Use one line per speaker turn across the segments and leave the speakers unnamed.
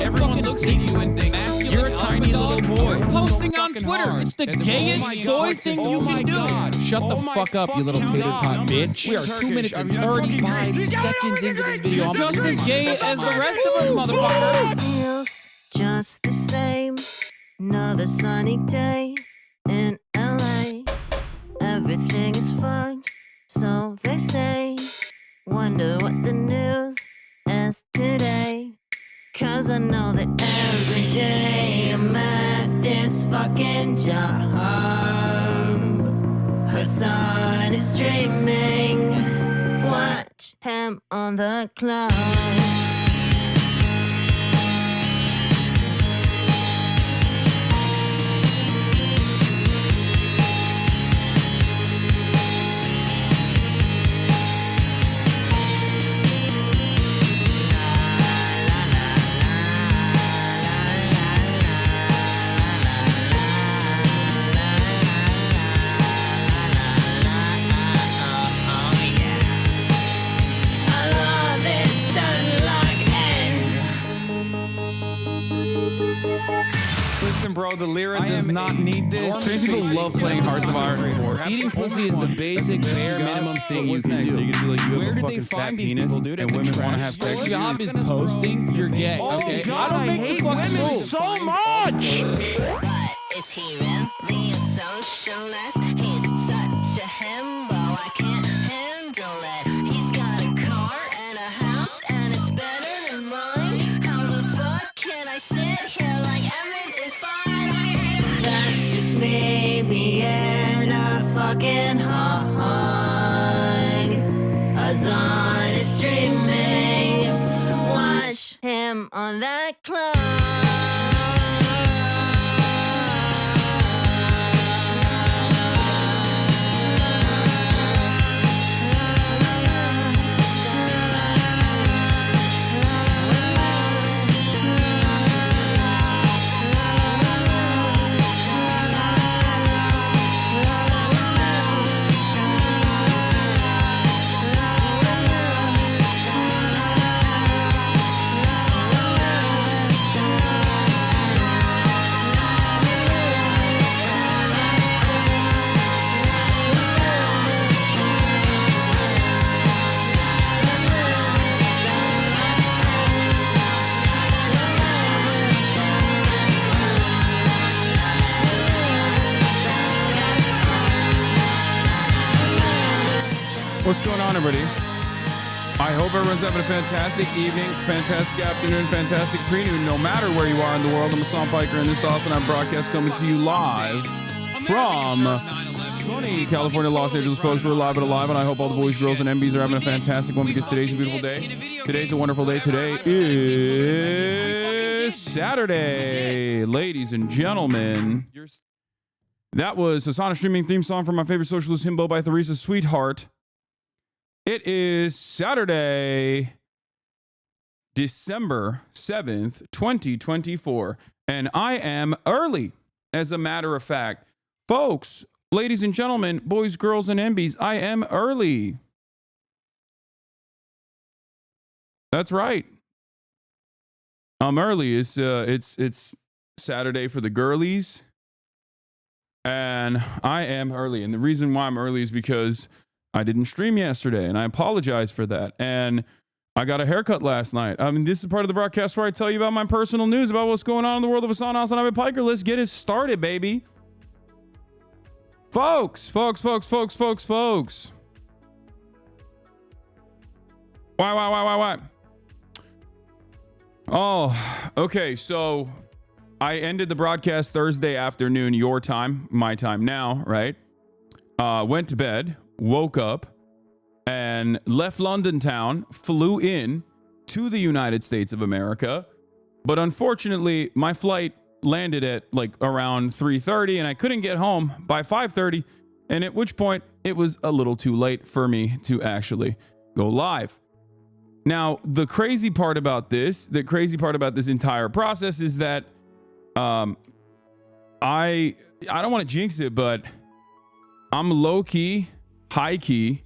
everyone looks at you and thinks you're a tiny little boy posting on Twitter. It's the gayest soy thing you can do. Shut the fuck up, you little tater tot bitch. We are 2 minutes and 35 seconds into this video. I'm just as gay as the rest of us, motherfucker.
Feels just the same. Another sunny day in LA. Everything is fucked, so they say. Wonder what the news is today. Cause I know that every day I'm at this fucking job. Hasan is streaming. Watch him on the clock.
Listen, bro, the Lyra does not need this.
Trans people love playing Hearts of Iron. Eating pussy is the basic bare minimum thing you can do.
Where did they find these people, dude?
And women want to have sex. Your job is posting. You're gay. Okay.
God, I hate women so much.
But is he really a socialist? He's such a himbo, I can't handle it. He's got a car and a house, and it's better than mine. How the fuck can I sit here like everything's fine? That's just me being a fucking hog. Hasan is streaming. Watch him on that clock.
What's going on, everybody? I hope everyone's having a fantastic evening, fantastic afternoon, fantastic pre-noon, no matter where you are in the world. I'm Hasan Piker, and this is HasanAbi broadcast coming to you live from sunny California, Los Angeles, folks. We're live and alive, and I hope all the boys, girls, and MBs are having a fantastic one because today's a beautiful day. Today's a wonderful day. Today is Saturday, ladies and gentlemen. That was Hasan streaming theme song from my favorite socialist himbo by Theresa Sweetheart. It is Saturday, December 7th, 2024, and I am early, as a matter of fact. Folks, ladies and gentlemen, boys, girls, and MBs, I am early. That's right. I'm early. It's Saturday for the girlies, and I am early. And the reason why I'm early is because I didn't stream yesterday, and I apologize for that. And I got a haircut last night. I mean, this is part of the broadcast where I tell you about my personal news about what's going on in the world of HasanAbi Piker. Let's get it started, baby. Folks. Why? Oh, okay. So I ended the broadcast Thursday afternoon, your time, my time now, right? Went to bed. Woke up and left London town, flew in to the United States of America. But unfortunately, my flight landed at like around 3:30 and I couldn't get home by 5:30. And at which point it was a little too late for me to actually go live. Now, the crazy part about this entire process is that I don't want to jinx it, but I'm low key, high key,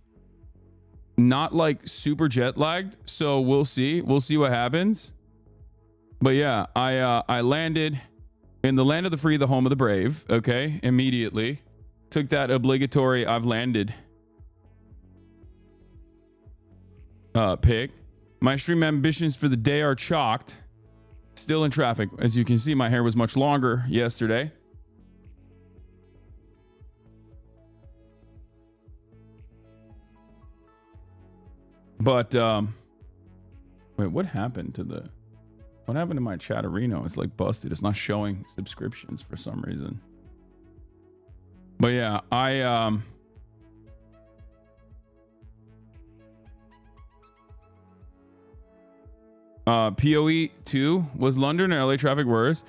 not like super jet lagged. So we'll see what happens. But yeah, I landed in the land of the free, the home of the brave. Okay, immediately took that obligatory I've landed pick. My stream ambitions for the day are chalked. Still in traffic. As you can see, my hair was much longer yesterday. But wait, what happened to my Chatterino? It's like busted. It's not showing subscriptions for some reason. But yeah, PoE 2, was London or LA traffic worse?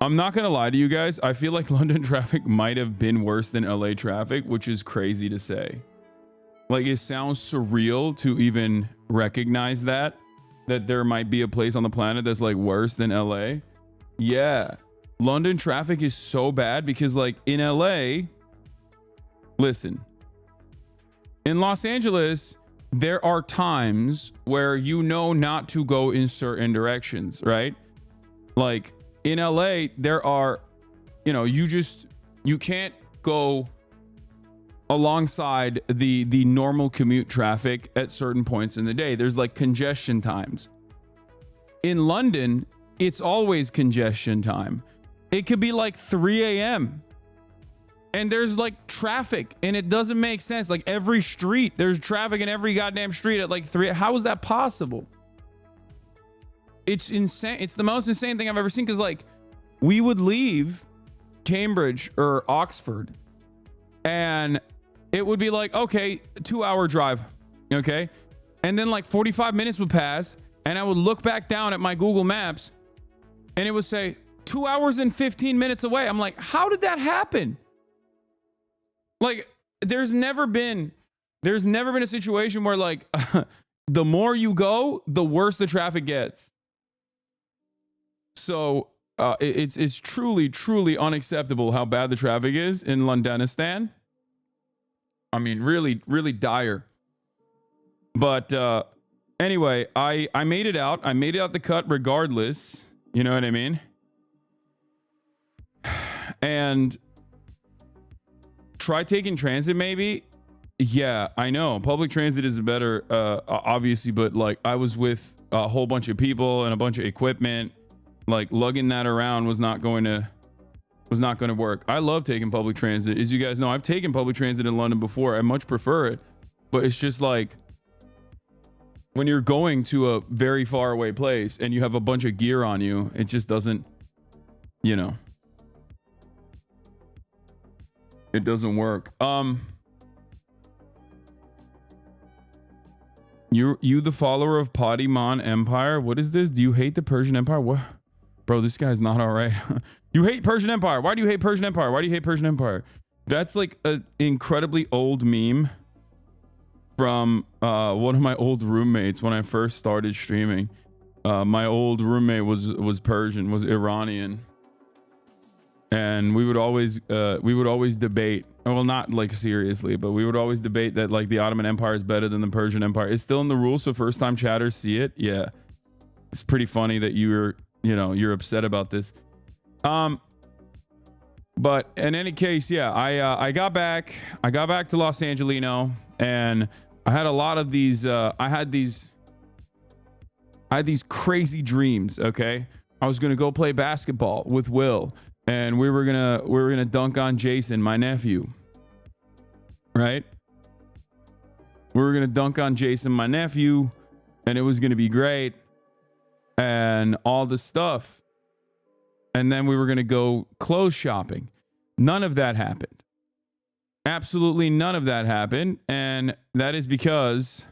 I'm not gonna lie to you guys, I feel like London traffic might have been worse than LA traffic, which is crazy to say. Like, it sounds surreal to even recognize that there might be a place on the planet that's like worse than LA. Yeah, London traffic is so bad because like in LA, listen, in Los Angeles, there are times where you know not to go in certain directions, right? Like in LA, there are, you know, you can't go alongside the normal commute traffic at certain points in the day. There's like congestion times. In London, it's always congestion time. It could be like 3 a.m. and there's like traffic and it doesn't make sense. Like every street, there's traffic in every goddamn street at like 3. How is that possible? It's insane. It's the most insane thing I've ever seen, because like we would leave Cambridge or Oxford and it would be like, okay, 2-hour drive. Okay. And then like 45 minutes would pass and I would look back down at my Google Maps and it would say 2 hours and 15 minutes away. I'm like, how did that happen? Like, there's never been a situation where like the more you go, the worse the traffic gets. So it's truly unacceptable how bad the traffic is in Londonistan. I mean, really dire. But anyway, I made it out. I made it out the cut regardless. You know what I mean? And try taking transit maybe. Yeah, I know. Public transit is better, obviously, but like I was with a whole bunch of people and a bunch of equipment. Like lugging that around was not going to work. I love taking public transit. As you guys know, I've taken public transit in London before. I much prefer it, but it's just like when you're going to a very far away place and you have a bunch of gear on you, it just doesn't, you know, it doesn't work. You the follower of Podimon Empire? What is this? Do you hate the Persian Empire? What? Bro, this guy's not all right. You hate Persian Empire. Why do you hate Persian Empire? Why do you hate Persian Empire? That's like an incredibly old meme from one of my old roommates when I first started streaming. My old roommate was Persian, was Iranian. And we would always debate. Well, not like seriously, but we would always debate that like the Ottoman Empire is better than the Persian Empire. It's still in the rules, so first time chatters see it. Yeah. It's pretty funny that you're upset about this. But in any case, yeah, I got back to Los Angelino and I had a lot of these I had these crazy dreams, okay? I was going to go play basketball with Will and we were going to dunk on Jason, my nephew. Right? We were going to dunk on Jason, my nephew, and it was going to be great and all this stuff. And then we were going to go clothes shopping. None of that happened. Absolutely none of that happened. And that is because,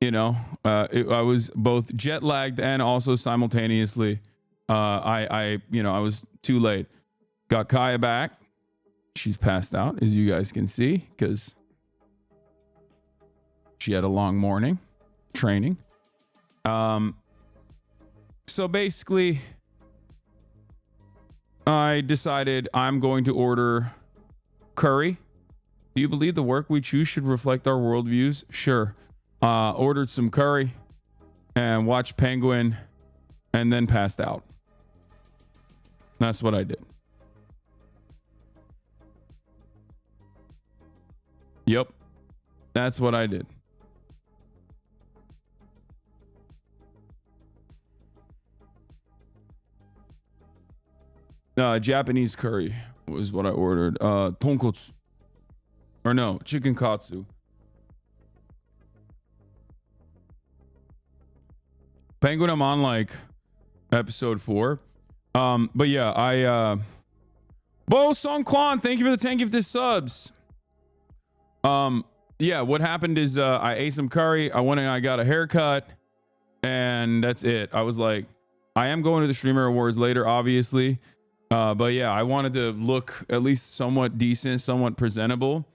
you know, I was both jet lagged and also simultaneously, I was too late. Got Kaya back. She's passed out, as you guys can see, because she had a long morning training. So basically, I decided I'm going to order curry. Do you believe the work we choose should reflect our worldviews? Sure. Ordered some curry. and watched Penguin and then passed out. That's what I did. Yep. That's what I did. Japanese curry was what I ordered. Tonkotsu. Or no, chicken katsu. Penguin, I'm on like episode 4. But yeah, Bo Song Kwan, thank you for the 10 gifted subs. Yeah, what happened is I ate some curry, I went and I got a haircut, and that's it. I was like, I am going to the Streamer Awards later, obviously. But yeah, I wanted to look at least somewhat decent, somewhat presentable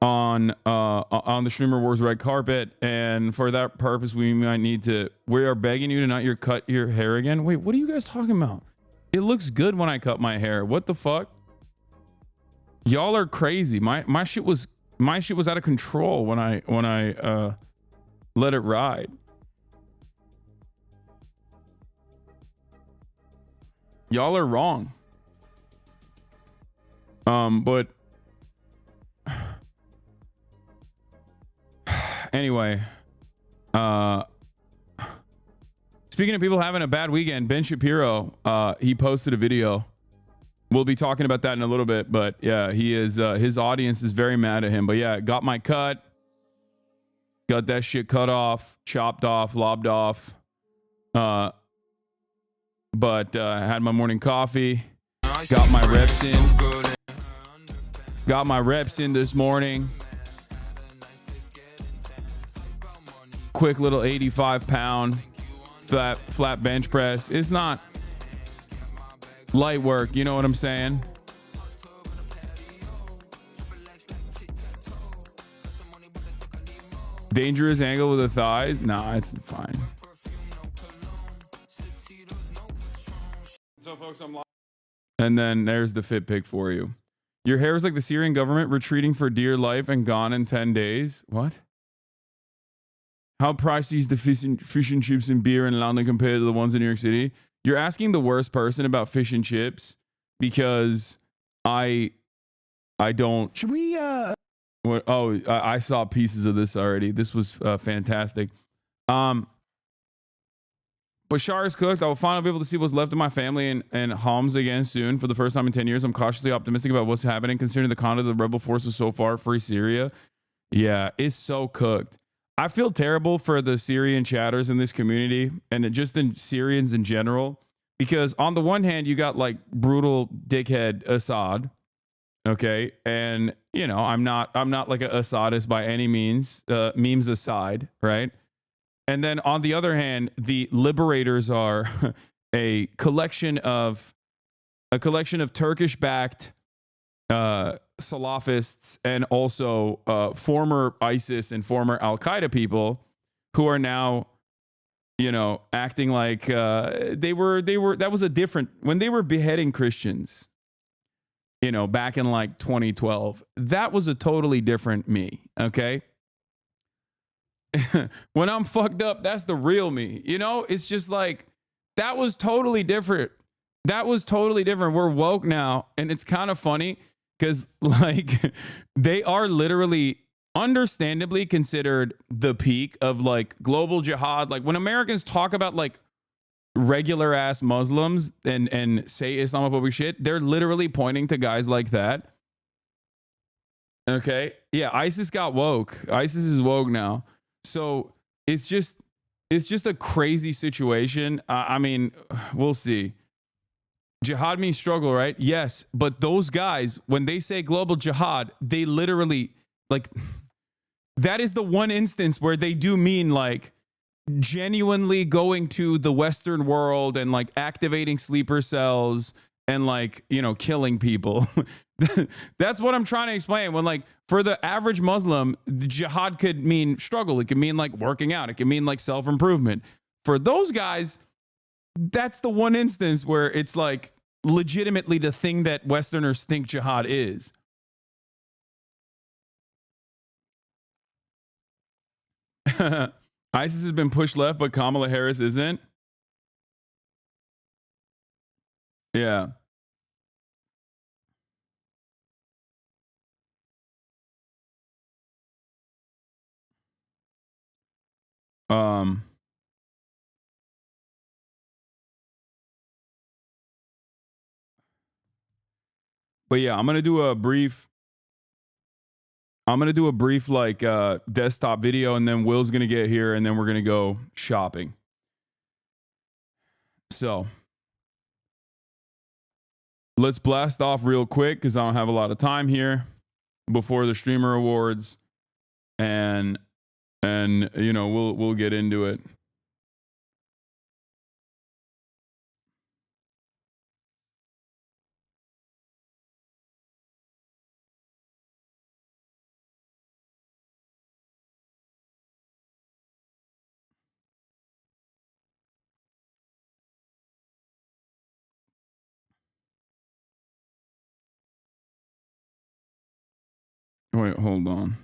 on the Streamer Awards red carpet, and for that purpose, we might need to. We are begging you to not cut your hair again. Wait, what are you guys talking about? It looks good when I cut my hair. What the fuck? Y'all are crazy. My shit was out of control when I let it ride. Y'all are wrong. But anyway, speaking of people having a bad weekend, Ben Shapiro, he posted a video. We'll be talking about that in a little bit, but yeah, he is, his audience is very mad at him. But yeah, got my cut, got that shit cut off, chopped off, lobbed off. But I had my morning coffee, got my reps in. Got my reps in this morning. Quick little 85-pound flat bench press. It's not light work, you know what I'm saying? Dangerous angle with the thighs? Nah, it's fine. So folks, I'm live. And then there's the fit pick for you. Your hair is like the Syrian government retreating for dear life and gone in 10 days. What? How pricey is the fish and chips and beer in London compared to the ones in New York City? You're asking the worst person about fish and chips because I don't. Should we? What? Oh, I saw pieces of this already. This was fantastic. Bashar is cooked. I will finally be able to see what's left of my family and Homs again soon. For the first time in 10 years, I'm cautiously optimistic about what's happening, considering the conduct of the rebel forces so far. Free Syria. Yeah, it's so cooked. I feel terrible for the Syrian chatters in this community and just in Syrians in general, because on the one hand, you got like brutal dickhead Assad. Okay. And you know, I'm not like an Assadist by any means, memes aside. Right. And then on the other hand, the liberators are a collection of Turkish-backed Salafists and also former ISIS and former Al-Qaeda people who are now, you know, acting like that was a different, when they were beheading Christians, you know, back in like 2012, that was a totally different me. Okay. When I'm fucked up, that's the real me. You know, it's just like, that was totally different. That was totally different. We're woke now. And it's kind of funny because like they are literally understandably considered the peak of like global jihad. Like when Americans talk about like regular ass Muslims and say Islamophobic shit, they're literally pointing to guys like that. Okay. Yeah. ISIS got woke. ISIS is woke now. So it's just a crazy situation. I mean, we'll see. Jihad means struggle, right? Yes. But those guys, when they say global jihad, they literally like, that is the one instance where they do mean like genuinely going to the Western world and like activating sleeper cells and like, you know, killing people. That's what I'm trying to explain. When like for the average Muslim, the jihad could mean struggle. It could mean like working out. It could mean like self-improvement. For those guys, that's the one instance where it's like legitimately the thing that Westerners think jihad is. ISIS has been pushed left, but Kamala Harris isn't. Yeah. But yeah, I'm gonna do a brief like desktop video, and then Will's gonna get here, and then we're gonna go shopping. So let's blast off real quick because I don't have a lot of time here before the streamer awards, and you know we'll get into it. Wait, hold on.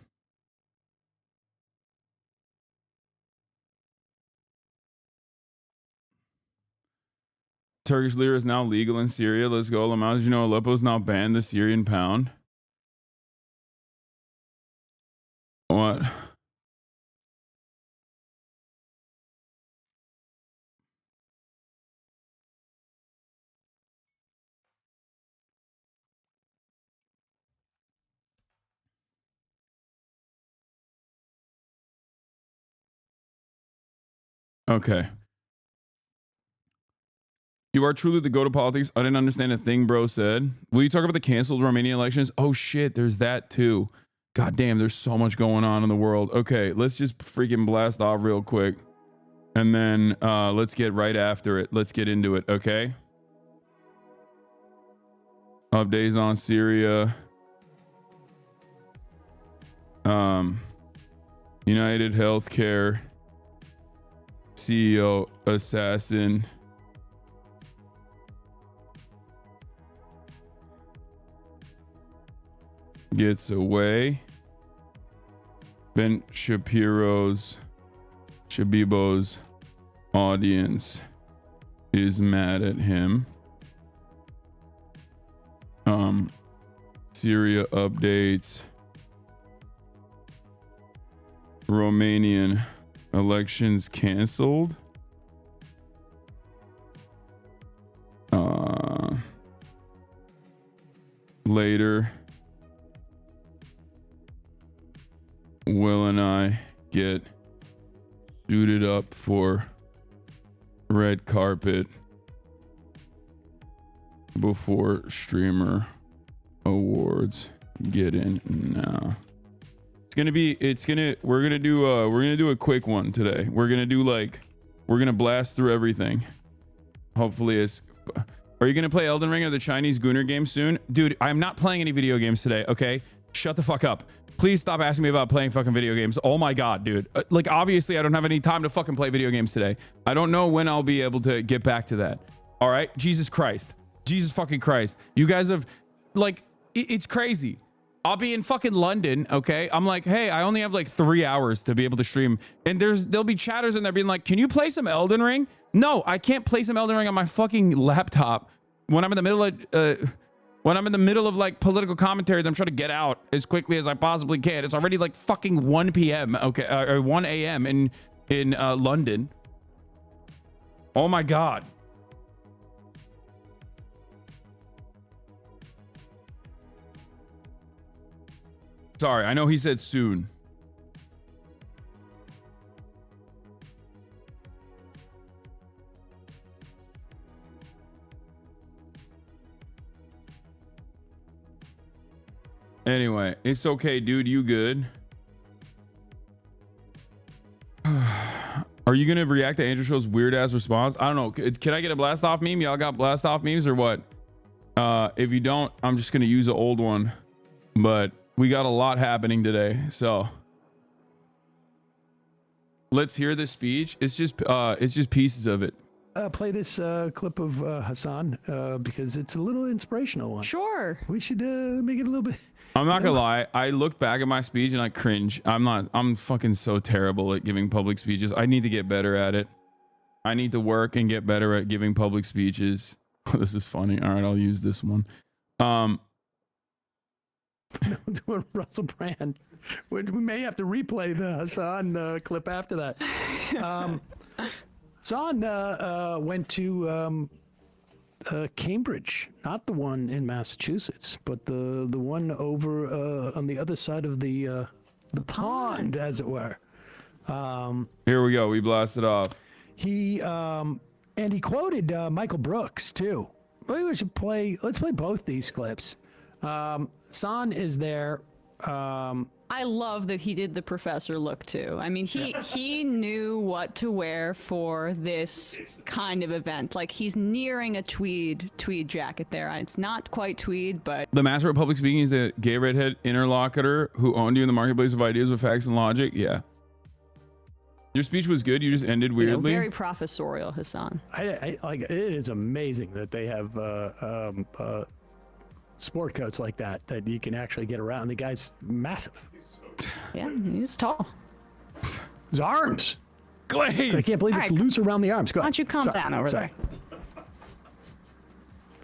Turkish lira is now legal in Syria. Let's go. Lamau, did you know Aleppo's now banned the Syrian pound? What? Okay. You are truly the go to politics. I didn't understand a thing bro said. Will you talk about the canceled Romanian elections? Oh shit, there's that too. God damn, there's so much going on in the world. Okay, let's just freaking blast off real quick. And then let's get right after it. Let's get into it, okay? Updates on Syria. United Healthcare. CEO assassin. Gets away. Ben Shabibo's audience is mad at him. Syria updates. Romanian elections canceled. Later, Will and I get suited up for red carpet before streamer awards. Get in now. We're gonna do a quick one today. We're gonna blast through everything. Hopefully are you gonna play Elden Ring or the Chinese Gooner game soon? Dude, I'm not playing any video games today, okay? Shut the fuck up. Please stop asking me about playing fucking video games. Oh my god, dude. Like, obviously I don't have any time to fucking play video games today. I don't know when I'll be able to get back to that. All right? Jesus Christ. Jesus fucking Christ. You guys have, like, it's crazy. I'll be in fucking London, okay? I'm like, hey, I only have like 3 hours to be able to stream. And there'll be chatters in there being like, can you play some Elden Ring? No, I can't play some Elden Ring on my fucking laptop when I'm in the middle of like political commentaries. I'm trying to get out as quickly as I possibly can. It's already like fucking 1 p.m. okay, or 1 a.m. in London. Oh my god. Sorry, I know he said soon. Anyway, it's okay, dude. You good? Are you gonna react to Andrew Show's weird ass response? I don't know. Can I get a blast off meme? Y'all got blast off memes or what? If you don't, I'm just gonna use an old one. But we got a lot happening today, so let's hear the speech. It's just pieces of it.
play this clip of Hasan because it's a little inspirational one.
Sure.
We should make it a little bit.
I'm not gonna lie. I look back at my speech and I cringe. I'm fucking so terrible at giving public speeches. I need to get better at it. I need to work and get better at giving public speeches. This is funny. All right, I'll use this one.
Doing Russell Brand. We may have to replay the Hasan clip after that. Hasan went to Cambridge, not the one in Massachusetts, but the one over on the other side of the pond, as it were.
Here we go. We blasted off.
He quoted Michael Brooks too. Maybe we should play. Let's play both these clips. Hasan is there.
I love that he did the professor look too. I mean, he knew what to wear for this kind of event. Like, he's nearing a tweed jacket there. It's not quite tweed, but
The master of public speaking is the gay redhead interlocutor who owned you in the marketplace of ideas with facts and logic. Yeah. Your speech was good. You just ended weirdly.
very professorial, Hasan.
I like. It is amazing that they have sport coats like that you can actually get around. The guy's massive.
Yeah, he's tall.
His arms.
Glaze.
I can't believe it's loose around the arms. Go
Why
ahead.
don't you calm down over there?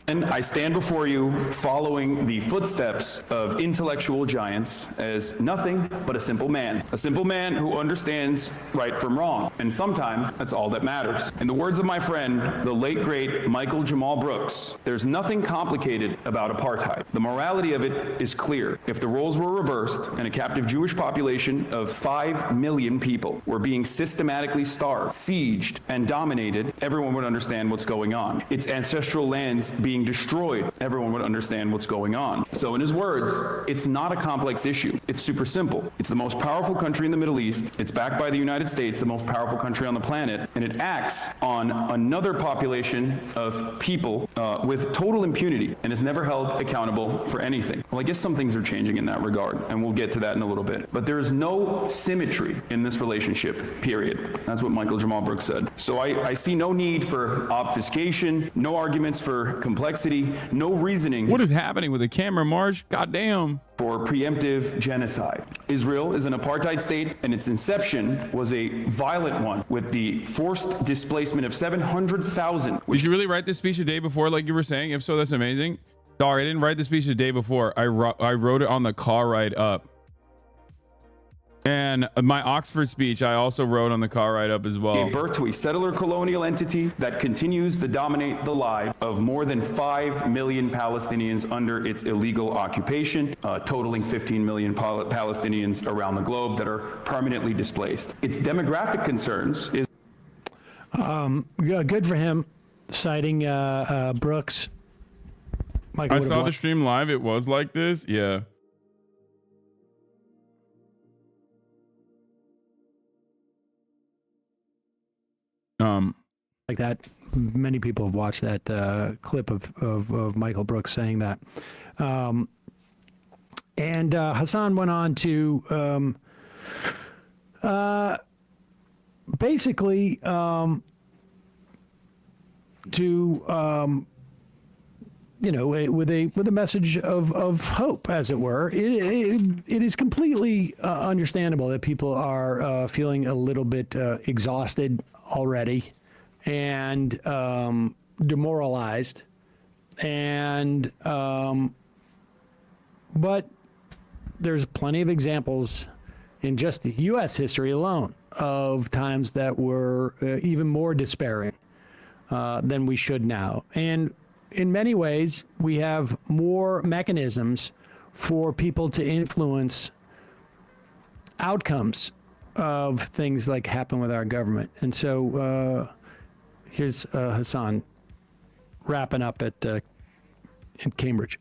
And I stand before you following the footsteps of intellectual giants as nothing but a simple man who understands right from wrong. And sometimes that's all that matters. In the words of my friend, the late great Michael Jamal Brooks, there's nothing complicated about apartheid. The morality of it is clear. If the roles were reversed and a captive Jewish population of 5 million people were being systematically starved, sieged, and dominated, everyone would understand what's going on. Its ancestral lands being destroyed, everyone would understand what's going on. So in his words, it's not a complex issue. It's super simple. It's the most powerful country in the Middle East. It's backed by the United States, the most powerful country on the planet, and it acts on another population of people with total impunity and is never held accountable for anything. Well, I guess some things are changing in that regard, and we'll get to that in a little bit. But there is no symmetry in this relationship, period. That's what Michael Jamal Brooks said. So I see no need for obfuscation, no arguments for complexity, no reasoning.
What is happening with the camera, Marge? Goddamn.
For preemptive genocide. Israel is an apartheid state, and its inception was a violent one with the forced displacement of 700,000.
Did you really write this speech a day before, like you were saying? If so, that's amazing. Dog, I didn't write the speech the day before. I wrote it on the car ride up. And my Oxford speech, I also wrote on the car ride up as well.
Gave birth to a settler colonial entity that continues to dominate the lives of more than 5 million Palestinians under its illegal occupation, totaling 15 million Palestinians around the globe that are permanently displaced. Its demographic concerns is
good for him, citing Brooks. Michael
I saw the stream live. It was like this. Yeah.
Like that. Many people have watched that clip of Michael Brooks saying that. And Hasan went on to basically with a message of hope, as it were. It is completely understandable that people are feeling a little bit exhausted already and demoralized, and but there's plenty of examples in just the U.S. history alone of times that were even more despairing than we should now. And in many ways, we have more mechanisms for people to influence outcomes of things like happen with our government. And so here's Hasan wrapping up at in Cambridge.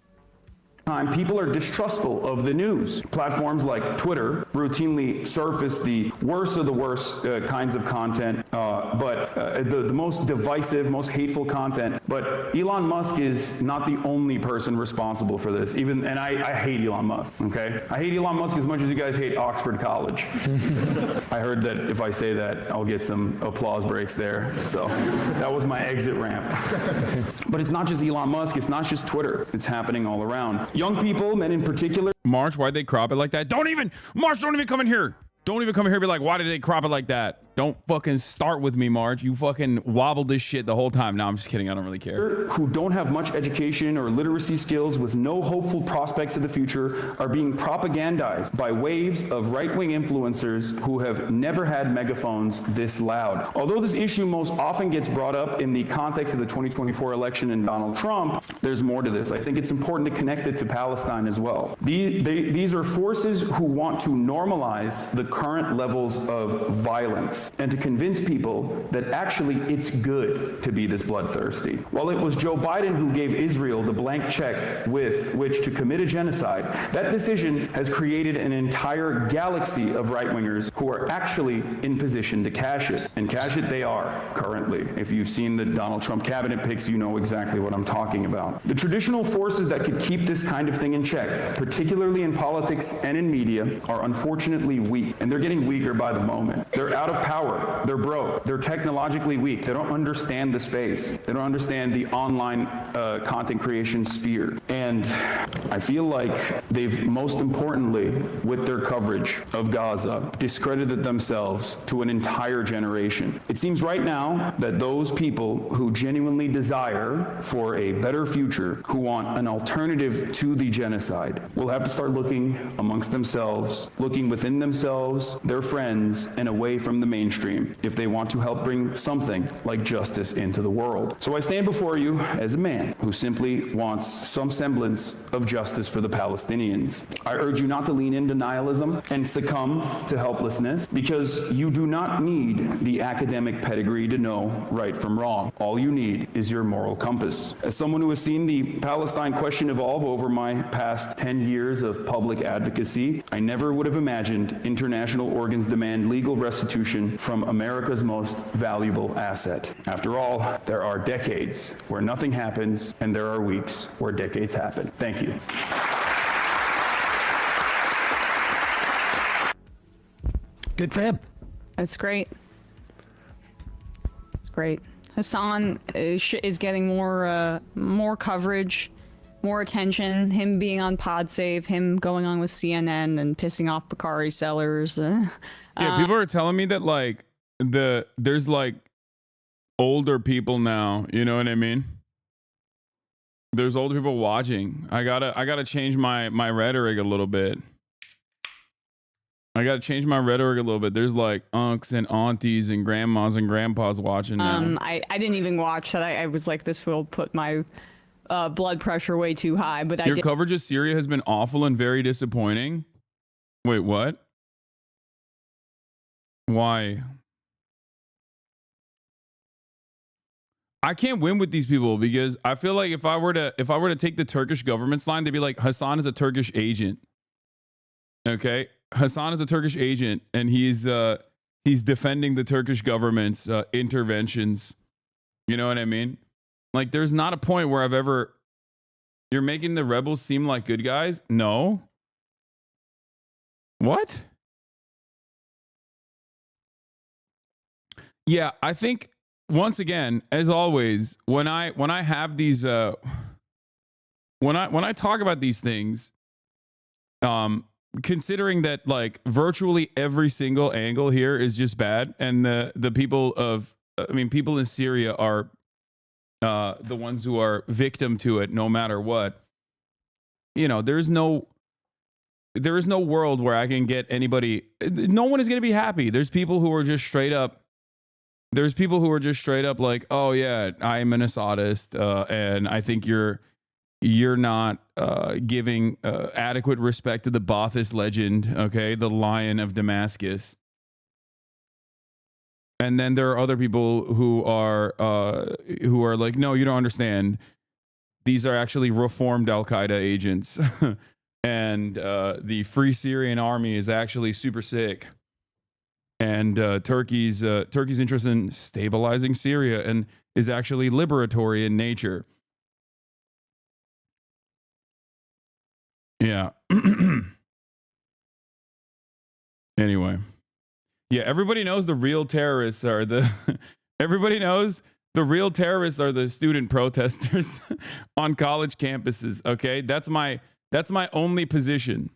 time, people are distrustful of the news. Platforms like Twitter routinely surface the worst of the worst kinds of content, the most divisive, most hateful content. But Elon Musk is not the only person responsible for this. And I hate Elon Musk, okay? I hate Elon Musk as much as you guys hate Oxford College. I heard that if I say that, I'll get some applause breaks there. So that was my exit ramp. But it's not just Elon Musk, it's not just Twitter. It's happening all around. Young people, men in particular.
March, why'd they crop it like that? Don't even come in here. Don't even come in here and be like, why did they crop it like that? Don't fucking start with me, Marge. You fucking wobbled this shit the whole time. No, I'm just kidding. I don't really care.
Who don't have much education or literacy skills with no hopeful prospects of the future are being propagandized by waves of right-wing influencers who have never had megaphones this loud. Although this issue most often gets brought up in the context of the 2024 election and Donald Trump, there's more to this. I think it's important to connect it to Palestine as well. These are forces who want to normalize the current levels of violence and to convince people that actually it's good to be this bloodthirsty. While it was Joe Biden who gave Israel the blank check with which to commit a genocide, that decision has created an entire galaxy of right-wingers who are actually in position to cash it. And cash it they are currently. If you've seen the Donald Trump cabinet picks, you know exactly what I'm talking about. The traditional forces that could keep this kind of thing in check, particularly in politics and in media, are unfortunately weak. And they're getting weaker by the moment. They're out of power. They're broke. They're technologically weak. They don't understand the space. They don't understand the online content creation sphere. And I feel like they've, most importantly, with their coverage of Gaza, discredited themselves to an entire generation. It seems right now that those people who genuinely desire for a better future, who want an alternative to the genocide, will have to start looking amongst themselves, looking within themselves, their friends, and away from the mainstream if they want to help bring something like justice into the world. So I stand before you as a man who simply wants some semblance of justice for the Palestinians. I urge you not to lean into nihilism and succumb to helplessness, because you do not need the academic pedigree to know right from wrong. All you need is your moral compass. As someone who has seen the Palestine question evolve over my past 10 years of public advocacy, I never would have imagined international organs demand legal restitution from America's most valuable asset. After all, there are decades where nothing happens, and there are weeks where decades happen. Thank you.
Good for him.
That's great. It's great. Hasan is getting more coverage, more attention. Him being on PodSave, him going on with CNN and pissing off Bakari sellers.
Yeah, people are telling me that like there's like older people now. You know what I mean? There's older people watching. I gotta change my rhetoric a little bit. I gotta change my rhetoric a little bit. There's like unks and aunties and grandmas and grandpas watching now.
I didn't even watch that. I was like, this will put my blood pressure way too high. But
Your coverage of Syria has been awful and very disappointing. Wait, what? Why? I can't win with these people because I feel like if I were to take the Turkish government's line, they'd be like, Hasan is a Turkish agent. Okay, Hasan is a Turkish agent, and he's defending the Turkish government's interventions. You know what I mean? Like, there's not a point where you're making the rebels seem like good guys. No. What? Yeah, I think once again, as always, when I have these when I talk about these things, considering that like virtually every single angle here is just bad, and the people people in Syria are the ones who are victim to it no matter what. You know, there is no world where I can get anybody. No one is going to be happy. There's people who are just straight up like, oh yeah, I'm an Assadist, and I think you're not giving adequate respect to the Ba'athist legend, okay, the Lion of Damascus. And then there are other people who are like, no, you don't understand. these are actually reformed Al-Qaeda agents. And the Free Syrian Army is actually super sick. And Turkey's interest in stabilizing Syria and is actually liberatory in nature. Yeah. Anyway. Yeah, everybody knows the real terrorists are the everybody knows the real terrorists are the student protesters on college campuses, okay? That's my only position,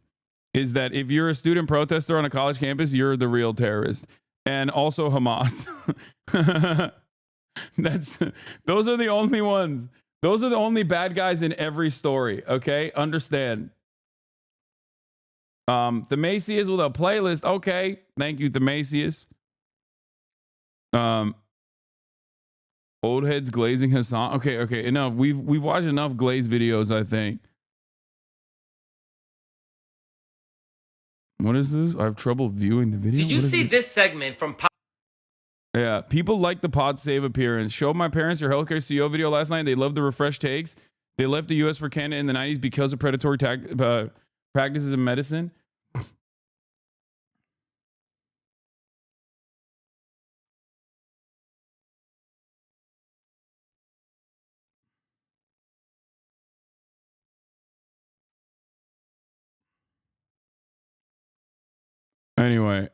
is that if you're a student protester on a college campus, you're the real terrorist. And also Hamas. Those are the only ones. Those are the only bad guys in every story, okay? Understand. Themasius with a playlist. Okay. Thank you, Themasius. Old heads glazing Hasan. Okay, enough. We've watched enough Glaze videos, I think. What is this? I have trouble viewing the video.
Did you see this segment from
Yeah, people like the Pod Save appearance. Showed my parents your healthcare CEO video last night. They love the refresh takes. They left the US for Canada in the 90s because of predatory practices in medicine. Anyway,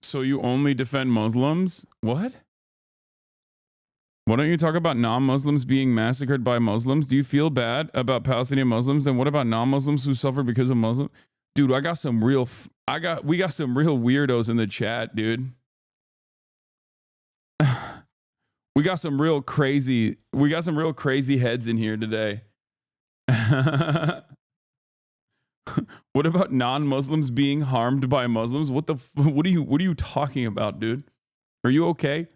so you only defend Muslims? What? Why don't you talk about non-Muslims being massacred by Muslims? Do you feel bad about Palestinian Muslims? And what about non-Muslims who suffer because of Muslims? Dude, we got some real weirdos in the chat, dude. We got some real crazy heads in here today. What about non-Muslims being harmed by Muslims? What are you talking about, dude? Are you okay?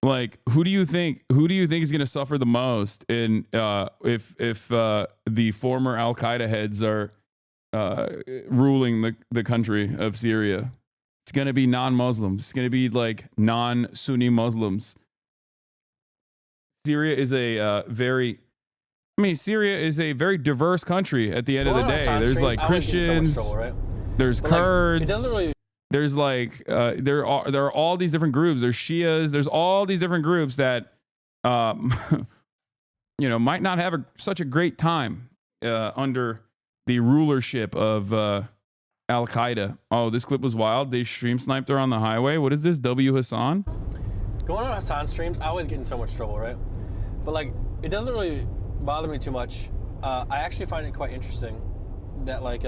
Like, who do you think is going to suffer the most in if the former Al-Qaeda heads are ruling the country of Syria? It's going to be non-Muslims. It's going to be like non-Sunni Muslims. Syria is a very diverse country at the end of the day. There's like Christians, there's Kurds, there's like there are all these different groups. There's Shias, there's all these different groups that might not have such a great time under the rulership of Al-Qaeda. Oh, this clip was wild. They stream sniped her on the highway. What is this? W Hasan?
Going on Hasan streams, I always get in so much trouble, right? But like, it doesn't really bother me too much. I actually find it quite interesting that like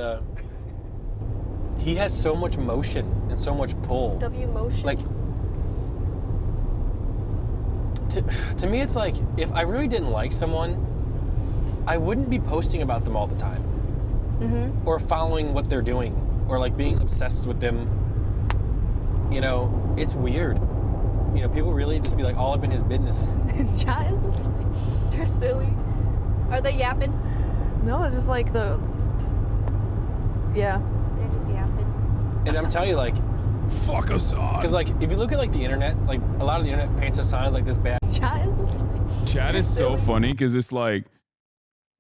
he has so much motion and so much pull.
W motion.
Like to me, it's like if I really didn't like someone, I wouldn't be posting about them all the time, or following what they're doing, or like being obsessed with them. You know, it's weird. You know, people really just be like all up in his business.
Chat is just like, they're silly. Are they yapping?
No, it's just like yeah.
They're just yapping.
And I'm telling you, like,
fuck Hasan.
Because like, if you look at like the internet, like a lot of the internet paints Hasan as like this bad.
Chat is just like,
chat is so funny because it's like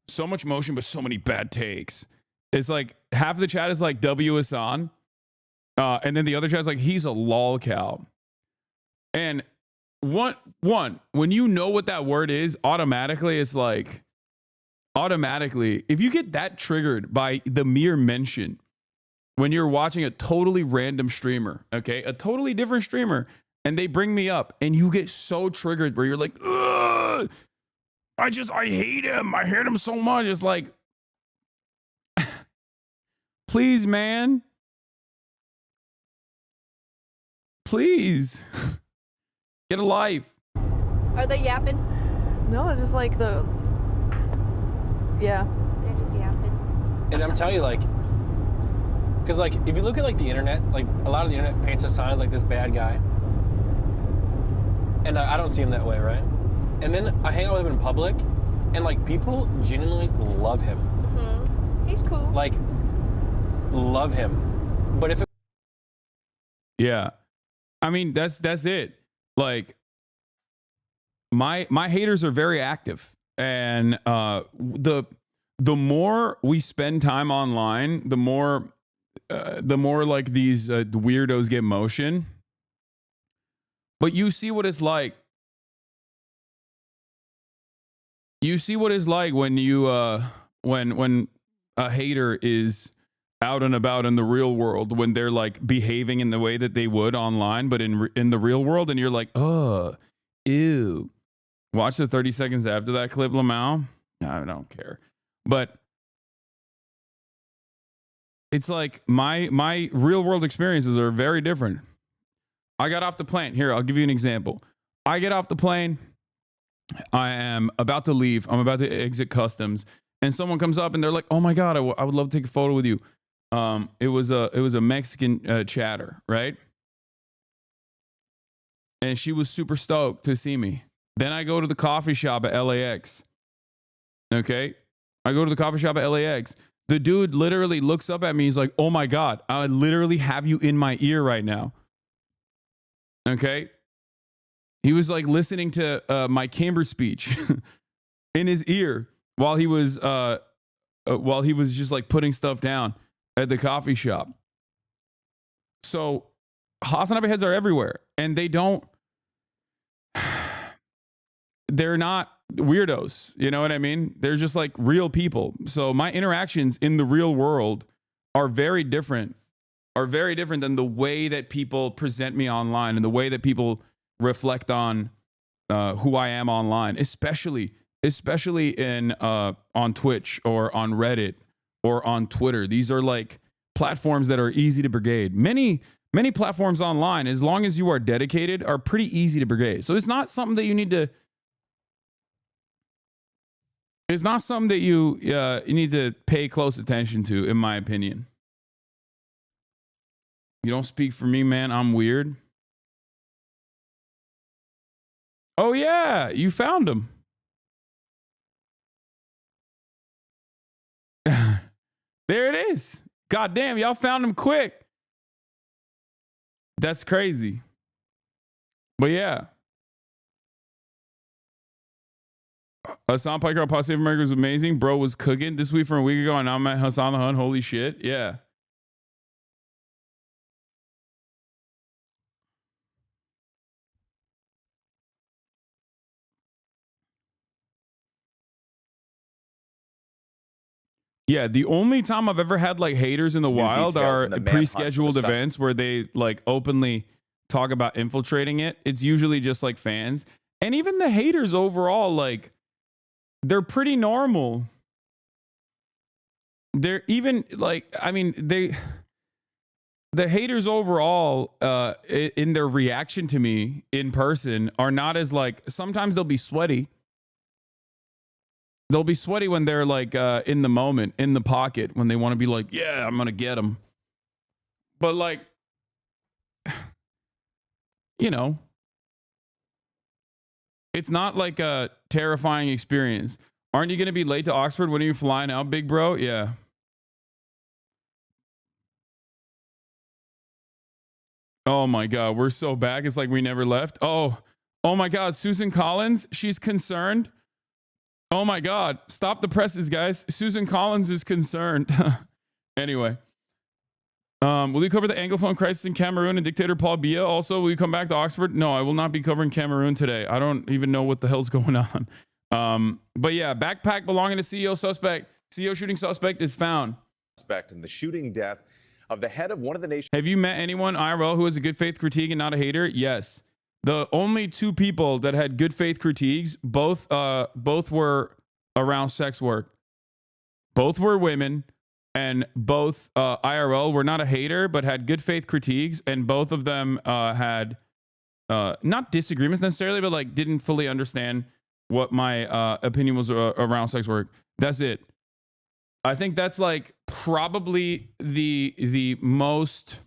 so much motion but so many bad takes. It's like half the chat is like W Hasan, and then the other chat's like he's a lol cow. And when you know what that word is, automatically it's like if you get that triggered by the mere mention when you're watching a totally random streamer, okay, a totally different streamer, and they bring me up and you get so triggered where you're like, ugh, I hate him. I hate him so much. It's like, please, man. Please. Get a life.
are they yapping?
No, it's just like yeah.
They're just yapping.
And I'm telling you, like, because like if you look at like the internet, like a lot of the internet paints Hasan as like this bad guy, and I don't see him that way, right? And then I hang out with him in public, and like people genuinely love him.
He's cool.
Like, love him. But if it
Yeah. I mean, that's it. Like my haters are very active, and the more we spend time online, the more like these weirdos get motion. But you see what it's like. You see what it's like when you when a hater is out and about in the real world, when they're like behaving in the way that they would online, but in the real world, and you're like, oh, ew. Watch the 30 seconds after that clip, Lamau. I don't care. But it's like my real world experiences are very different. I got off the plane. Here, I'll give you an example. I get off the plane. I am about to leave. I'm about to exit customs, and someone comes up and they're like, "Oh my god, I would love to take a photo with you." It was a Mexican chatter, right? And she was super stoked to see me. Then I go to the coffee shop at LAX. Okay, I go to the coffee shop at LAX. The dude literally looks up at me. He's like, "Oh my god, I literally have you in my ear right now." Okay. He was like listening to my Cambridge speech in his ear while he was just like putting stuff down at the coffee shop. So HasanAbi heads are everywhere, and they're not weirdos. You know what I mean? They're just like real people. So my interactions in the real world are very different than the way that people present me online and the way that people reflect on who I am online, especially in on Twitch or on Reddit or on Twitter. These are like platforms that are easy to brigade. Many platforms online, as long as you are dedicated, are pretty easy to brigade. So it's not something that you need to. It's not something that you need to pay close attention to, in my opinion. You don't speak for me, man. I'm weird. Oh, yeah. You found him. There it is. God damn, y'all found him quick. That's crazy. But yeah. Hasan Piker on Positive America was amazing. Bro was cooking this week from a week ago, and now I'm at Hasan the Hun. Holy shit. Yeah. Yeah, the only time I've ever had like haters in the wild are pre-scheduled events where they like openly talk about infiltrating it. It's usually just like fans. And even the haters overall, like, they're pretty normal. They're even like, I mean, the haters overall in their reaction to me in person are not as like, sometimes they'll be sweaty. They'll be sweaty when they're like in the moment, in the pocket, when they want to be like, yeah, I'm going to get them. But like, you know, it's not like a terrifying experience. Aren't you going to be late to Oxford? When are you flying out, big bro? Yeah. Oh my God, we're so back. It's like we never left. Oh my God, Susan Collins, she's concerned. Oh my God, stop the presses, guys. Susan Collins is concerned. Anyway, will you cover the Anglophone crisis in Cameroon and dictator Paul Biya? Also, will you come back to Oxford? No, I will not be covering Cameroon today. I don't even know what the hell's going on. But yeah, backpack belonging to CEO suspect. CEO shooting suspect is found.
Suspect in the shooting death of the head of one of the nation's.
Have you met anyone IRL who has a good faith critique and not a hater? Yes. The only two people that had good faith critiques, both were around sex work. Both were women, and both IRL were not a hater, but had good faith critiques, and both of them had not disagreements necessarily, but like didn't fully understand what my opinion was around sex work. That's it. I think that's like probably the most.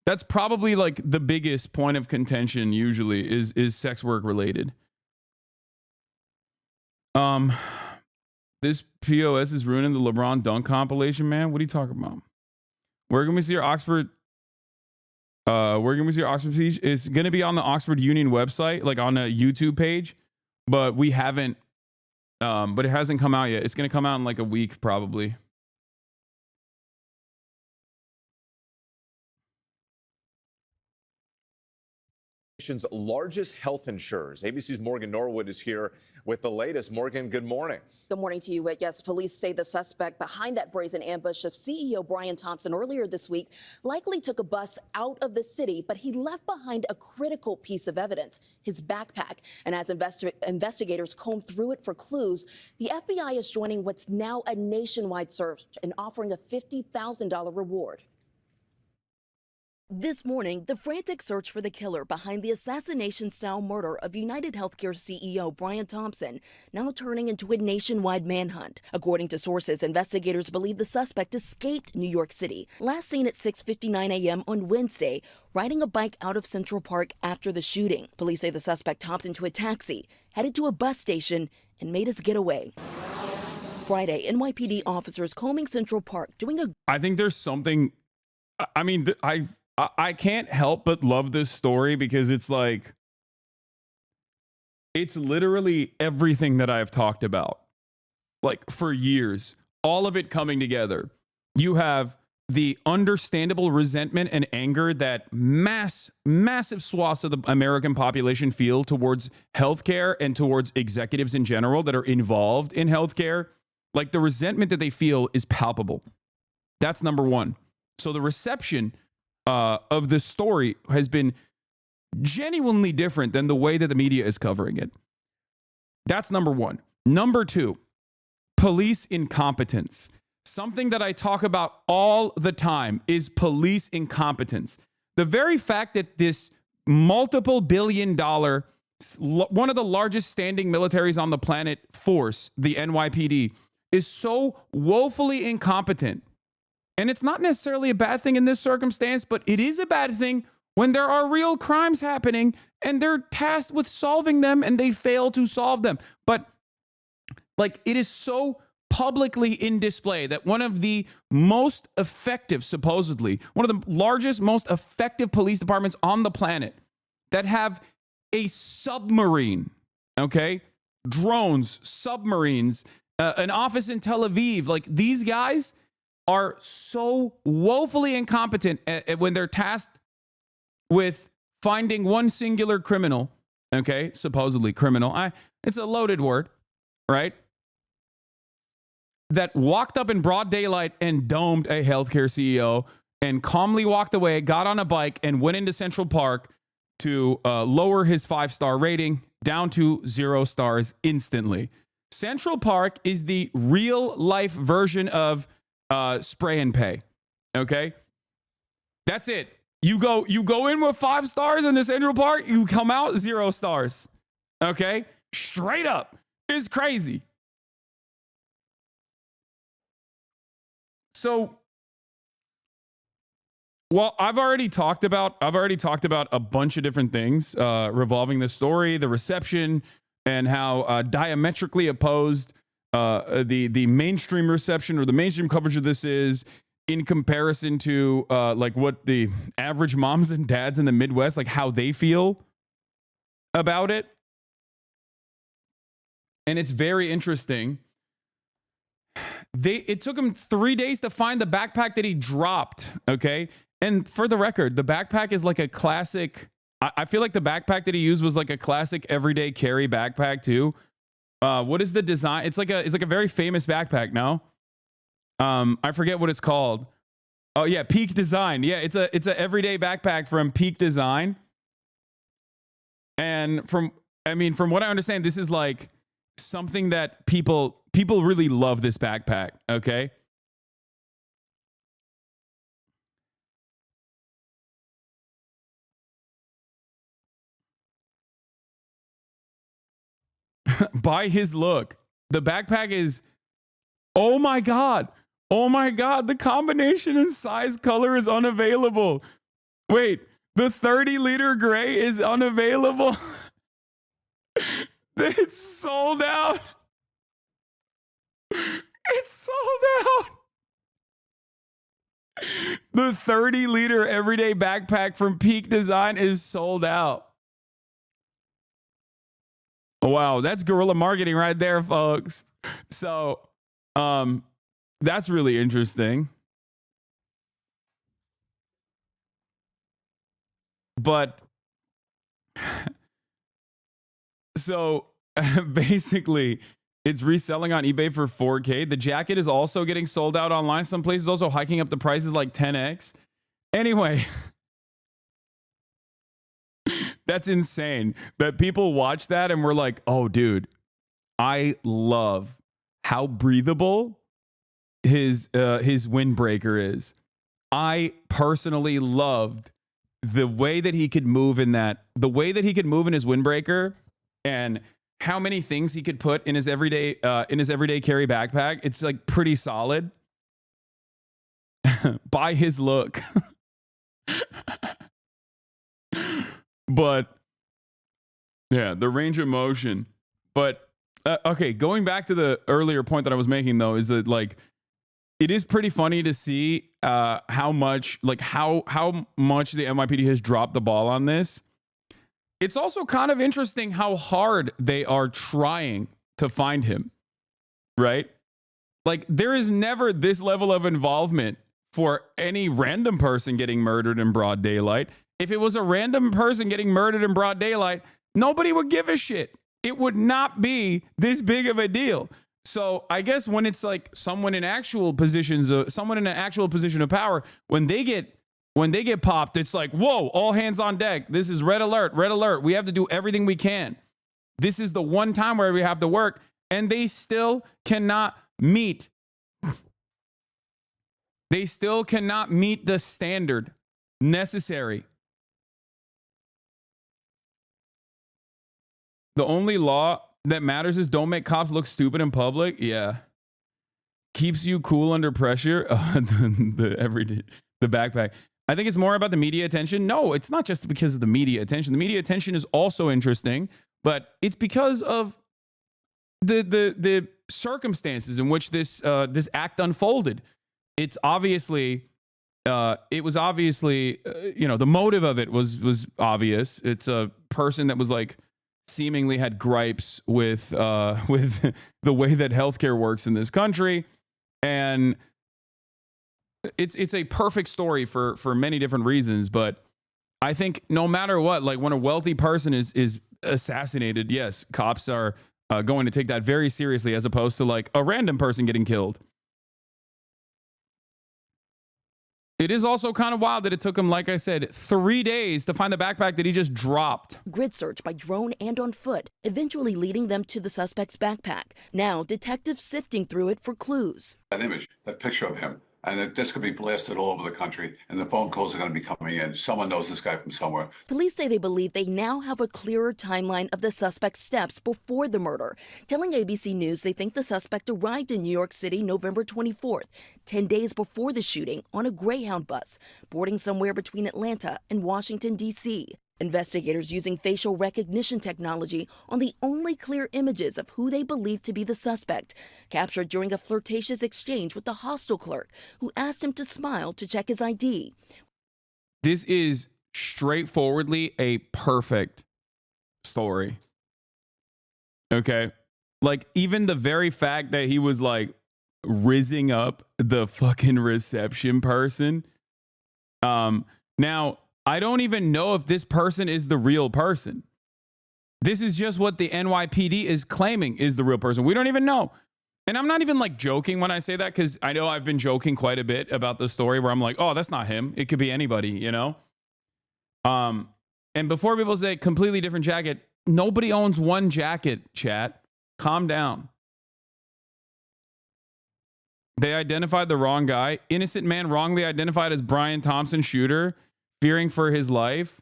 That's probably like the biggest point of contention usually is sex work related. This POS is ruining the LeBron dunk compilation, man. What are you talking about? Where can we see your Oxford Where can we see Oxford speech? It's going to be on the Oxford Union website, like on a YouTube page, but we haven't, but it hasn't come out yet. It's going to come out in like a week, probably.
Nation's largest health insurers. ABC's Morgan Norwood is here with the latest. Morgan, good morning.
Good morning to you, Whit. Yes, police say the suspect behind that brazen ambush of CEO Brian Thompson earlier this week likely took a bus out of the city, but he left behind a critical piece of evidence, his backpack. And as investigators comb through it for clues, the FBI is joining what's now a nationwide search and offering a $50,000 reward. This morning, the frantic search for the killer behind the assassination-style murder of United Healthcare CEO Brian Thompson now turning into a nationwide manhunt. According to sources, investigators believe the suspect escaped New York City, last seen at 6:59 a.m. on Wednesday, riding a bike out of Central Park after the shooting. Police say the suspect hopped into a taxi, headed to a bus station, and made his getaway. Friday, NYPD officers combing Central Park doing a...
I think there's something, I mean, I can't help but love this story because it's like, it's literally everything that I've talked about, like for years, all of it coming together. You have the understandable resentment and anger that massive swaths of the American population feel towards healthcare and towards executives in general that are involved in healthcare. Like the resentment that they feel is palpable. That's number one. So the reception of this story has been genuinely different than the way that the media is covering it. That's number one. Number two, police incompetence. Something that I talk about all the time is police incompetence. The very fact that this multiple billion-dollar, one of the largest standing militaries on the planet force, the NYPD, is so woefully incompetent. And it's not necessarily a bad thing in this circumstance, but it is a bad thing when there are real crimes happening and they're tasked with solving them and they fail to solve them. But like, it is so publicly in display that one of the most effective, supposedly, one of the largest, most effective police departments on the planet that have a submarine, okay? Drones, submarines, an office in Tel Aviv, like these guys are so woefully incompetent when they're tasked with finding one singular criminal, okay, supposedly criminal. It's a loaded word, right? That walked up in broad daylight and domed a healthcare CEO and calmly walked away, got on a bike and went into Central Park to lower his 5-star rating down to 0 stars instantly. Central Park is the real life version of spray and pay. Okay. That's it. You go in with 5 stars in the Central Park, you come out 0 stars. Okay. Straight up. It's crazy. So, well, I've already talked about a bunch of different things revolving the story, the reception, and how diametrically opposed the mainstream reception or the mainstream coverage of this is in comparison to like what the average moms and dads in the Midwest, like how they feel about it. And it's very interesting. It took him 3 days to find the backpack that he dropped. Okay. And for the record, the backpack is like a classic. I feel like the backpack that he used was like a classic everyday carry backpack too. What is the design? It's like a very famous backpack. No, I forget what it's called. Oh yeah, Peak Design. Yeah, it's a everyday backpack from Peak Design. And from what I understand, this is like something that people really love this backpack. Okay. By his look, the backpack is, oh my God, the combination in size color is unavailable. Wait, the 30-liter gray is unavailable. It's sold out. It's sold out. The 30-liter everyday backpack from Peak Design is sold out. Wow, that's guerrilla marketing right there, folks. So, that's really interesting. But so basically, it's reselling on eBay for $4K. The jacket is also getting sold out online. Some places also hiking up the prices like 10x. Anyway, that's insane that people watch that and we're like, oh, dude, I love how breathable his windbreaker is. I personally loved the way that he could move in that, the way that he could move in his windbreaker, and how many things he could put in his everyday carry backpack. It's like pretty solid by his look. But yeah, the range of motion. But okay, going back to the earlier point that I was making though, is that like it is pretty funny to see how much the NYPD has dropped the ball on this. It's also kind of interesting how hard they are trying to find him, right? Like there is never this level of involvement for any random person getting murdered in broad daylight. If it was a random person getting murdered in broad daylight, nobody would give a shit. It would not be this big of a deal. So I guess when it's like someone in an actual position of power, when they get popped, it's like, whoa, all hands on deck. This is red alert, red alert. We have to do everything we can. This is the one time where we have to work, and they still cannot meet. They still cannot meet the standard necessary. The only law that matters is don't make cops look stupid in public. Yeah. Keeps you cool under pressure. The backpack. I think it's more about the media attention. No, it's not just because of the media attention. The media attention is also interesting, but it's because of the circumstances in which this act unfolded. It's obviously the motive of it was obvious. It's a person that was like seemingly had gripes with the way that healthcare works in this country, and it's a perfect story for many different reasons. But I think no matter what, like when a wealthy person is assassinated, yes, cops are going to take that very seriously, as opposed to like a random person getting killed. It is also kind of wild that it took him, like I said, 3 days to find the backpack that he just dropped.
Grid search by drone and on foot, eventually leading them to the suspect's backpack. Now, detectives sifting through it for clues.
That image, that picture of him, and this could be blasted all over the country, and the phone calls are going to be coming in. Someone knows this guy from somewhere.
Police say they believe they now have a clearer timeline of the suspect's steps before the murder, telling ABC News they think the suspect arrived in New York City November 24th, 10 days before the shooting, on a Greyhound bus, boarding somewhere between Atlanta and Washington, D.C. Investigators using facial recognition technology on the only clear images of who they believe to be the suspect, captured during a flirtatious exchange with the hostel clerk who asked him to smile to check his ID.
This is straightforwardly a perfect story. Okay? Like, even the very fact that he was like rizzing up the fucking reception person. Now, I don't even know if this person is the real person. This is just what the NYPD is claiming is the real person. We don't even know. And I'm not even like joking when I say that, because I know I've been joking quite a bit about the story where I'm like, oh, that's not him. It could be anybody, you know? And before people say completely different jacket, nobody owns one jacket, chat. Calm down. They identified the wrong guy. Innocent man wrongly identified as Brian Thompson shooter, fearing for his life.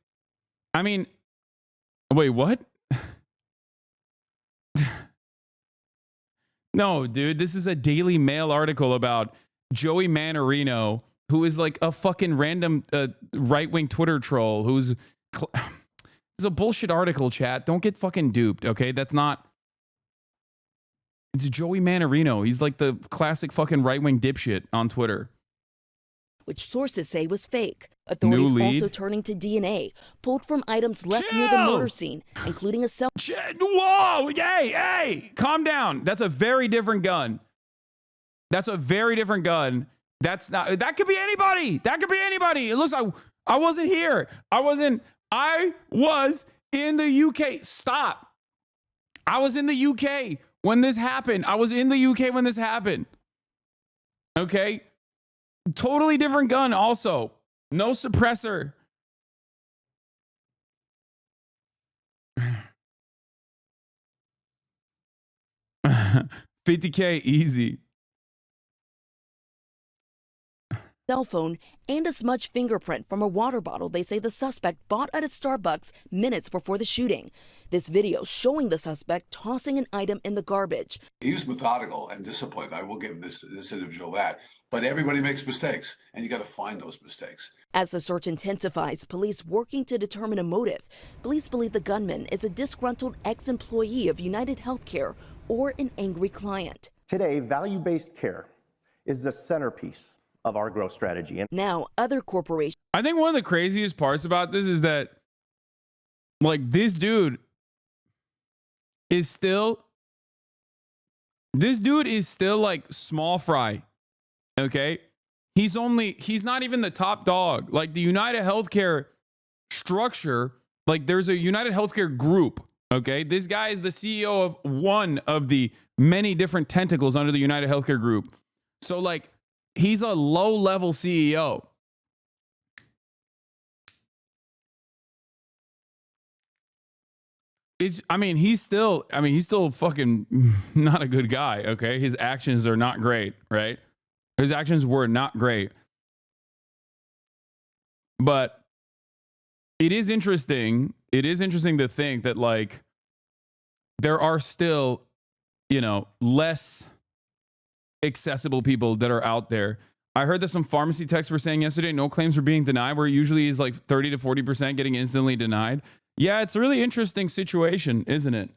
I mean, wait, what? No, dude, this is a Daily Mail article about Joey Manorino, who is like a fucking random right-wing Twitter troll who's... It's a bullshit article, chat. Don't get fucking duped, okay? That's not... It's Joey Manorino. He's like the classic fucking right-wing dipshit on Twitter.
which sources say was fake. Authorities also turning to DNA pulled from items left near the murder scene, including a cell.
Whoa! Hey! Calm down. That's a very different gun. That's a very different gun. That's not. That could be anybody. That could be anybody. It looks like I wasn't here. I was in the UK. Stop. I was in the UK when this happened. Okay. Totally different gun. Also, no suppressor. $50K easy.
Cell phone and a smudged fingerprint from a water bottle they say the suspect bought at a Starbucks minutes before the shooting. This video showing the suspect tossing an item in the garbage.
He was methodical and disciplined. I will give this individual that. But everybody makes mistakes, and you got to find those mistakes.
As the search intensifies, police working to determine a motive. Police believe the gunman is a disgruntled ex-employee of United Healthcare or an angry client.
Today, value-based care is the centerpiece of our growth strategy. And
now other corporations.
I think one of the craziest parts about this is that, like, this dude is still like small fry. Okay. He's not even the top dog. Like the United Healthcare structure, like there's a United Healthcare group. Okay. This guy is the CEO of one of the many different tentacles under the United Healthcare group. So like, he's a low-level CEO. He's still fucking not a good guy, okay? His actions are not great, right? His actions were not great. But it is interesting. It is interesting to think that, like, there are still, less accessible people that are out there. I heard that some pharmacy techs were saying yesterday no claims were being denied, where it usually is like 30 to 40% getting instantly denied. Yeah, it's a really interesting situation, isn't it?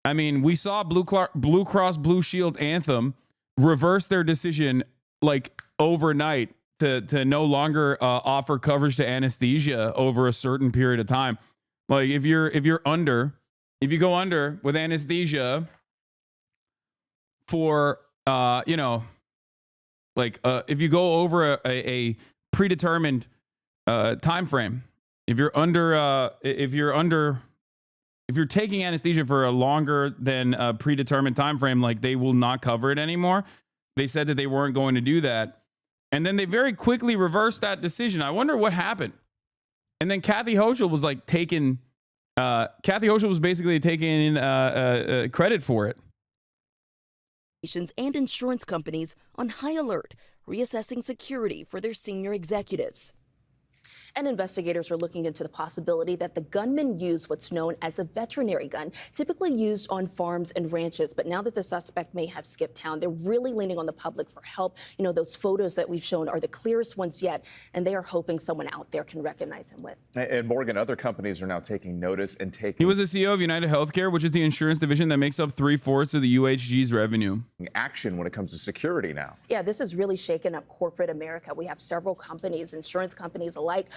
I mean, we saw Blue Cross Blue Shield Anthem reverse their decision like overnight to no longer offer coverage to anesthesia over a certain period of time. Like if you go under with anesthesia for if you go over a predetermined time frame, if you're taking anesthesia for a longer than a predetermined time frame, like they will not cover it anymore. They said that they weren't going to do that, and then they very quickly reversed that decision. I wonder what happened. And then Kathy Hochul was like taking. Kathy Hochul was basically taking credit for it.
And insurance companies on high alert, reassessing security for their senior executives.
And investigators are looking into the possibility that the gunman used what's known as a veterinary gun, typically used on farms and ranches. But now that the suspect may have skipped town, they're really leaning on the public for help. Those photos that we've shown are the clearest ones yet, and they are hoping someone out there can recognize him with.
And Morgan, other companies are now taking notice and taking.
He was the CEO of United Healthcare, which is the insurance division that makes up 3/4 of the UHG's revenue.
Action when it comes to security now.
Yeah, this has really shaken up corporate America. We have several companies, insurance companies alike,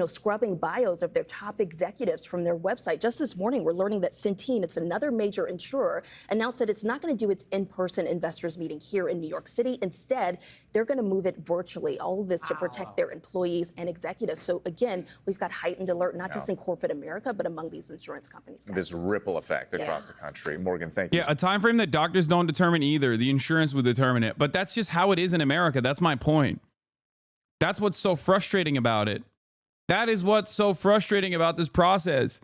scrubbing bios of their top executives from their website. Just this morning, we're learning that Centene, it's another major insurer, announced that it's not going to do its in-person investors meeting here in New York City. Instead, they're going to move it virtually. All of this to protect their employees and executives. So again, we've got heightened alert, not just in corporate America, but among these insurance companies.
This ripple effect across the country. Morgan, thank you.
Yeah, a time frame that doctors don't determine either. The insurance would determine it. But that's just how it is in America. That's my point. That's what's so frustrating about it. That is what's so frustrating about this process.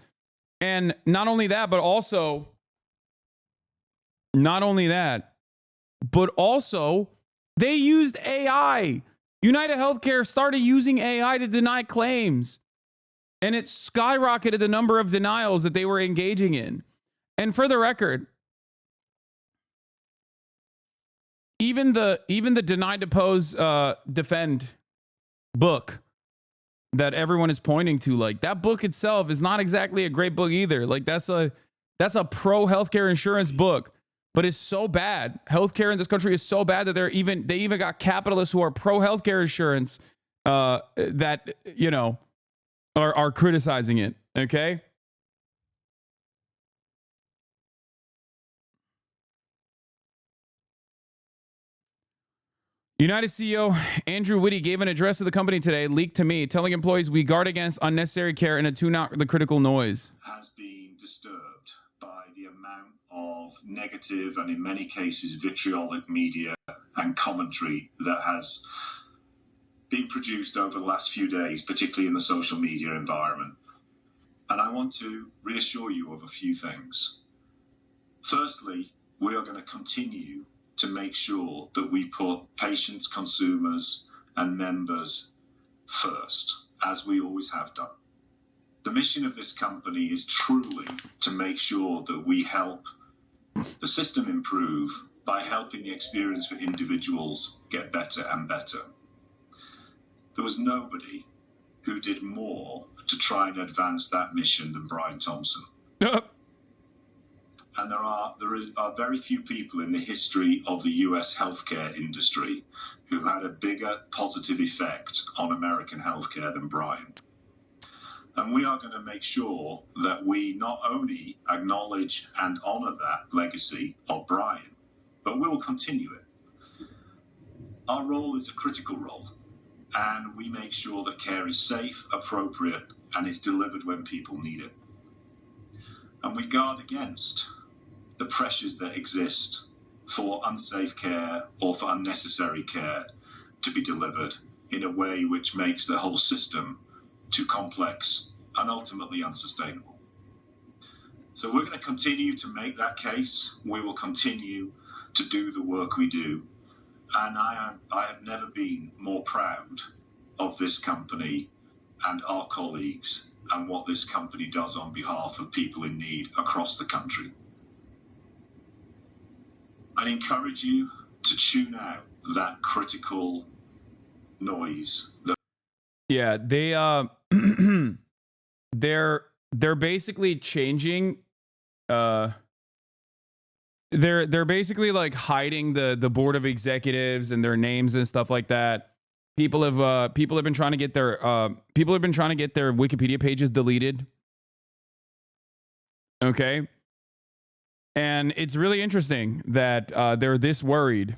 And not only that, but also they used AI. United Healthcare started using AI to deny claims. And it skyrocketed the number of denials that they were engaging in. And for the record, even the Deny, Depose, Defend book that everyone is pointing to, like that book itself is not exactly a great book either. Like that's a pro healthcare insurance book, but it's so bad. Healthcare in this country is so bad that they even got capitalists who are pro healthcare insurance that, you know, are criticizing it. Okay. United CEO Andrew Whitty gave an address to the company today, leaked to me, telling employees we guard against unnecessary care and tune out the critical noise.
Has been disturbed by the amount of negative and in many cases vitriolic media and commentary that has been produced over the last few days, particularly in the social media environment. And I want to reassure you of a few things. Firstly, we are going to continue to make sure that we put patients, consumers, and members first, as we always have done. The mission of this company is truly to make sure that we help the system improve by helping the experience for individuals get better and better. There was nobody who did more to try and advance that mission than Brian Thompson. And there are very few people in the history of the US healthcare industry who had a bigger positive effect on American healthcare than Brian. And we are going to make sure that we not only acknowledge and honor that legacy of Brian, but we will continue it. Our role is a critical role, and we make sure that care is safe, appropriate, and is delivered when people need it. And we guard against the pressures that exist for unsafe care or for unnecessary care to be delivered in a way which makes the whole system too complex and ultimately unsustainable. So we're going to continue to make that case. We will continue to do the work we do. And I have never been more proud of this company and our colleagues and what this company does on behalf of people in need across the country. I encourage you to tune out that critical noise.
Yeah, they're basically changing. They're basically like hiding the board of executives and their names and stuff like that. People have been trying to get their Wikipedia pages deleted. Okay. And it's really interesting that they're this worried.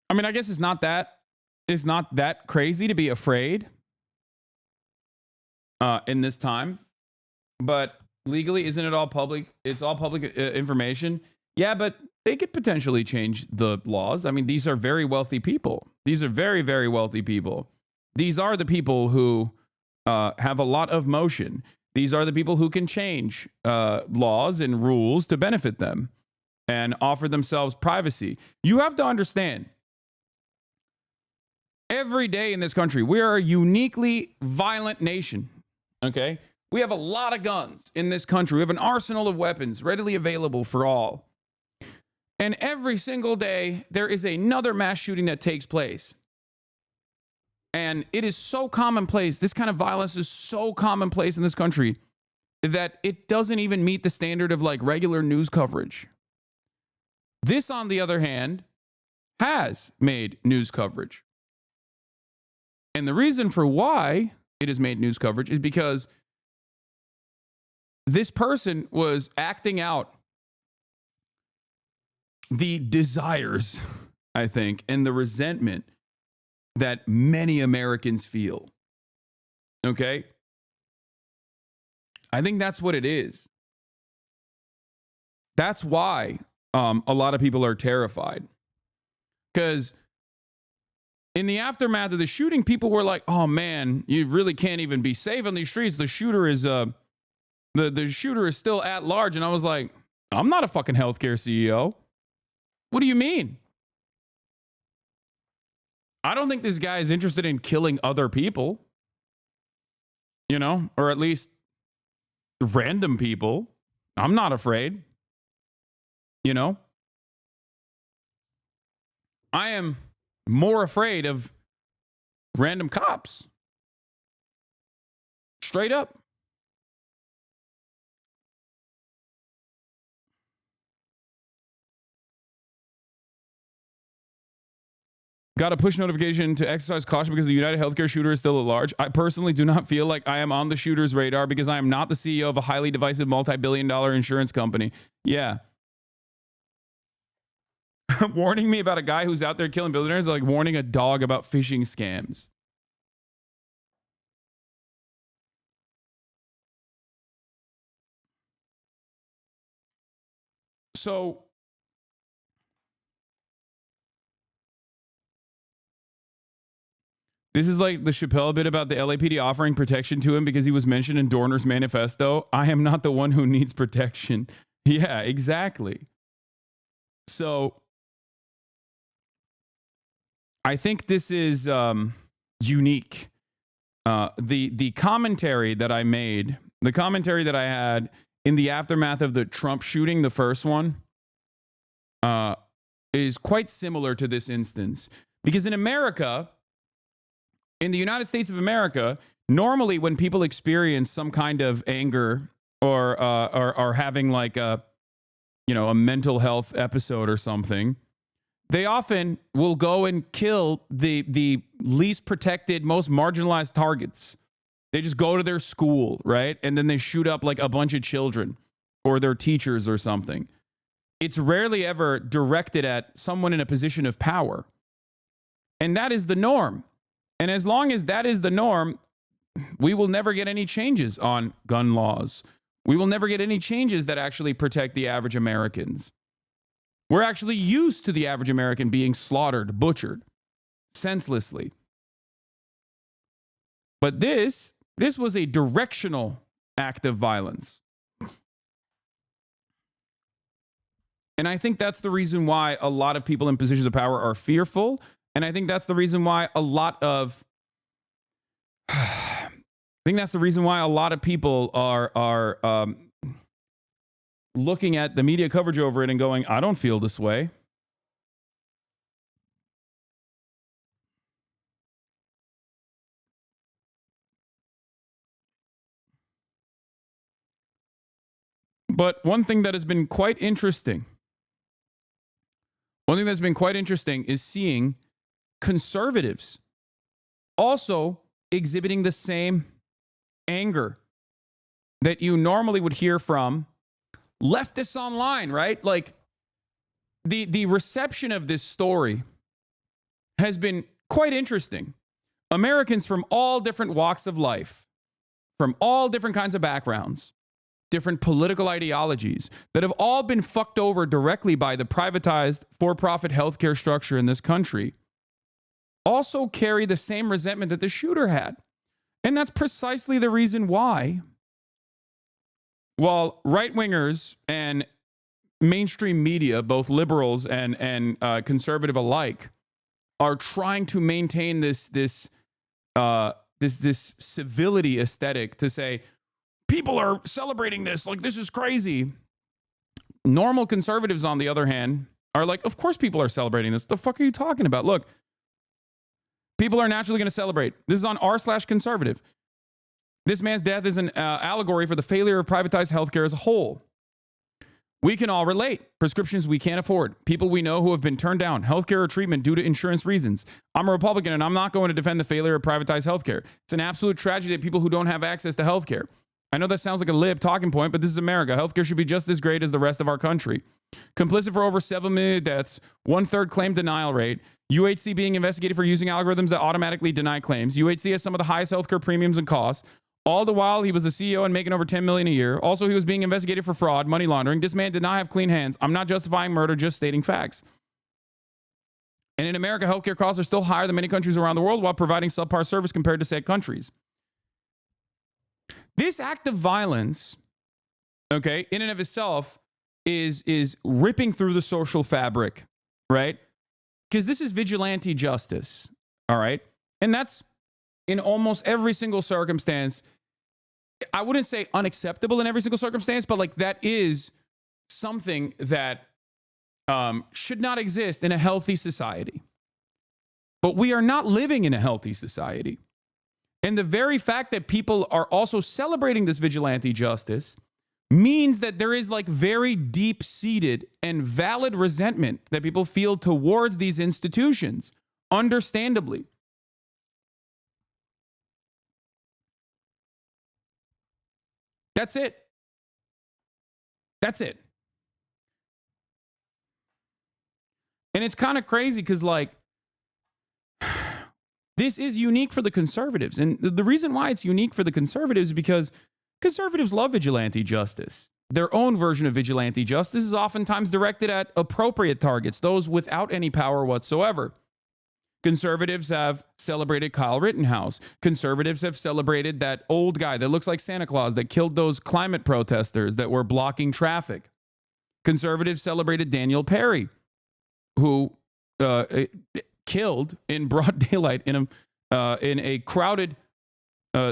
I mean, I guess it's not that crazy to be afraid in this time, but legally, isn't it all public? It's all public information. Yeah, but they could potentially change the laws. I mean, these are very wealthy people. These are very, very wealthy people. These are the people who have a lot of motion. These are the people who can change laws and rules to benefit them and offer themselves privacy. You have to understand, every day in this country, we are a uniquely violent nation, okay? We have a lot of guns in this country. We have an arsenal of weapons readily available for all. And every single day, there is another mass shooting that takes place. And it is so commonplace. This kind of violence is so commonplace in this country that it doesn't even meet the standard of like regular news coverage. This, on the other hand, has made news coverage. And the reason for why it has made news coverage is because this person was acting out the desires, I think, and the resentment that many Americans feel. Okay? I think that's what it is. That's why a lot of people are terrified. Because in the aftermath of the shooting, people were like, oh man, you really can't even be safe on these streets. The shooter is the shooter is still at large. And I was like, I'm not a fucking healthcare CEO. What do you mean? I don't think this guy is interested in killing other people, you know, or at least random people. I'm not afraid, you know. I am more afraid of random cops. Straight up. Got a push notification to exercise caution because the United Healthcare shooter is still at large. I personally do not feel like I am on the shooter's radar because I am not the CEO of a highly divisive multi-billion-dollar insurance company. Yeah. Warning me about a guy who's out there killing billionaires is like warning a dog about phishing scams. So this is like the Chappelle bit about the LAPD offering protection to him because he was mentioned in Dorner's manifesto. I am not the one who needs protection. Yeah, exactly. So I think this is unique. The commentary that I made, the commentary that I had in the aftermath of the Trump shooting, the first one, is quite similar to this instance. Because in America, in the United States of America, normally when people experience some kind of anger or are having like a mental health episode or something, they often will go and kill the least protected, most marginalized targets. They just go to their school, right? And then they shoot up like a bunch of children or their teachers or something. It's rarely ever directed at someone in a position of power. And that is the norm. And as long as that is the norm, we will never get any changes on gun laws. We will never get any changes that actually protect the average Americans. We're actually used to the average American being slaughtered, butchered, senselessly. But this was a directional act of violence. And I think that's the reason why a lot of people in positions of power are fearful. And I think that's the reason why a lot of people are looking at the media coverage over it and going, I don't feel this way. But one thing that has been quite interesting, is seeing conservatives also exhibiting the same anger that you normally would hear from leftists online, right? Like the reception of this story has been quite interesting. Americans from all different walks of life, from all different kinds of backgrounds, different political ideologies that have all been fucked over directly by the privatized for-profit healthcare structure in this country also carry the same resentment that the shooter had. And that's precisely the reason why, while right-wingers and mainstream media, both liberals and conservative alike, are trying to maintain this civility aesthetic to say, people are celebrating this, like this is crazy. Normal conservatives, on the other hand, are like, of course people are celebrating this. The fuck are you talking about? Look, people are naturally going to celebrate. This is on r/conservative. This man's death is an allegory for the failure of privatized healthcare as a whole. We can all relate. Prescriptions we can't afford. People we know who have been turned down. Healthcare or treatment due to insurance reasons. I'm a Republican and I'm not going to defend the failure of privatized healthcare. It's an absolute tragedy that people who don't have access to healthcare. I know that sounds like a lib talking point, but this is America. Healthcare should be just as great as the rest of our country. Complicit for over 7 million deaths, 1/3 claim denial rate, UHC being investigated for using algorithms that automatically deny claims. UHC has some of the highest healthcare premiums and costs. All the while, he was a CEO and making over $10 million a year. Also, he was being investigated for fraud, money laundering. This man did not have clean hands. I'm not justifying murder, just stating facts. And in America, healthcare costs are still higher than many countries around the world while providing subpar service compared to said countries. This act of violence, okay, in and of itself, is ripping through the social fabric, right? Because this is vigilante justice, all right? And that's in almost every single circumstance. I wouldn't say unacceptable in every single circumstance, but like that is something that should not exist in a healthy society. But we are not living in a healthy society. And the very fact that people are also celebrating this vigilante justice means that there is like very deep-seated and valid resentment that people feel towards these institutions understandably. That's it. That's it. And it's kind of crazy because, like, this is unique for the conservatives. And the reason why it's unique for the conservatives is because conservatives love vigilante justice. Their own version of vigilante justice is oftentimes directed at appropriate targets, those without any power whatsoever. Conservatives have celebrated Kyle Rittenhouse. Conservatives have celebrated that old guy that looks like Santa Claus that killed those climate protesters that were blocking traffic. Conservatives celebrated Daniel Perry, who killed in broad daylight in a crowded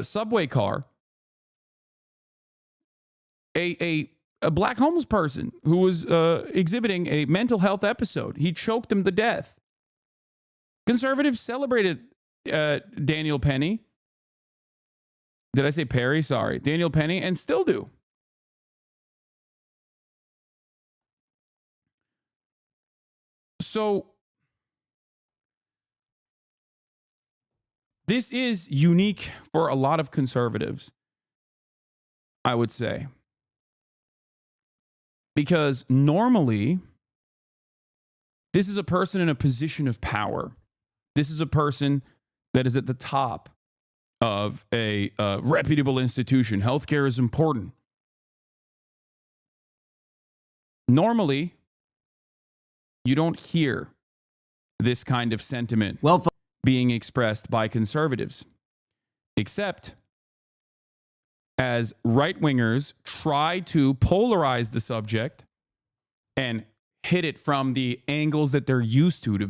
subway car a black homeless person who was exhibiting a mental health episode. He choked him to death. Conservatives celebrated Daniel Penny. Did I say Perry? Sorry. Daniel Penny, and still do. So this is unique for a lot of conservatives, I would say. Because normally, this is a person in a position of power. This is a person that is at the top of a reputable institution. Healthcare is important. Normally, you don't hear this kind of sentiment being expressed by conservatives, except as right-wingers try to polarize the subject and hit it from the angles that they're used to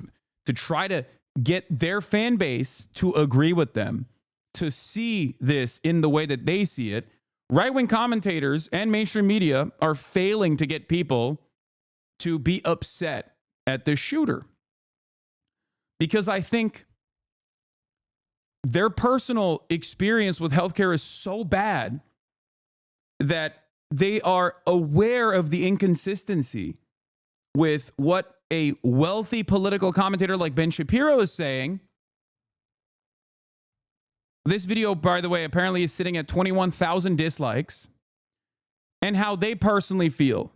try to get their fan base to agree with them, to see this in the way that they see it. Right-wing commentators and mainstream media are failing to get people to be upset at the shooter, because I think their personal experience with healthcare is so bad that they are aware of the inconsistency with what a wealthy political commentator like Ben Shapiro is saying. This video, by the way, apparently is sitting at 21,000 dislikes, and how they personally feel.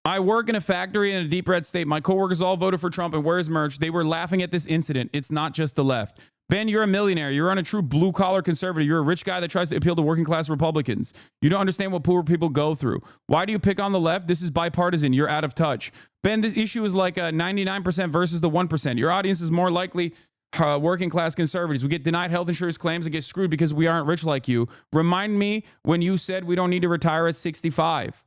I work in a factory in a deep red state. My coworkers all voted for Trump and wears merch. They were laughing at this incident. It's not just the left. Ben, you're a millionaire. You're on a true blue-collar conservative. You're a rich guy that tries to appeal to working-class Republicans. You don't understand what poor people go through. Why do you pick on the left? This is bipartisan. You're out of touch. Ben, this issue is like a 99% versus the 1%. Your audience is more likely working-class conservatives. We get denied health insurance claims and get screwed because we aren't rich like you. Remind me when you said we don't need to retire at 65.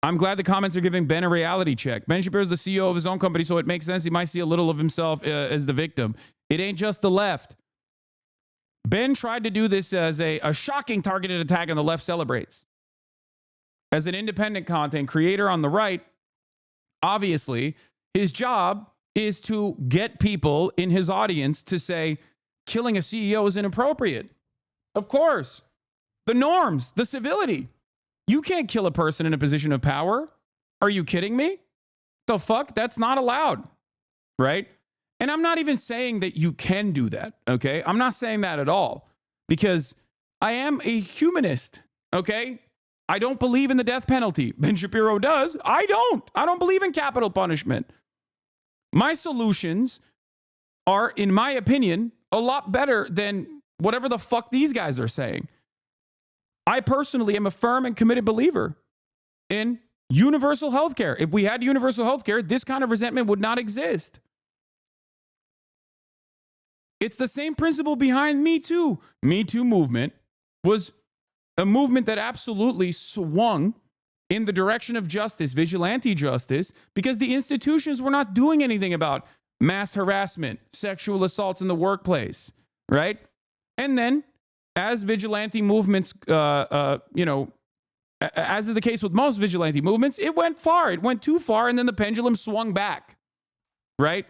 I'm glad the comments are giving Ben a reality check. Ben Shapiro is the CEO of his own company, so it makes sense he might see a little of himself as the victim. It ain't just the left. Ben tried to do this as a shocking targeted attack, and the left celebrates. As an independent content creator on the right, obviously, his job is to get people in his audience to say, killing a CEO is inappropriate. Of course. The norms, the civility. You can't kill a person in a position of power. Are you kidding me? The fuck? That's not allowed, right? And I'm not even saying that you can do that, okay? I'm not saying that at all, because I am a humanist, okay? I don't believe in the death penalty. Ben Shapiro does. I don't believe in capital punishment. My solutions are, in my opinion, a lot better than whatever the fuck these guys are saying. I personally am a firm and committed believer in universal health care. If we had universal health care, this kind of resentment would not exist. It's the same principle behind Me Too. Me Too movement was a movement that absolutely swung in the direction of justice, vigilante justice, because the institutions were not doing anything about mass harassment, sexual assaults in the workplace, right? And then, as vigilante movements, as is the case with most vigilante movements, it went far. It went too far, and then the pendulum swung back, right?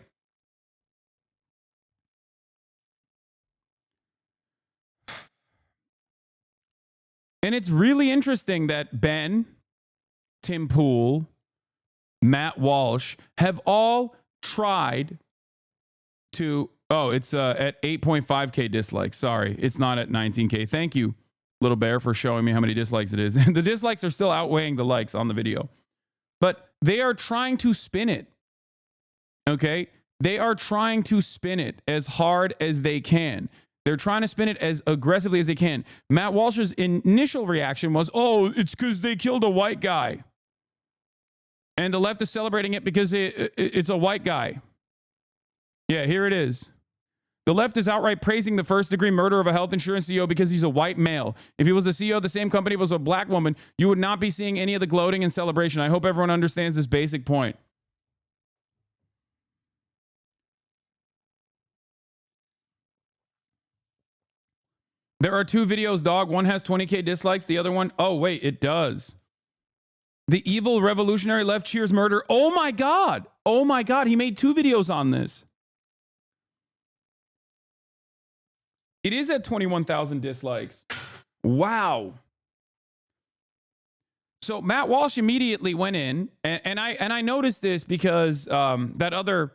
And it's really interesting that Ben, Tim Pool, Matt Walsh have all tried to, oh, it's at 8.5K dislikes. Sorry, it's not at 19K. Thank you, Little Bear, for showing me how many dislikes it is. The dislikes are still outweighing the likes on the video. But they are trying to spin it. Okay? They are trying to spin it as hard as they can. They're trying to spin it as aggressively as they can. Matt Walsh's initial reaction was, oh, it's because they killed a white guy. And the left is celebrating it because it's a white guy. Yeah, here it is. The left is outright praising the first-degree murder of a health insurance CEO because he's a white male. If he was the CEO of the same company was a black woman, you would not be seeing any of the gloating and celebration. I hope everyone understands this basic point. There are two videos, dog. One has 20K dislikes. The other one, oh, wait, it does. The evil revolutionary left cheers murder. Oh, my God. Oh, my God. He made two videos on this. It is at 21,000 dislikes. Wow. So Matt Walsh immediately went in, and I noticed this because that other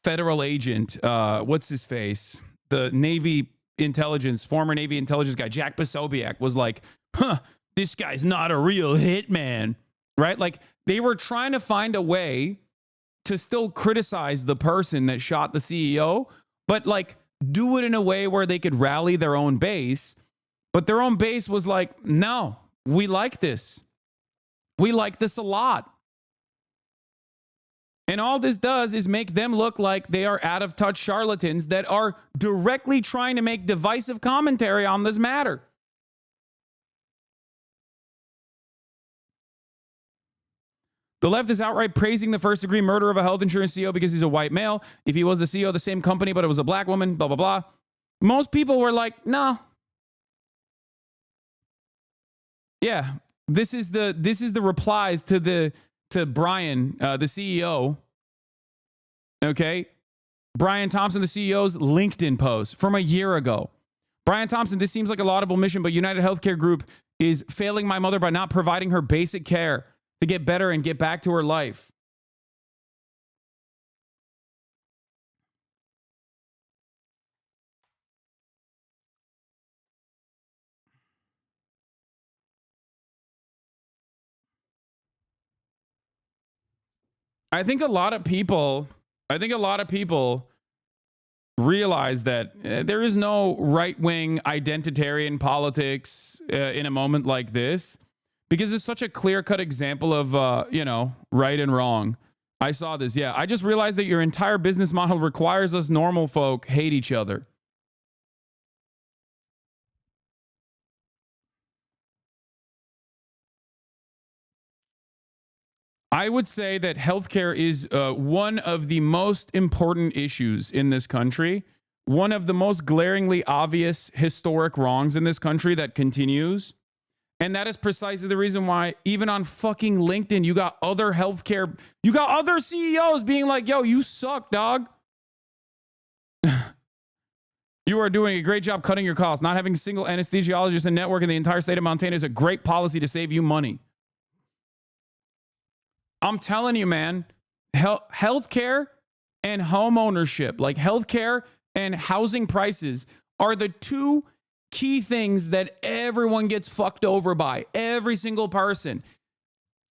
federal agent, what's his face? The Navy intelligence, former Navy intelligence guy, Jack Posobiec, was like, huh, this guy's not a real hitman, right? Like, they were trying to find a way to still criticize the person that shot the CEO, but like, do it in a way where they could rally their own base. But their own base was like, no, we like this. We like this a lot. And all this does is make them look like they are out of touch charlatans that are directly trying to make divisive commentary on this matter. The left is outright praising the first-degree murder of a health insurance CEO because he's a white male. If he was the CEO of the same company, but it was a black woman, blah, blah, blah. Most people were like, no. Yeah, this is the replies to Brian, the CEO. Okay? Brian Thompson, the CEO's LinkedIn post from a year ago. Brian Thompson, this seems like a laudable mission, but United Healthcare Group is failing my mother by not providing her basic care to get better and get back to her life. I think a lot of people realize that there is no right-wing identitarian politics in a moment like this, because it's such a clear-cut example of, right and wrong. I saw this. Yeah, I just realized that your entire business model requires us normal folk hate each other. I would say that healthcare is one of the most important issues in this country, one of the most glaringly obvious historic wrongs in this country that continues. And that is precisely the reason why even on fucking LinkedIn, you got other CEOs being like, yo, you suck, dog. You are doing a great job cutting your costs. Not having a single anesthesiologist and network in the entire state of Montana is a great policy to save you money. I'm telling you, man, healthcare and home ownership, like healthcare and housing prices, are the two key things that everyone gets fucked over by. Every single person.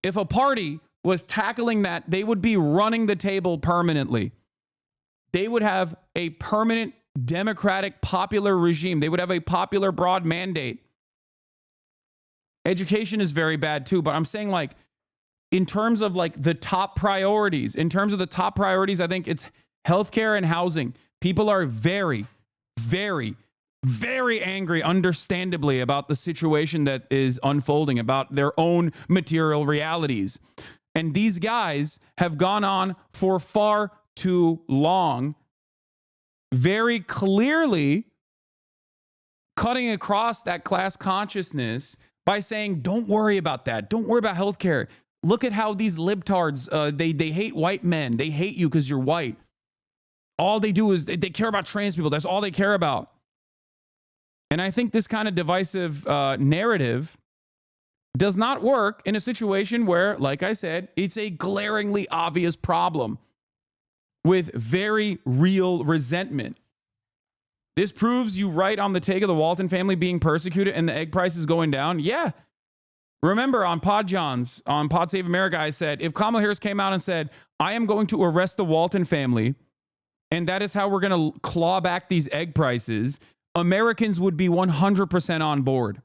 If a party was tackling that, they would be running the table permanently. They would have a permanent democratic popular regime. They would have a popular broad mandate. Education is very bad too, but I'm saying, like, in terms of like the top priorities, I think it's healthcare and housing. People are very, very, very angry, understandably, about the situation that is unfolding, about their own material realities. And these guys have gone on for far too long, very clearly cutting across that class consciousness by saying, don't worry about that. Don't worry about healthcare. Look at how these libtards, they hate white men. They hate you because you're white. All they do is they care about trans people. That's all they care about. And I think this kind of divisive narrative does not work in a situation where, like I said, it's a glaringly obvious problem. with very real resentment. This proves you right on the take of the Walton family being persecuted and the egg prices going down. Yeah. Remember on Pod Save America, I said, if Kamala Harris came out and said, I am going to arrest the Walton family, and that is how we're going to claw back these egg prices, Americans would be 100% on board.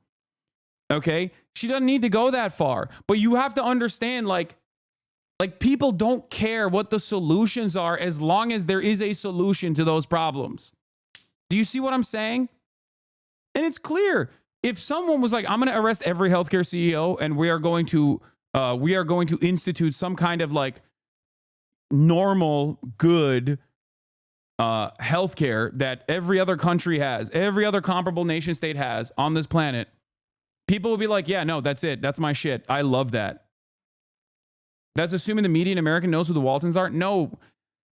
Okay? She doesn't need to go that far. But you have to understand, like people don't care what the solutions are as long as there is a solution to those problems. Do you see what I'm saying? And it's clear. If someone was like, I'm going to arrest every healthcare CEO and we are going to institute some kind of like normal, good healthcare that every other country has, every other comparable nation state has on this planet, people will be like, yeah, no, that's it. That's my shit. I love that. That's assuming the median American knows who the Waltons are. No,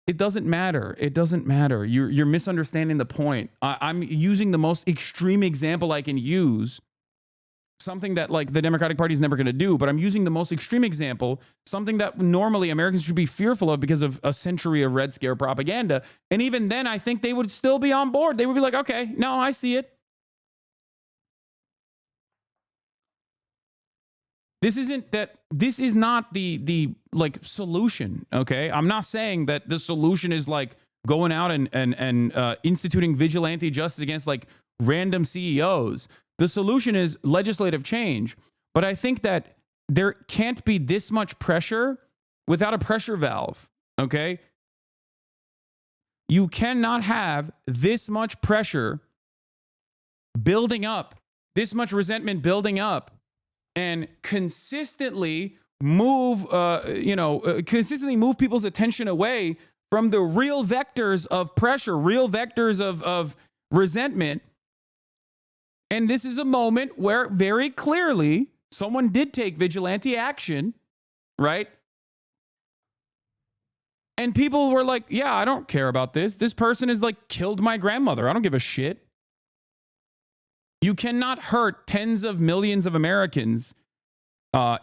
it doesn't matter. It doesn't matter. You're misunderstanding the point. I'm using the most extreme example I can use, something that like the Democratic Party is never going to do, but I'm using the most extreme example, something that normally Americans should be fearful of because of a century of Red Scare propaganda. And even then, I think they would still be on board. They would be like, okay, no, I see it. This is not the like solution, okay? I'm not saying that the solution is like going out and instituting vigilante justice against like random CEOs. The solution is legislative change. But I think that there can't be this much pressure without a pressure valve, okay? You cannot have this much pressure building up, this much resentment building up, and consistently move people's attention away from the real vectors of pressure, real vectors of resentment. And this is a moment where very clearly someone did take vigilante action, right? And people were like, yeah, I don't care about this. This person has like killed my grandmother. I don't give a shit. You cannot hurt tens of millions of Americans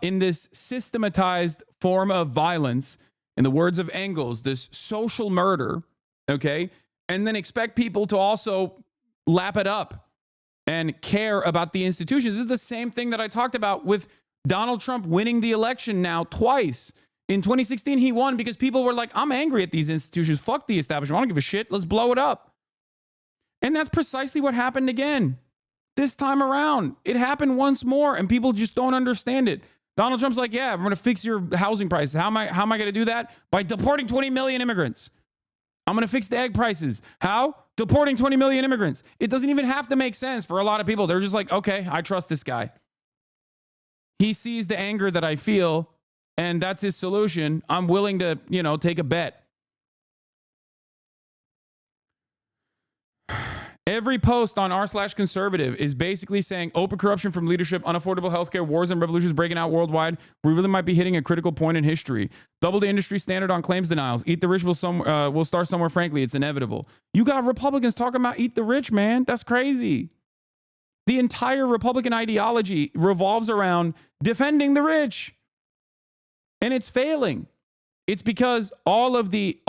in this systematized form of violence, in the words of Engels, this social murder, okay? And then expect people to also lap it up and care about the institutions. This is the same thing that I talked about with Donald Trump winning the election now twice. In 2016, he won because people were like, I'm angry at these institutions. Fuck the establishment. I don't give a shit. Let's blow it up. And that's precisely what happened again. This time around, it happened once more, and people just don't understand it. Donald Trump's like, yeah, we're going to fix your housing prices. How am I going to do that? By deporting 20 million immigrants. I'm going to fix the egg prices. How? Deporting 20 million immigrants. It doesn't even have to make sense for a lot of people. They're just like, okay, I trust this guy. He sees the anger that I feel, and that's his solution. I'm willing to, take a bet. Every post on r/conservative is basically saying open corruption from leadership, unaffordable healthcare, wars and revolutions breaking out worldwide. We really might be hitting a critical point in history. Double the industry standard on claims denials. Eat the rich will start somewhere. Frankly, it's inevitable. You got Republicans talking about eat the rich, man. That's crazy. The entire Republican ideology revolves around defending the rich, and it's failing. It's because all of the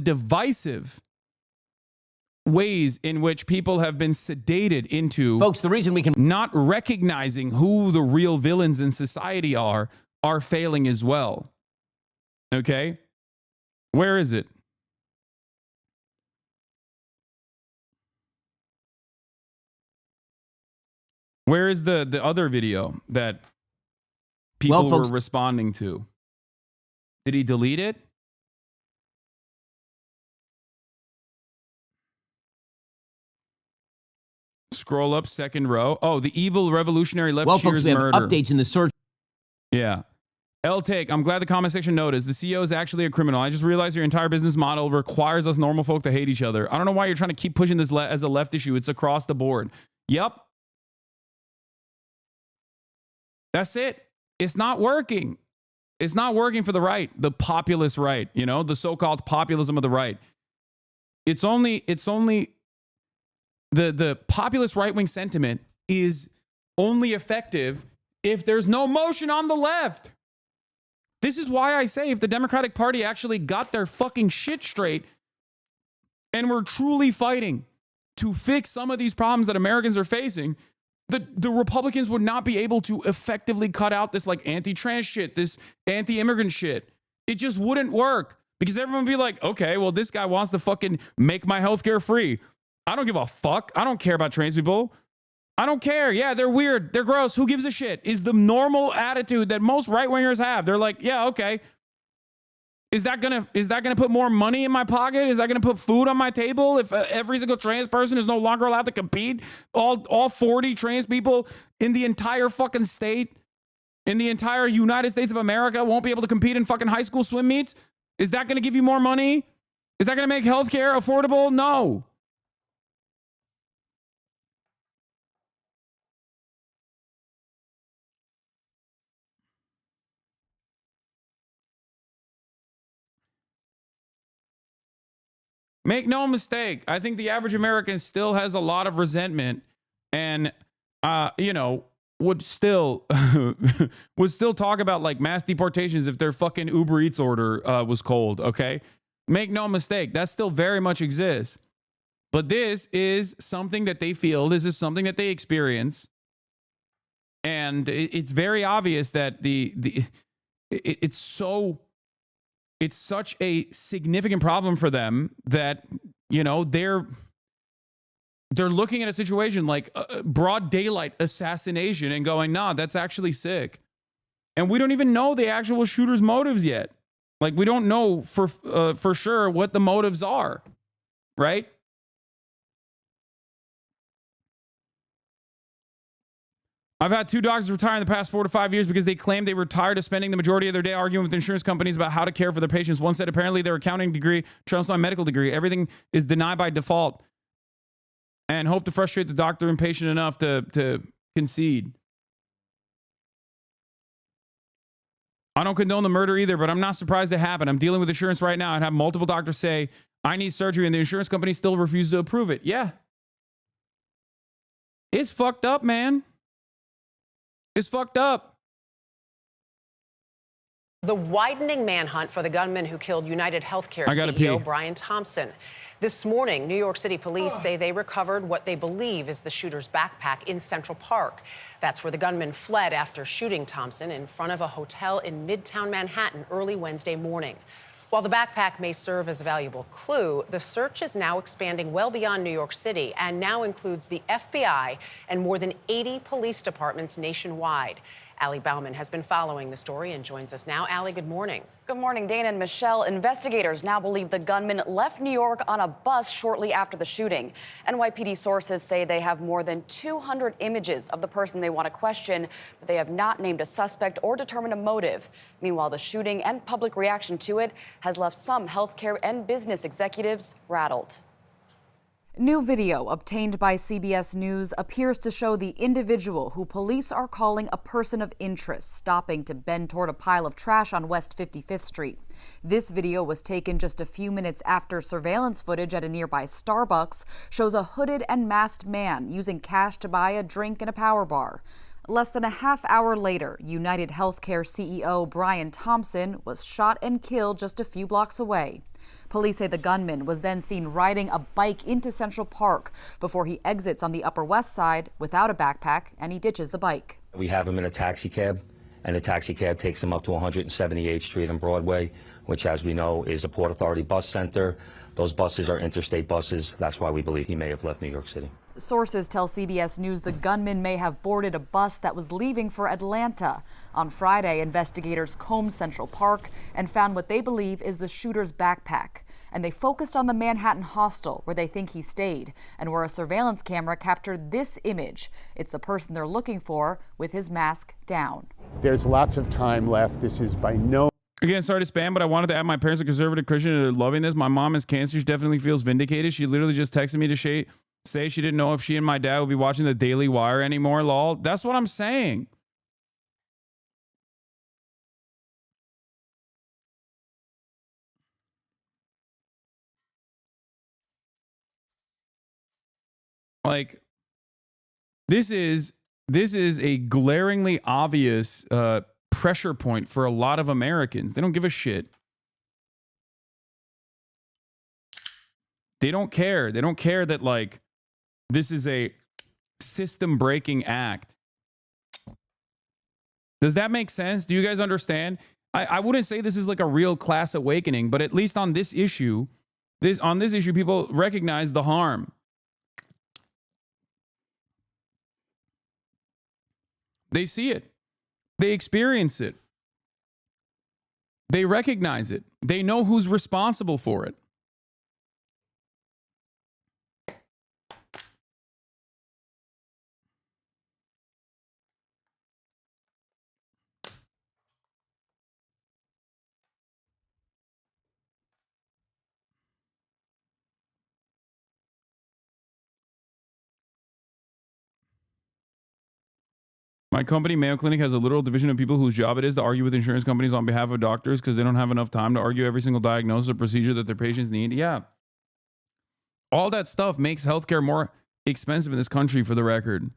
divisive ways in which people have been sedated into,
folks, the reason we can
not recognizing who the real villains in society are failing as well. Okay? Where is it? Where is the other video that people were responding to? Did he delete it? Scroll up, second row. Oh, the evil revolutionary left cheers murder.
Updates in the search.
Yeah. L-Take, I'm glad the comment section noticed. The CEO is actually a criminal. I just realized your entire business model requires us normal folk to hate each other. I don't know why you're trying to keep pushing this as a left issue. It's across the board. Yep. That's it. It's not working. It's not working for the right, the populist right, the so-called populism of the right. It's only the populist right-wing sentiment is only effective if there's no motion on the left. This is why I say if the Democratic Party actually got their fucking shit straight and were truly fighting to fix some of these problems that Americans are facing, the Republicans would not be able to effectively cut out this like anti-trans shit, this anti-immigrant shit. It just wouldn't work because everyone would be like, okay, well, this guy wants to fucking make my healthcare free. I don't give a fuck. I don't care about trans people. I don't care. Yeah, they're weird. They're gross. Who gives a shit? Is the normal attitude that most right-wingers have. They're like, yeah, okay. Is that gonna put more money in my pocket? Is that gonna put food on my table if every single trans person is no longer allowed to compete? All 40 trans people in the entire fucking state, in the entire United States of America won't be able to compete in fucking high school swim meets? Is that gonna give you more money? Is that gonna make healthcare affordable? No. Make no mistake. I think the average American still has a lot of resentment and, would still talk about like mass deportations if their fucking Uber Eats order was cold. Okay. Make no mistake. That still very much exists. But this is something that they feel. This is something that they experience. And it's very obvious that it's such a significant problem for them that, they're looking at a situation like broad daylight assassination and going, nah, that's actually sick. And we don't even know the actual shooter's motives yet. Like, we don't know for sure what the motives are, right? I've had 2 doctors retire in the past 4 to 5 years because they claimed they were tired of spending the majority of their day arguing with insurance companies about how to care for their patients. One said apparently their accounting degree trumps my medical degree. Everything is denied by default and hope to frustrate the doctor impatient enough to concede. I don't condone the murder either, but I'm not surprised it happened. I'm dealing with insurance right now and have multiple doctors say, I need surgery, and the insurance company still refuses to approve it. Yeah. It's fucked up, man. It's fucked up.
The widening manhunt for the gunman who killed United Healthcare CEO Brian Thompson. This morning, New York City police say they recovered what they believe is the shooter's backpack in Central Park. That's where the gunman fled after shooting Thompson in front of a hotel in Midtown Manhattan early Wednesday morning. While the backpack may serve as a valuable clue, the search is now expanding well beyond New York City and now includes the FBI and more than 80 police departments nationwide. Allie Bauman has been following the story and joins us now. Allie, good morning.
Good morning, Dana and Michelle. Investigators now believe the gunman left New York on a bus shortly after the shooting. NYPD sources say they have more than 200 images of the person they want to question, but they have not named a suspect or determined a motive. Meanwhile, the shooting and public reaction to it has left some healthcare and business executives rattled.
New video obtained by CBS News appears to show the individual who police are calling a person of interest stopping to bend toward a pile of trash on West 55th Street. This video was taken just a few minutes after surveillance footage at a nearby Starbucks shows a hooded and masked man using cash to buy a drink in a power bar. Less than a half hour later, United Healthcare CEO Brian Thompson was shot and killed just a few blocks away. Police say the gunman was then seen riding a bike into Central Park before he exits on the Upper West Side without a backpack, and he ditches the bike.
We have him in a taxi cab, and the taxi cab takes him up to 178th Street and Broadway, which, as we know, is a Port Authority bus center. Those buses are interstate buses. That's why we believe he may have left New York City.
Sources tell CBS News the gunman may have boarded a bus that was leaving for Atlanta. On Friday, investigators combed Central Park and found what they believe is the shooter's backpack. And they focused on the Manhattan hostel where they think he stayed and where a surveillance camera captured this image. It's the person they're looking for with his mask down.
There's lots of time left. This is by no...
Again, sorry to spam, but I wanted to add my parents are conservative Christian and they're loving this. My mom has cancer. She definitely feels vindicated. She literally just texted me to say she didn't know if she and my dad would be watching the Daily Wire anymore, lol. That's what I'm saying. Like, this is a glaringly obvious pressure point for a lot of Americans. They don't give a shit. They don't care. They don't care that, like, this is a system-breaking act. Does that make sense? Do you guys understand? I wouldn't say this is like a real class awakening, but at least on this issue, people recognize the harm. They see it. They experience it. They recognize it. They know who's responsible for it. My company, Mayo Clinic, has a literal division of people whose job it is to argue with insurance companies on behalf of doctors because they don't have enough time to argue every single diagnosis or procedure that their patients need. Yeah. All that stuff makes healthcare more expensive in this country, for the record.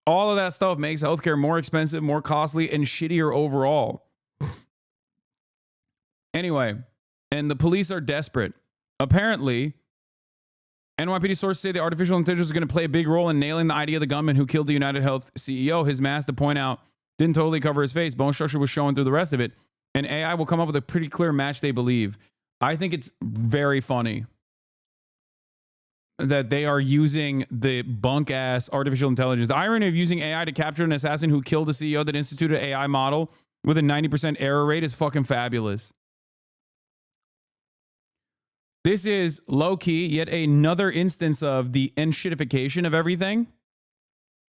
All of that stuff makes healthcare more expensive, more costly, and shittier overall. Anyway, and the police are desperate. Apparently, NYPD sources say the artificial intelligence is going to play a big role in nailing the idea of the gunman who killed the United Health CEO. His mask, to point out, didn't totally cover his face. Bone structure was showing through the rest of it. And AI will come up with a pretty clear match, they believe. I think it's very funny that they are using the bunk-ass artificial intelligence. The irony of using AI to capture an assassin who killed the CEO that instituted an AI model with a 90% error rate is fucking fabulous. This is low-key yet another instance of the enshittification of everything.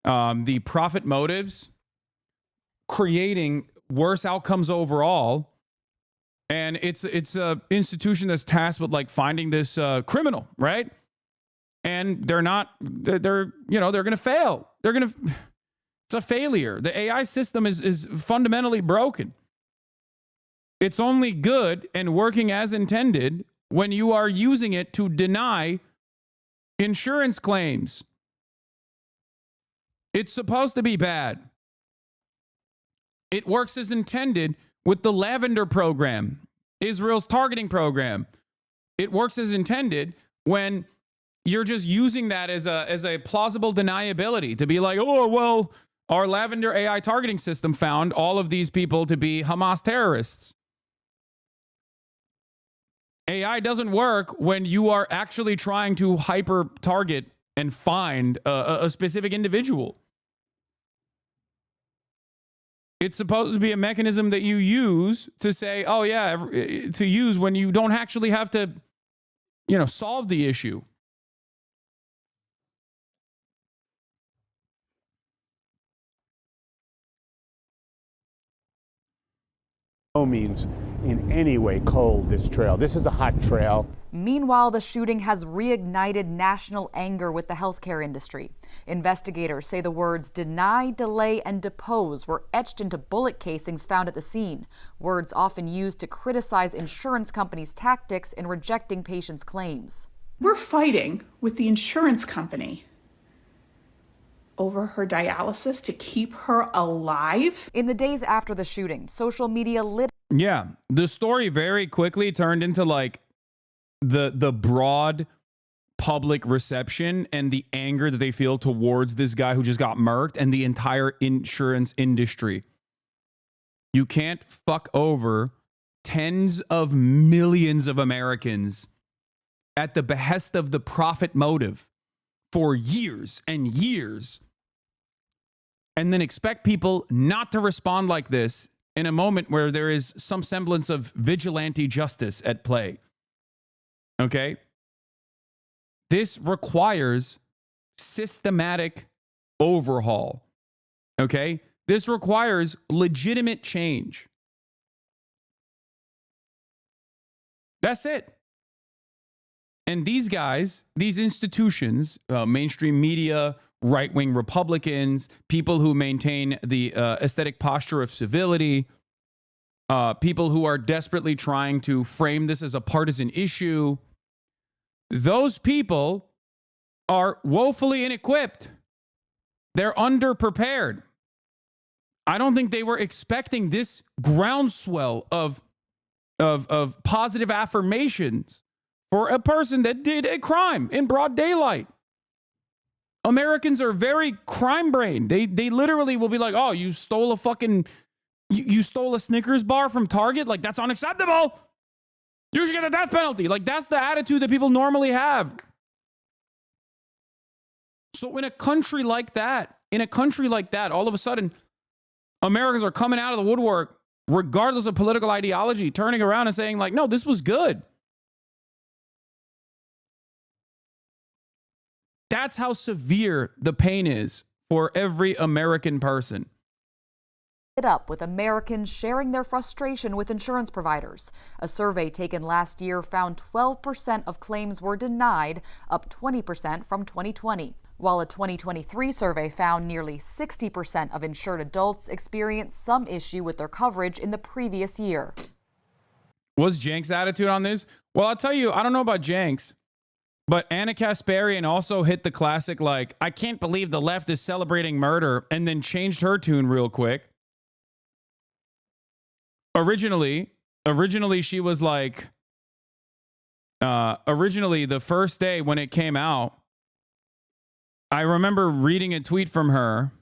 The profit motives creating worse outcomes overall. And it's a institution that's tasked with, like, finding this criminal, right? And they're going to fail. It's a failure. The AI system is fundamentally broken. It's only good and working as intended when you are using it to deny insurance claims. It's supposed to be bad. It works as intended with the Lavender program, Israel's targeting program. It works as intended when you're just using that as a plausible deniability to be like, oh, well, our Lavender AI targeting system found all of these people to be Hamas terrorists. AI doesn't work when you are actually trying to hyper target and find a specific individual. It's supposed to be a mechanism that you use to say, oh yeah, to use when you don't actually have to, solve the issue.
No means in any way cold, this trail. This is a hot trail.
Meanwhile, the shooting has reignited national anger with the healthcare industry. Investigators say the words deny, delay, and depose were etched into bullet casings found at the scene, words often used to criticize insurance companies' tactics in rejecting patients' claims.
We're fighting with the insurance company over her dialysis to keep her alive.
In the days after the shooting, social media lit.
Yeah, the story very quickly turned into like the broad public reception and the anger that they feel towards this guy who just got murked and the entire insurance industry. You can't fuck over tens of millions of Americans at the behest of the profit motive for years and years, and then expect people not to respond like this in a moment where there is some semblance of vigilante justice at play. Okay? This requires systematic overhaul. Okay? This requires legitimate change. That's it. And these guys, these institutions, mainstream media, right-wing Republicans, people who maintain the aesthetic posture of civility, people who are desperately trying to frame this as a partisan issue, those people are woefully inequipped. They're underprepared. I don't think they were expecting this groundswell of positive affirmations for a person that did a crime in broad daylight. Americans are very crime brained. They literally will be like, oh, you stole a fucking, you stole a Snickers bar from Target? Like, that's unacceptable. You should get a death penalty. Like, that's the attitude that people normally have. So in a country like that, all of a sudden, Americans are coming out of the woodwork, regardless of political ideology, turning around and saying like, no, this was good. That's how severe the pain is for every American person.
It up with Americans sharing their frustration with insurance providers. A survey taken last year found 12% of claims were denied, up 20% from 2020. While a 2023 survey found nearly 60% of insured adults experienced some issue with their coverage in the previous year.
What's Jenks' attitude on this? Well, I'll tell you, I don't know about Jenks, but Anna Kasparian also hit the classic, like, I can't believe the left is celebrating murder, and then changed her tune real quick. Originally she was like, originally the first day when it came out, I remember reading a tweet from her.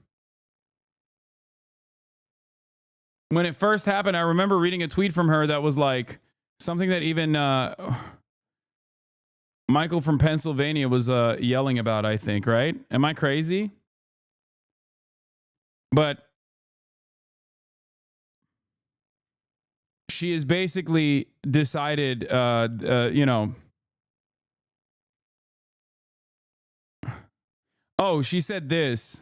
When it first happened, I remember reading a tweet from her that was like something that even Michael from Pennsylvania was yelling about, I think, right? Am I crazy? But she has basically decided, you know, oh, she said this.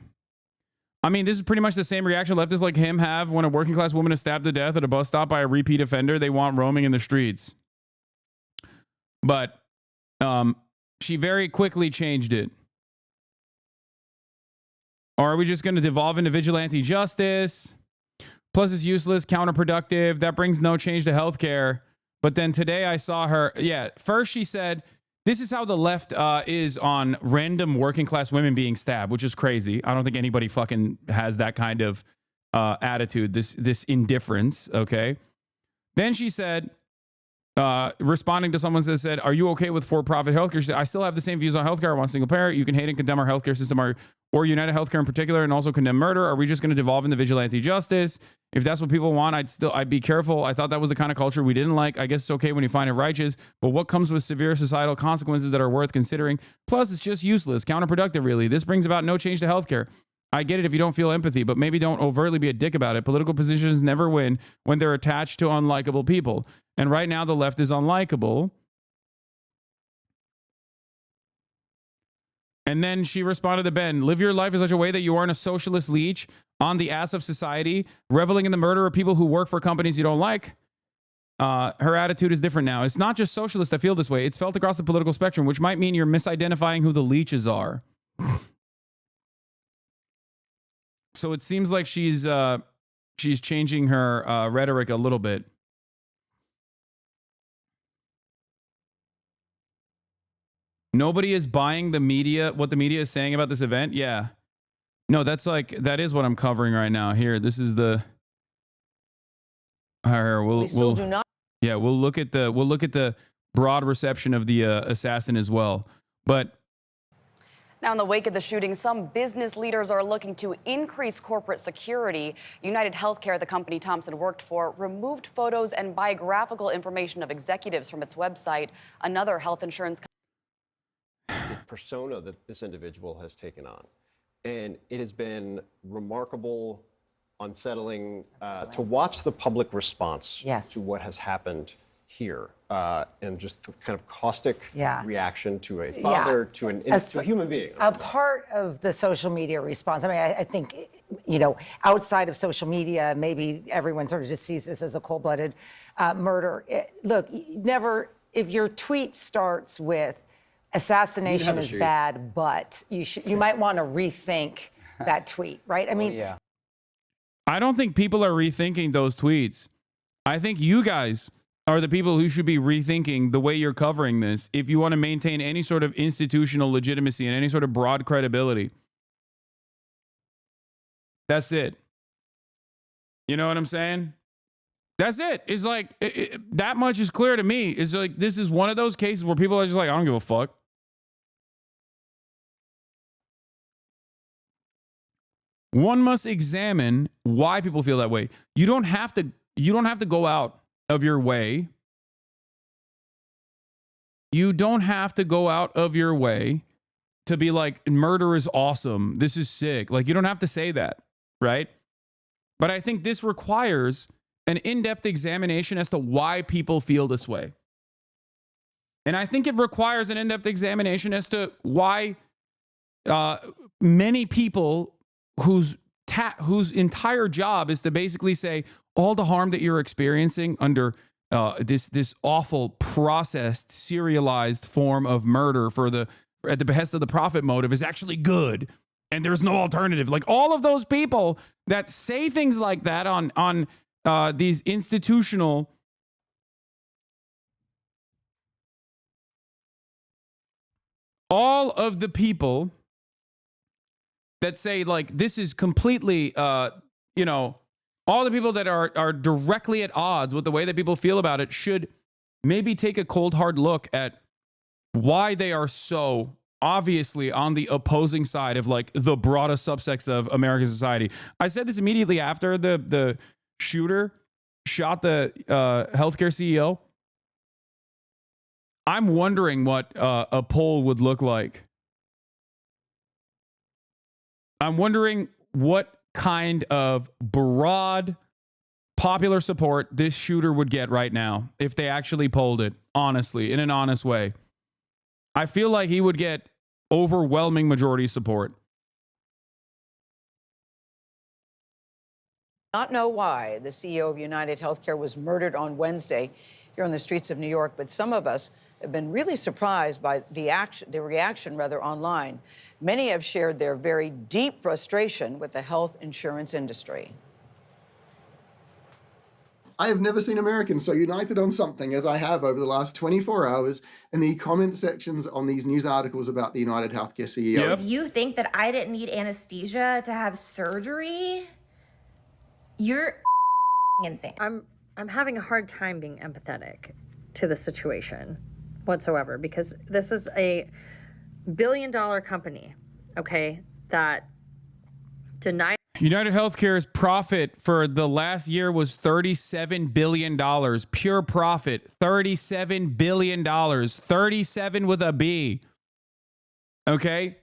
I mean, this is pretty much the same reaction leftists like him have when a working class woman is stabbed to death at a bus stop by a repeat offender. They want roaming in the streets. But she very quickly changed it. Or are we just going to devolve into vigilante justice? Plus, it's useless, counterproductive. That brings no change to healthcare. But then today I saw her. Yeah, first she said, this is how the left is on random working class women being stabbed, which is crazy. I don't think anybody fucking has that kind of attitude, this indifference, okay? Then she said, responding to someone that said, are you okay with for-profit healthcare? She said, I still have the same views on healthcare. I want single parent. You can hate and condemn our healthcare system or United Healthcare in particular and also condemn murder. Are we just going to devolve into vigilante justice? If that's what people want, I'd be careful. I thought that was the kind of culture we didn't like. I guess it's okay when you find it righteous, but what comes with severe societal consequences that are worth considering? Plus, it's just useless, counterproductive, really. This brings about no change to healthcare. I get it if you don't feel empathy, but maybe don't overtly be a dick about it. Political positions never win when they're attached to unlikable people. And right now, the left is unlikable. And then she responded to Ben, live your life in such a way that you aren't a socialist leech on the ass of society, reveling in the murder of people who work for companies you don't like. Her attitude is different now. It's not just socialists that feel this way. It's felt across the political spectrum, which might mean you're misidentifying who the leeches are. So it seems like she's changing her rhetoric a little bit. Nobody is buying the media, what the media is saying about this event. Yeah. No, that is what I'm covering right now. Here, this is the. Here, we'll look at the broad reception of the assassin as well. But
now, in the wake of the shooting, some business leaders are looking to increase corporate security. United Healthcare, the company Thompson worked for, removed photos and biographical information of executives from its website. Another health insurance
persona that this individual has taken on. And it has been remarkable, unsettling to watch the public response to what has happened here, and just the kind of caustic reaction to a father, to a human being.
A part of the social media response. I mean, I think, you know, outside of social media, maybe everyone sort of just sees this as a cold-blooded murder. Look, never, if your tweet starts with assassination is bad, but you might want to rethink that tweet, right? I mean,
I don't think people are rethinking those tweets. I think you guys are the people who should be rethinking the way you're covering this if you want to maintain any sort of institutional legitimacy and any sort of broad credibility. That's it. You know what I'm saying? That's it. It's like, that much is clear to me. It's like, this is one of those cases where people are just like, I don't give a fuck. One must examine why people feel that way. You don't have to go out of your way. You don't have to go out of your way to be like, murder is awesome. This is sick. Like, you don't have to say that, right? But I think this requires an in-depth examination as to why people feel this way. And I think it requires an in-depth examination as to why many people whose entire job is to basically say all the harm that you're experiencing under this awful processed serialized form of murder at the behest of the profit motive is actually good, and there's no alternative. Like, all of those people that say things like that on these institutional all of the people that say, like, this is completely, all the people that are directly at odds with the way that people feel about it should maybe take a cold, hard look at why they are so obviously on the opposing side of, like, the broadest subsects of American society. I said this immediately after the shooter shot the healthcare CEO. I'm wondering what a poll would look like. I'm wondering what kind of broad popular support this shooter would get right now if they actually polled it, honestly, in an honest way. I feel like he would get overwhelming majority support.
Not know why the CEO of United Healthcare was murdered on Wednesday here on the streets of New York, but some of us have been really surprised by the reaction online. Many have shared their very deep frustration with the health insurance industry.
I have never seen Americans so united on something as I have over the last 24 hours in the comment sections on these news articles about the United Healthcare CEO.
If you think that I didn't need anesthesia to have surgery, you're insane.
I'm having a hard time being empathetic to the situation whatsoever, because this is a billion-dollar company, okay, that denied.
United Healthcare's profit for the last year was $37 billion. Pure profit, $37 billion. 37 with a B. Okay?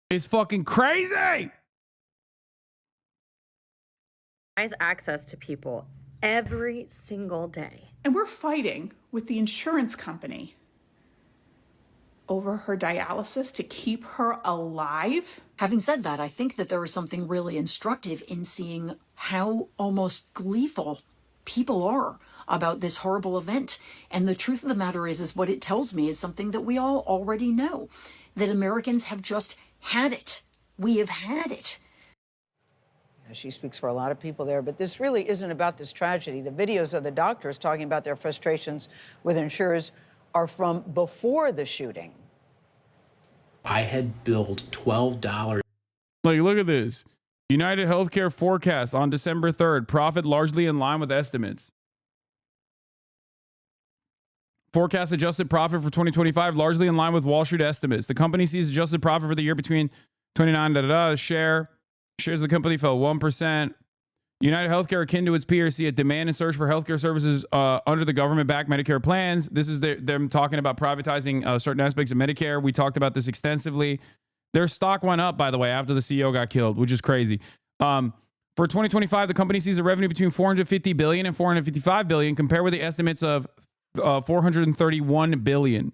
It's fucking crazy.
Access to people every single day.
And we're fighting with the insurance company over her dialysis to keep her alive.
Having said that, I think that there is something really instructive in seeing how almost gleeful people are about this horrible event. And the truth of the matter is what it tells me is something that we all already know, that Americans have just had it. We have had it.
She speaks for a lot of people there, but this really isn't about this tragedy. The videos of the doctors talking about their frustrations with insurers are from before the shooting.
I had billed $12.
Like, look at this. United Healthcare forecast on December 3rd. Profit largely in line with estimates. Forecast adjusted profit for 2025 largely in line with Wall Street estimates. The company sees adjusted profit for the year between 29 shares of the company fell 1%. United Healthcare, akin to its peers, see a demand and surge for healthcare services under the government-backed Medicare plans. This is them talking about privatizing certain aspects of Medicare. We talked about this extensively. Their stock went up, by the way, after the CEO got killed, which is crazy. For 2025, the company sees a revenue between $450 billion and $455 billion, compared with the estimates of $431 billion.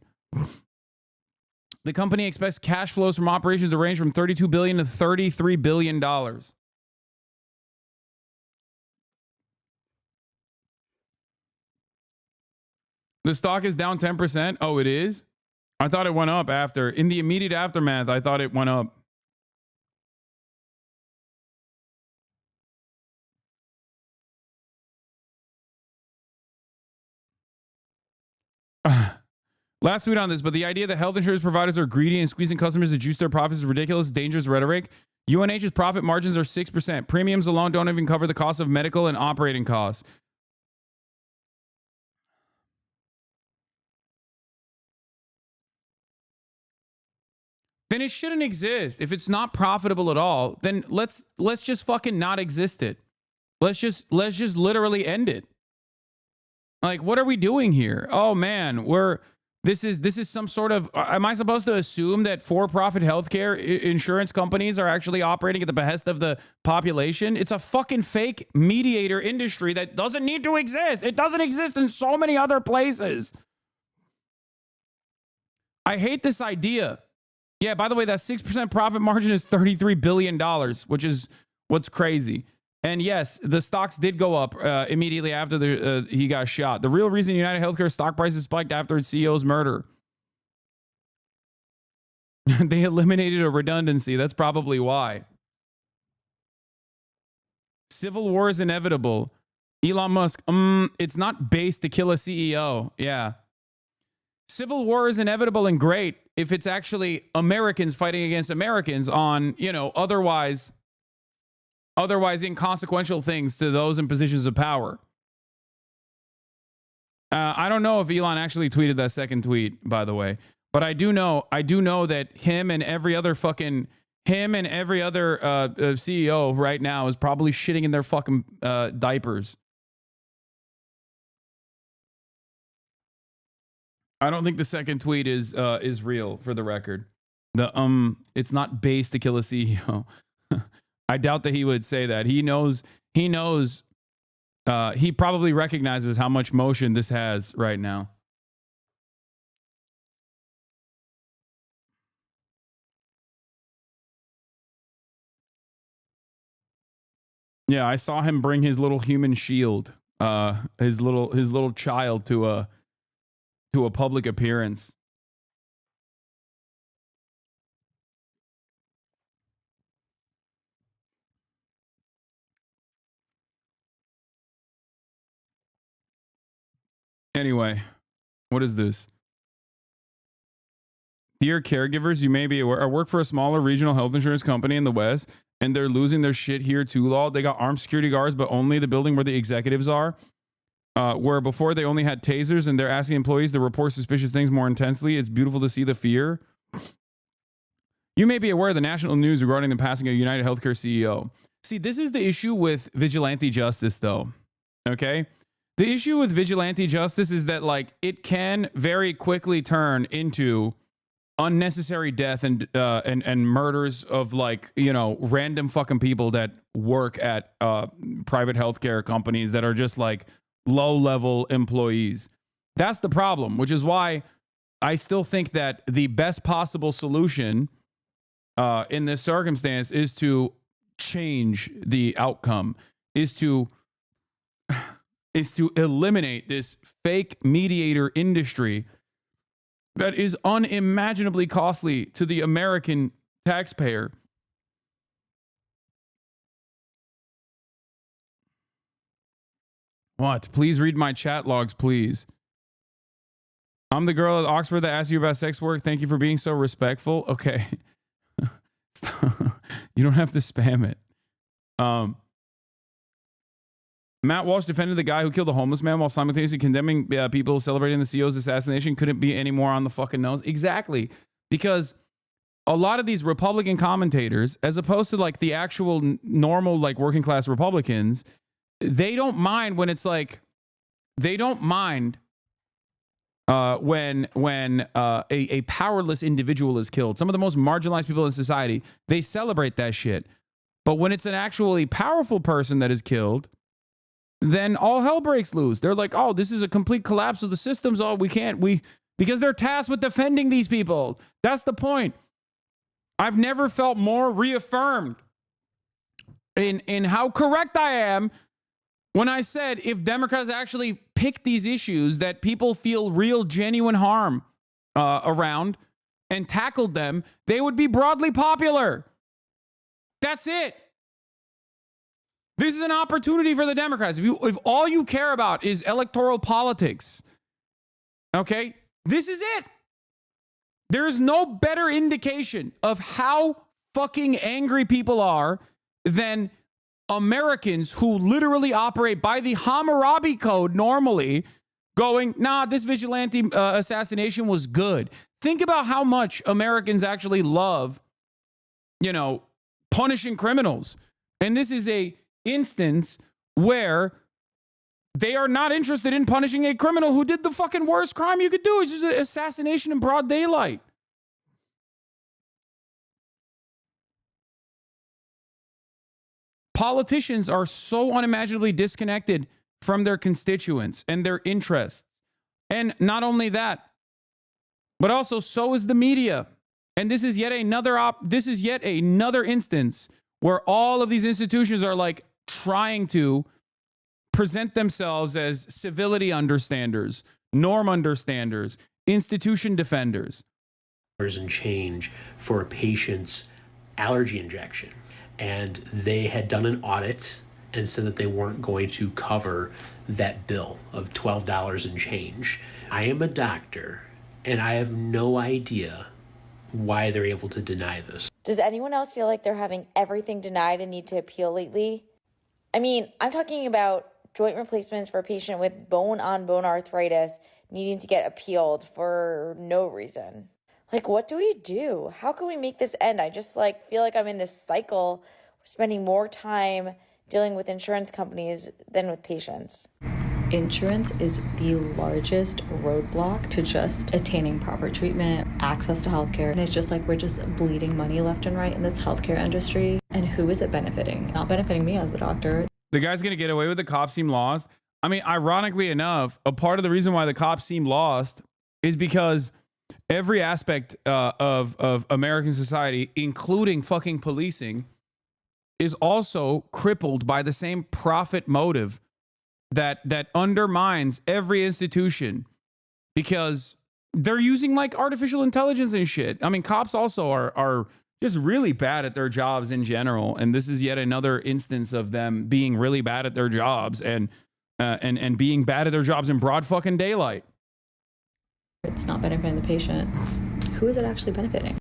The company expects cash flows from operations to range from $32 billion to $33 billion. The stock is down 10%. Oh, it is? I thought it went up after. In the immediate aftermath, I thought it went up. Last tweet on this, but the idea that health insurance providers are greedy and squeezing customers to juice their profits is ridiculous, dangerous rhetoric. UNH's profit margins are 6%. Premiums alone don't even cover the cost of medical and operating costs. Then it shouldn't exist. If it's not profitable at all, then let's just fucking not exist it. Let's just literally end it. Like, what are we doing here? Oh man, this is some sort of, am I supposed to assume that for-profit healthcare insurance companies are actually operating at the behest of the population? It's a fucking fake mediator industry that doesn't need to exist. It doesn't exist in so many other places. I hate this idea. Yeah, by the way, that 6% profit margin is $33 billion, which is what's crazy. And yes, the stocks did go up immediately after he got shot. The real reason United Healthcare stock prices spiked after its CEO's murder. They eliminated a redundancy. That's probably why. Civil war is inevitable. Elon Musk, it's not based to kill a CEO. Yeah. Civil war is inevitable and great if it's actually Americans fighting against Americans on, otherwise inconsequential things to those in positions of power. I don't know if Elon actually tweeted that second tweet, by the way, but I do know that him and every other CEO right now is probably shitting in their fucking diapers. I don't think the second tweet is real, for the record. It's not based to kill a CEO. I doubt that he would say that. He knows, he probably recognizes how much motion this has right now. Yeah, I saw him bring his little human shield, his little child to a public appearance. Anyway, what is this? Dear caregivers, you may be aware, I work for a smaller regional health insurance company in the West, and they're losing their shit here too, Law. They got armed security guards, but only the building where the executives are. Where before they only had tasers, and they're asking employees to report suspicious things more intensely. It's beautiful to see the fear. You may be aware of the national news regarding the passing of United Healthcare CEO. See, this is the issue with vigilante justice, though. Okay? The issue with vigilante justice is that, like, it can very quickly turn into unnecessary death and murders of, like, random fucking people that work at private healthcare companies that are just like low-level employees. That's the problem, which is why I still think that the best possible solution in this circumstance is to change the outcome, is to eliminate this fake mediator industry that is unimaginably costly to the American taxpayer. What? Please read my chat logs, please. I'm the girl at Oxford that asked you about sex work. Thank you for being so respectful. Okay. You don't have to spam it. Matt Walsh defended the guy who killed a homeless man while simultaneously condemning people celebrating the CEO's assassination. Couldn't be any more on the fucking nose. Exactly. Because a lot of these Republican commentators, as opposed to like the actual normal, like working class Republicans, they don't mind when it's like, they don't mind when a powerless individual is killed. Some of the most marginalized people in society, they celebrate that shit. But when it's an actually powerful person that is killed, then all hell breaks loose. They're like, oh, this is a complete collapse of the systems. Oh, because they're tasked with defending these people. That's the point. I've never felt more reaffirmed in how correct I am when I said if Democrats actually pick these issues that people feel real, genuine harm around and tackled them, they would be broadly popular. That's it. This is an opportunity for the Democrats. If all you care about is electoral politics, okay, this is it. There is no better indication of how fucking angry people are than Americans who literally operate by the Hammurabi Code normally going, nah, this vigilante assassination was good. Think about how much Americans actually love, you know, punishing criminals. And this is a instance where they are not interested in punishing a criminal who did the fucking worst crime you could do. It's just an assassination in broad daylight. Politicians are so unimaginably disconnected from their constituents and their interests. And not only that, but also so is the media. And this is yet another instance where all of these institutions are like trying to present themselves as civility understanders, norm understanders, institution defenders.
And change for a patient's allergy injection. And they had done an audit and said that they weren't going to cover that bill of $12 and change. I am a doctor, and I have no idea why they're able to deny this.
Does anyone else feel like they're having everything denied and need to appeal lately? I mean, I'm talking about joint replacements for a patient with bone-on-bone arthritis needing to get appealed for no reason. Like, what do we do? How can we make this end? I just feel like I'm in this cycle, spending more time dealing with insurance companies than with patients.
Insurance is the largest roadblock to just attaining proper treatment, access to healthcare. And it's just like we're just bleeding money left and right in this healthcare industry. And who is it benefiting? Not benefiting me as a doctor.
The guy's going to get away with the cops seem lost. I mean, ironically enough, a part of the reason why the cops seem lost is because every aspect of American society, including fucking policing, is also crippled by the same profit motive that undermines every institution, because they're using like artificial intelligence and shit. I mean, cops also are just really bad at their jobs in general, and this is yet another instance of them being really bad at their jobs and being bad at their jobs in broad fucking daylight.
It's not benefiting the patient. Who is it actually benefiting?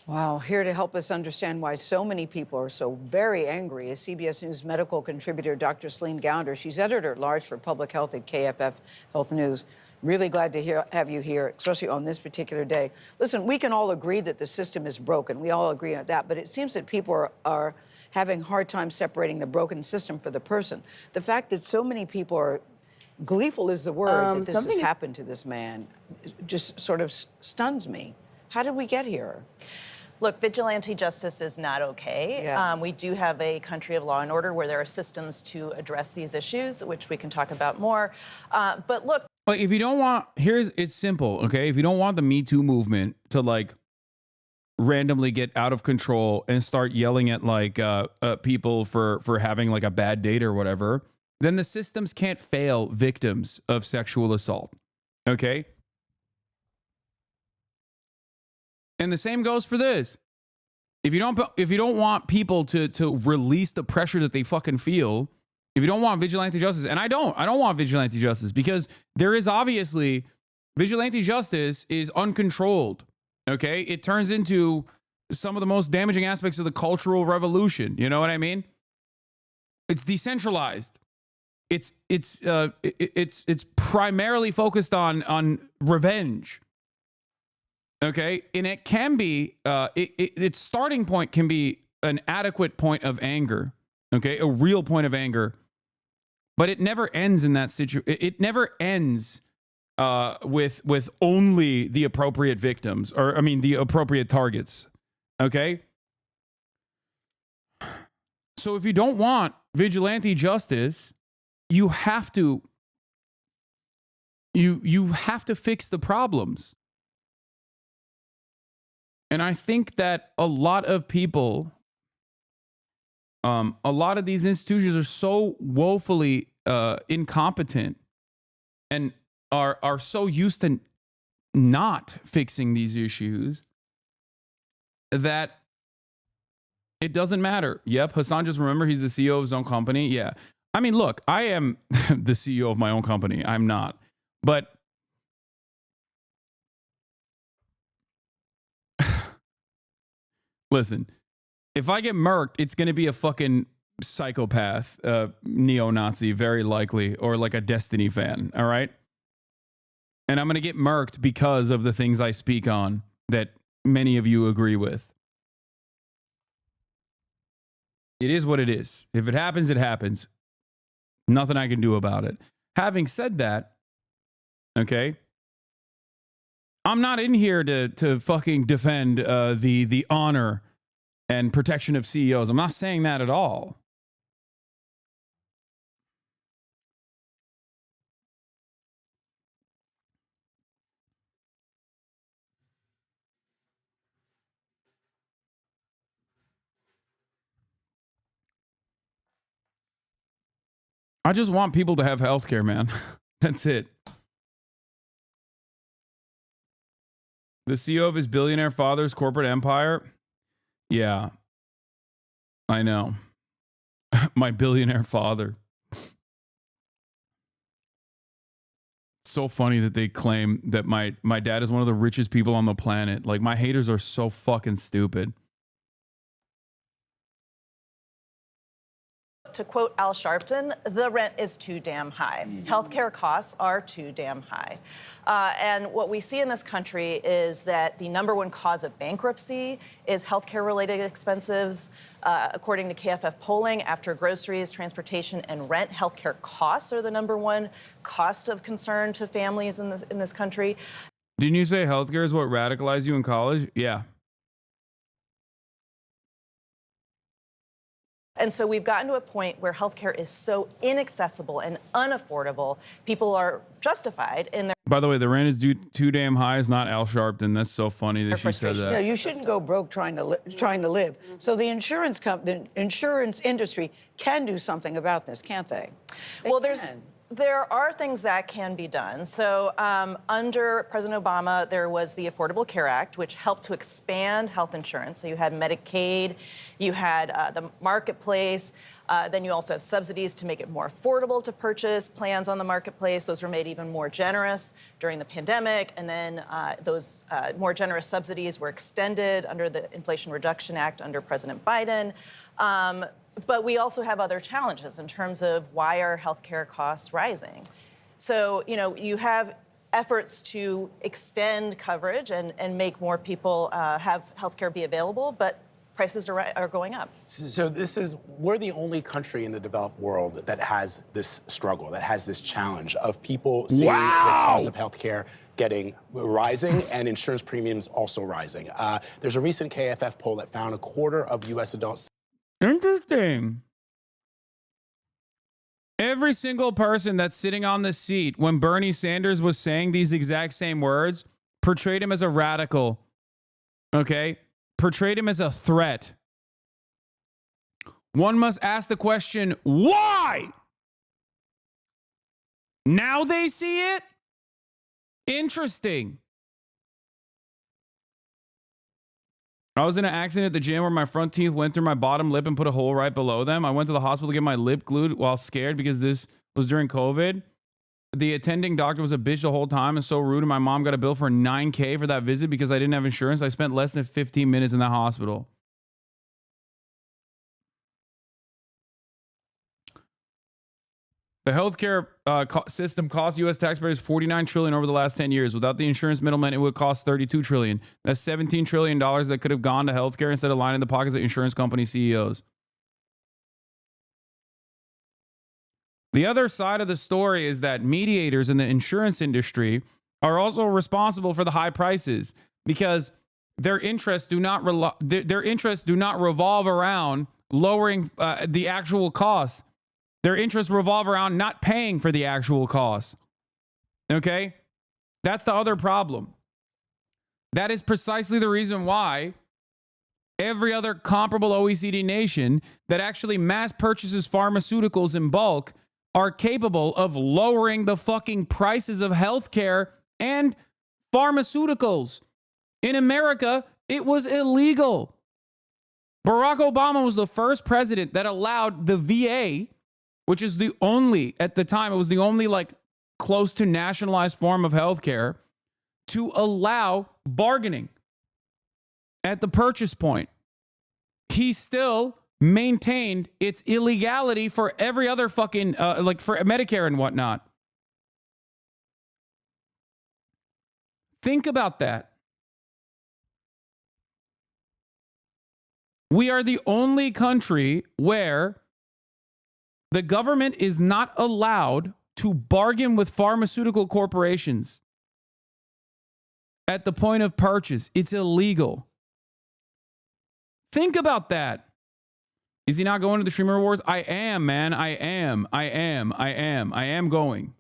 Wow, here to help us understand why so many people are so very angry is CBS News medical contributor Dr. Celine Gounder. She's editor-at-large for public health at KFF Health News. Really glad to have you here, especially on this particular day. Listen, we can all agree that the system is broken. We all agree on that, but it seems that people are having a hard time separating the broken system from the person. The fact that so many people are gleeful is the word that this has happened to this man just sort of stuns me. How did we get here?
Look, vigilante justice is not okay.
Yeah.
We do have a country of law and order where there are systems to address these issues, which we can talk about more. But look.
But if you don't want, it's simple, okay? If you don't want the Me Too movement to like randomly get out of control and start yelling at like people for having like a bad date or whatever, then the systems can't fail victims of sexual assault, okay? And the same goes for this. If you don't want people to release the pressure that they fucking feel, if you don't want vigilante justice, and I don't want vigilante justice, because there is obviously vigilante justice is uncontrolled. Okay, it turns into some of the most damaging aspects of the Cultural Revolution. You know what I mean? It's decentralized. It's primarily focused on revenge. Okay, and it can be its starting point can be an adequate point of anger. Okay, a real point of anger, but it never ends in that situation. It never ends with only the appropriate victims, or I mean the appropriate targets. Okay, so if you don't want vigilante justice, you have to fix the problems. And I think that a lot of people, a lot of these institutions are so woefully incompetent and are so used to not fixing these issues that it doesn't matter. Yep, Hasan, just remember he's the CEO of his own company. Yeah. I mean, look, I am the CEO of my own company. I'm not. But Listen, if I get murked, it's going to be a fucking psychopath, neo-Nazi, very likely, or like a Destiny fan, all right? And I'm going to get murked because of the things I speak on that many of you agree with. It is what it is. If it happens, it happens. Nothing I can do about it. Having said that, okay, I'm not in here to fucking defend the honor and protection of CEOs. I'm not saying that at all. I just want people to have healthcare, man. That's it. The CEO of his billionaire father's corporate empire? Yeah, I know. My billionaire father. So funny that they claim that my dad is one of the richest people on the planet. Like, my haters are so fucking stupid.
To quote Al Sharpton, the rent is too damn high. Healthcare costs are too damn high. And what we see in this country is that the number one cause of bankruptcy is healthcare-related expenses. According to KFF polling, after groceries, transportation, and rent, healthcare costs are the number one cost of concern to families in this country.
Didn't you say healthcare is what radicalized you in college? Yeah.
And so we've gotten to a point where healthcare is so inaccessible and unaffordable, people are justified in their...
By the way, the rent is too damn high is not Al Sharpton. That's so funny that she said that.
No, you shouldn't go broke trying to live. So the insurance industry can do something about this, can't they?
Well, there are things that can be done. So under President Obama, there was the Affordable Care Act, which helped to expand health insurance. So you had Medicaid, you had the marketplace, then you also have subsidies to make it more affordable to purchase plans on the marketplace. Those were made even more generous during the pandemic. And then those more generous subsidies were extended under the Inflation Reduction Act under President Biden. But we also have other challenges in terms of why are healthcare costs rising. So, you know, you have efforts to extend coverage and make more people have healthcare be available, but prices are going up.
So we're the only country in the developed world that has this struggle, that has this challenge of people seeing the cost of healthcare rising and insurance premiums also rising. There's a recent KFF poll that found a quarter of U.S. adults.
Interesting. Every single person that's sitting on the seat when Bernie Sanders was saying these exact same words portrayed him as a radical. Okay? Portrayed him as a threat. One must ask the question, why? Now they see it? Interesting. I was in an accident at the gym where my front teeth went through my bottom lip and put a hole right below them. I went to the hospital to get my lip glued while scared because this was during COVID. The attending doctor was a bitch the whole time and so rude, and my mom got a bill for $9,000 for that visit because I didn't have insurance. I spent less than 15 minutes in the hospital. The healthcare system cost U.S. taxpayers $49 trillion over the last 10 years. Without the insurance middlemen, it would cost $32 trillion. That's $17 trillion that could have gone to healthcare instead of lining the pockets of insurance company CEOs. The other side of the story is that mediators in the insurance industry are also responsible for the high prices because their interests do not revolve around lowering the actual costs. Their interests revolve around not paying for the actual costs. Okay? That's the other problem. That is precisely the reason why every other comparable OECD nation that actually mass purchases pharmaceuticals in bulk are capable of lowering the fucking prices of healthcare and pharmaceuticals. In America, it was illegal. Barack Obama was the first president that allowed the VA, which is the only, at the time, it was the only like close to nationalized form of healthcare, to allow bargaining at the purchase point. he still maintained its illegality for every other fucking, like for Medicare and whatnot. Think about that. We are the only country where the government is not allowed to bargain with pharmaceutical corporations at the point of purchase. It's illegal. Think about that. Is he not going to the Streamer Awards? I am, man. I am going.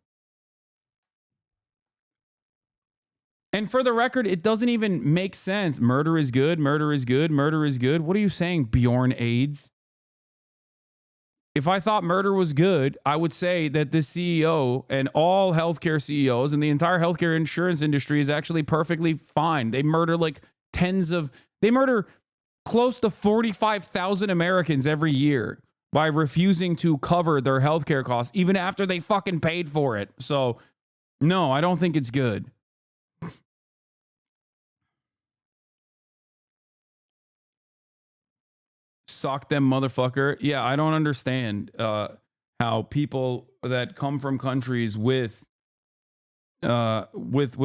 And for the record, it doesn't even make sense. Murder is good. Murder is good. Murder is good. What are you saying, Bjorn AIDS? If I thought murder was good, I would say that the CEO and all healthcare CEOs and the entire healthcare insurance industry is actually perfectly fine. They murder like they murder close to 45,000 Americans every year by refusing to cover their healthcare costs, even after they fucking paid for it. So, no, I don't think it's good. Sock them, motherfucker. Yeah, I don't understand how people that come from countries with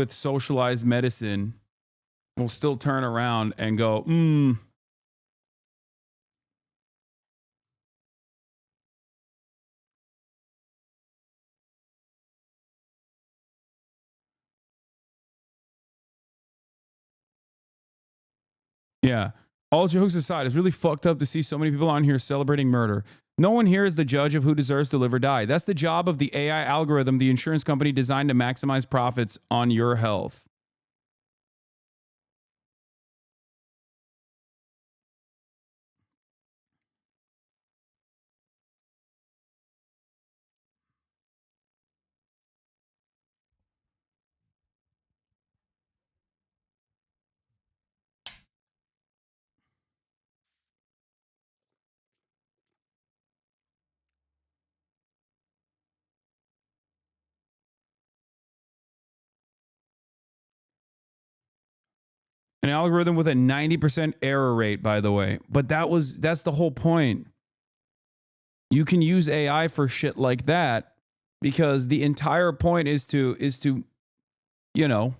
socialized medicine will still turn around and go, Yeah. All jokes aside, it's really fucked up to see so many people on here celebrating murder. No one here is the judge of who deserves to live or die. That's the job of the AI algorithm the insurance company designed to maximize profits on your health. An algorithm with a 90% error rate, by the way. But that's the whole point. You can use AI for shit like that because the entire point is to, you know,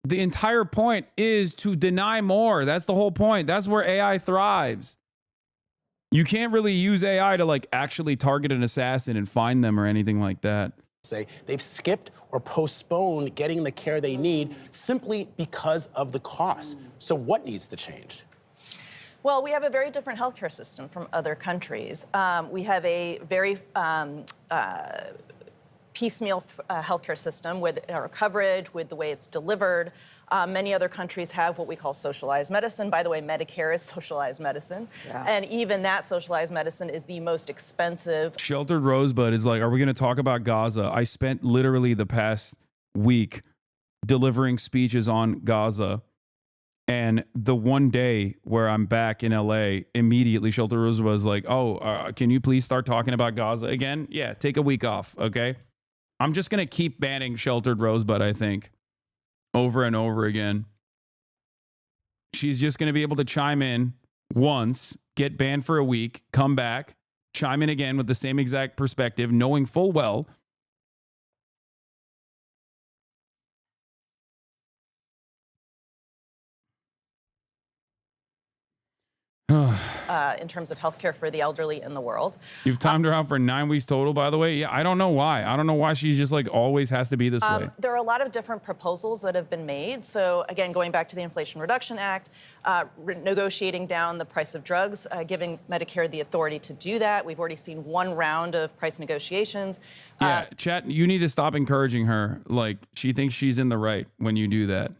the entire point is to deny more. That's the whole point. That's where AI thrives. You can't really use AI to like actually target an assassin and find them or anything like that.
Say they've skipped or postponed getting the care they need simply because of the cost. So what needs to change?
Well, we have a very different healthcare system from other countries. We have a very piecemeal healthcare system with our coverage, with the way it's delivered. Many other countries have what we call socialized medicine. By the way, Medicare is socialized medicine. Yeah. And even that socialized medicine is the most expensive.
Sheltered Rosebud is like, are we going to talk about Gaza? I spent literally the past week delivering speeches on Gaza. And the one day where I'm back in LA, immediately Sheltered Rosebud was like, oh, can you please start talking about Gaza again? Yeah, take a week off, okay? I'm just going to keep banning Sheltered Rosebud, I think, over and over again. She's just going to be able to chime in once, get banned for a week, come back, chime in again with the same exact perspective, knowing full well
in terms of healthcare for the elderly in the world.
You've timed her out for 9 weeks total, by the way. Yeah, I don't know why. I don't know why she's just like always has to be this way.
There are a lot of different proposals that have been made. So again, going back to the Inflation Reduction Act, negotiating down the price of drugs, giving Medicare the authority to do that. We've already seen one round of price negotiations.
Yeah, chat, you need to stop encouraging her. Like, she thinks she's in the right when you do that.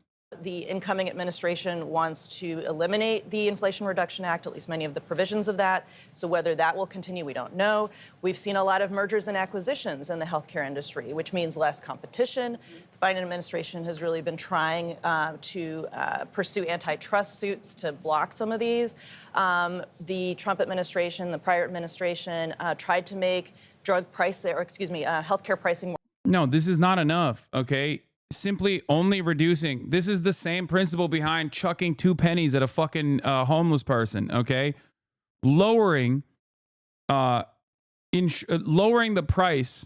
The incoming administration wants to eliminate the Inflation Reduction Act, at least many of the provisions of that. So whether that will continue, we don't know. We've seen a lot of mergers and acquisitions in the healthcare industry, which means less competition. The Biden administration has really been trying to pursue antitrust suits to block some of these. The Trump administration, the prior administration, tried to make healthcare pricing more.
No, this is not enough, okay? simply only reducing. This is the same principle behind chucking 2 pennies at a fucking homeless person. Okay, lowering lowering the price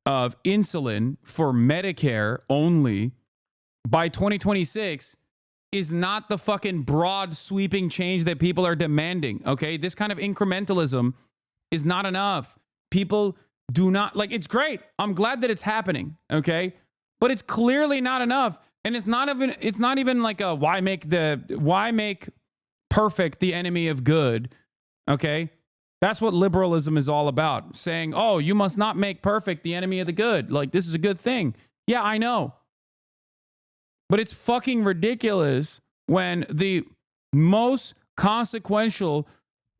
of insulin for Medicare only by 2026 is not the fucking broad sweeping change that people are demanding. Okay, this kind of incrementalism is not enough. People do not like. It's great. I'm glad that it's happening. Okay, but it's clearly not enough, and it's not even like a why make perfect the enemy of good. Okay, that's what liberalism is all about. Saying, oh, you must not make perfect the enemy of the good. Like, this is a good thing. Yeah, I know, but it's fucking ridiculous when the most consequential,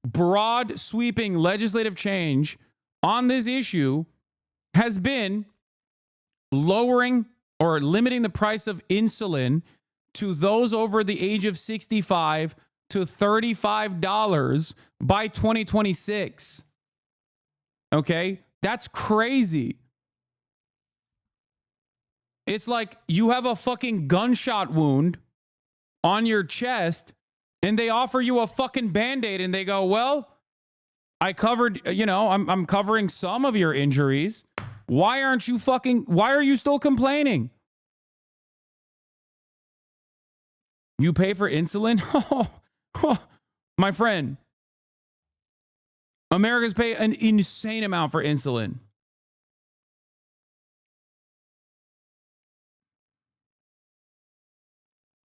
broad sweeping legislative change on this issue has been lowering or limiting the price of insulin to those over the age of 65 to $35 by 2026. Okay? That's crazy. It's like you have a fucking gunshot wound on your chest and they offer you a fucking Band-Aid and they go, well, I covered, I'm covering some of your injuries. Why are you still complaining? You pay for insulin? My friend, Americans pay an insane amount for insulin.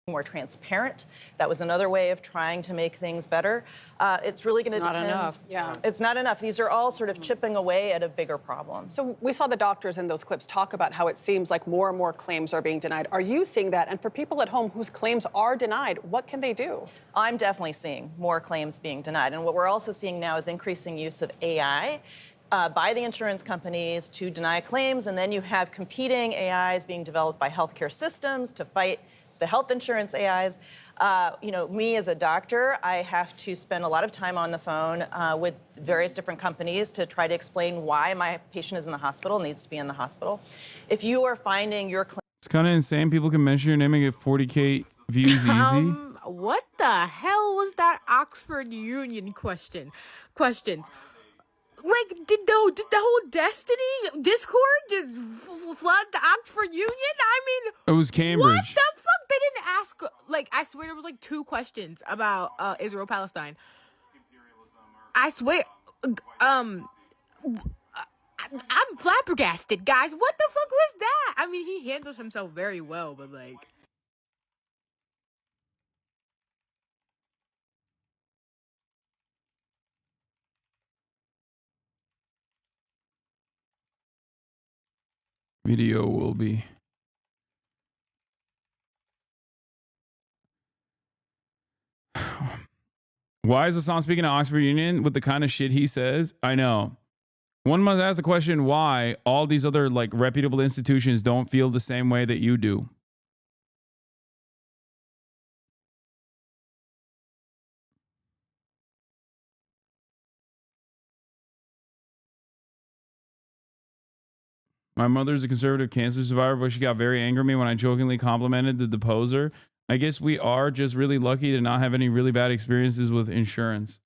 More transparent. That was another way of trying to make things better. It's really going to depend.
Not enough. Yeah.
It's not enough. These are all sort of chipping away at a bigger problem.
So we saw the doctors in those clips talk about how it seems like more and more claims are being denied. Are you seeing that? And for people at home whose claims are denied, what can they do?
I'm definitely seeing more claims being denied. And what we're also seeing now is increasing use of AI by the insurance companies to deny claims. And then you have competing AIs being developed by healthcare systems to fight the health insurance AIs. Me as a doctor, I have to spend a lot of time on the phone with various different companies to try to explain why my patient is in the hospital, needs to be in the hospital. If you are finding your claim,
It's kind of insane. People can mention your name and get 40K views easy.
What the hell was that Oxford Union questions? Like, did the whole Destiny Discord just flood the Oxford Union? I mean,
It was Cambridge.
What the fuck? They didn't ask. Like, I swear there was like 2 questions about Israel Palestine. I swear. I'm flabbergasted, guys. What the fuck was that? I mean, he handles himself very well, but like.
Video will be. Why is Hasan speaking to Oxford Union with the kind of shit he says? I know. One must ask the question why all these other like reputable institutions don't feel the same way that you do. My mother's a conservative cancer survivor, but she got very angry at me when I jokingly complimented the deposer. I guess we are just really lucky to not have any really bad experiences with insurance.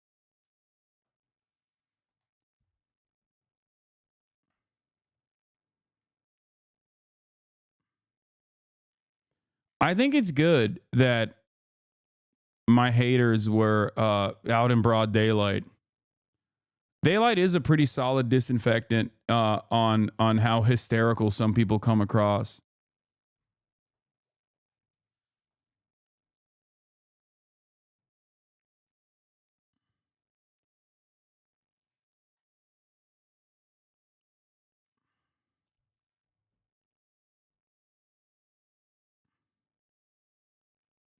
I think it's good that my haters were out in broad daylight. Daylight is a pretty solid disinfectant on how hysterical some people come across.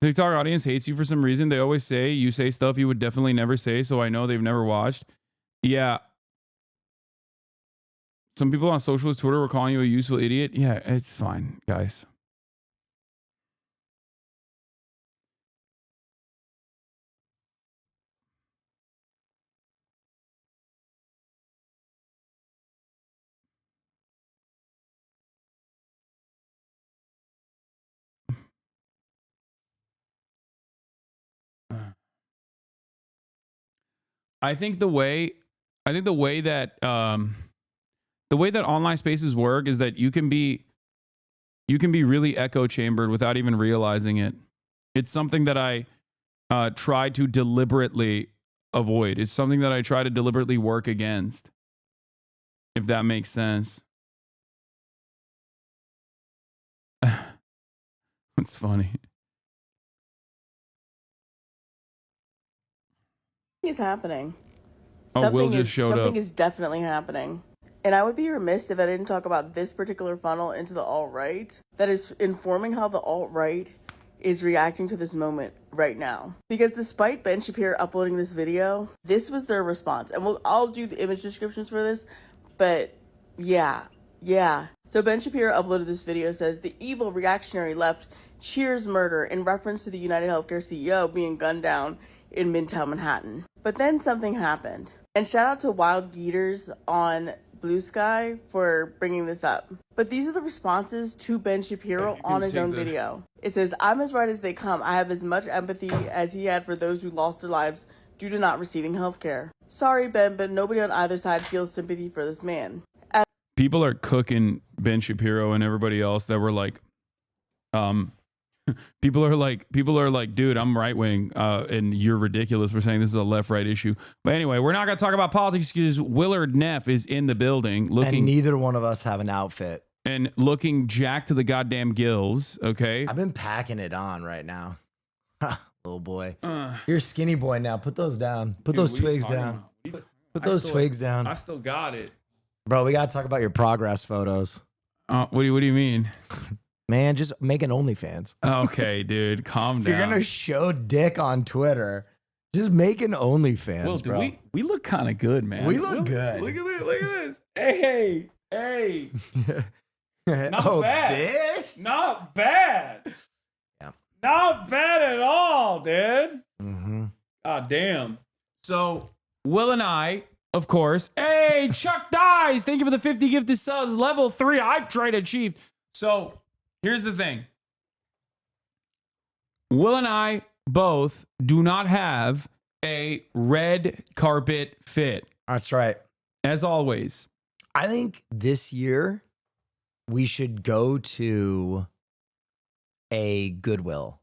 TikTok audience hates you for some reason. They always say you say stuff you would definitely never say, so I know they've never watched. Yeah. Some people on socialist Twitter were calling you a useful idiot. Yeah, it's fine, guys. I think the way that online spaces work is that you can be really echo chambered without even realizing it. It's something that I try to deliberately avoid. It's something that I try to deliberately work against, if that makes sense. It's funny.
Is happening.
Oh, Will just showed up.
Something is definitely happening. And I would be remiss if I didn't talk about this particular funnel into the alt-right that is informing how the alt-right is reacting to this moment right now. Because despite Ben Shapiro uploading this video, this was their response. And I'll do the image descriptions for this, but yeah. So Ben Shapiro uploaded this video, says the evil reactionary left cheers murder in reference to the United Healthcare CEO being gunned down in Midtown Manhattan. But then something happened. And shout out to Wild Geeters on Blue Sky for bringing this up. But these are the responses to Ben Shapiro on his own video. It says, I'm as right as they come. I have as much empathy as he had for those who lost their lives due to not receiving health care. Sorry, Ben, but nobody on either side feels sympathy for this man.
People are cooking Ben Shapiro and everybody else that were like, people are like, dude, I'm right wing, and you're ridiculous for saying this is a left right issue. But anyway, we're not gonna talk about politics because Willard Neff is in the building,
and neither one of us have an outfit,
and looking jacked to the goddamn gills. Okay,
I've been packing it on right now, little boy. You're a skinny boy now. Put those down. Put those twigs down. Put those twigs down.
I still got it,
bro. We gotta talk about your progress photos.
What do you mean?
Man, just make an OnlyFans.
Okay, dude, calm down.
If you're gonna show dick on Twitter, just make an OnlyFans,
Well,
bro.
we look kind of good, man.
We look good.
Look at this. Look at this. Hey. Not bad.
This?
Not bad.
Yeah.
Not bad at all, dude.
Mm-hmm.
God damn. So Will and I, of course. Hey, Chuck Dies. Thank you for the 50 gifted subs. Level 3 hype trade achieved. So here's the thing. Will and I both do not have a red carpet fit.
That's right.
As always.
I think this year we should go to a Goodwill.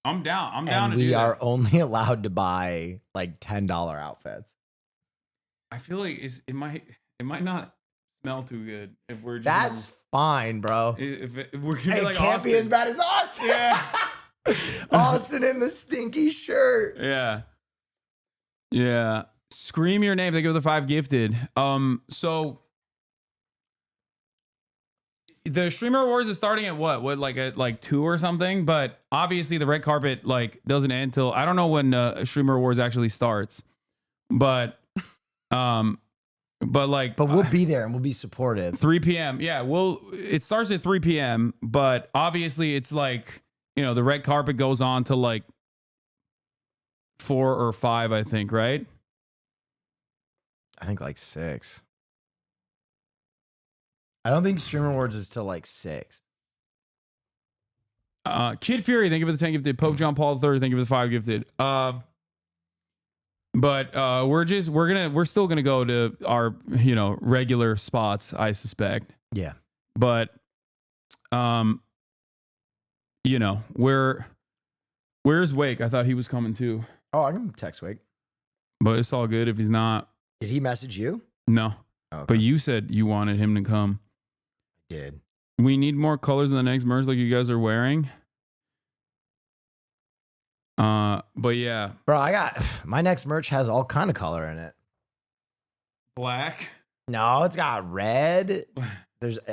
I'm down. I'm down
And
to
we
do
are
that.
only allowed to buy like $10 outfits.
I feel like it might not smell too good if we're just
That's fine, bro.
if we're gonna be like
It can't
Austin.
be as bad as Austin.
Yeah.
Austin in the stinky shirt.
Yeah. Yeah. Scream your name. Thank you for the 5 gifted. So the streamer awards is starting at what at like 2 or something, but obviously the red carpet like doesn't end till I don't know when streamer awards actually starts, but we'll
be there and we'll be supportive.
3 p.m. Yeah, it starts at 3 p.m., but obviously it's like, you know, the red carpet goes on to like 4 or 5, I think, right?
I think like 6. I don't think Streamer Awards is till like 6.
Kid Fury, thank you for the 10 gifted. Pope John Paul III, thank you for the 5 gifted. But we're still gonna go to our, you know, regular spots, I suspect.
Yeah.
But you know, where's Wake? I thought he was coming too.
Oh, I can text Wake.
But it's all good if he's not.
Did he message you?
No.
Okay.
But you said you wanted him to come.
I did.
We need more colors in the next merch like you guys are wearing. But yeah.
Bro, I got my next merch has all kind of color in it.
Black?
No, it's got red.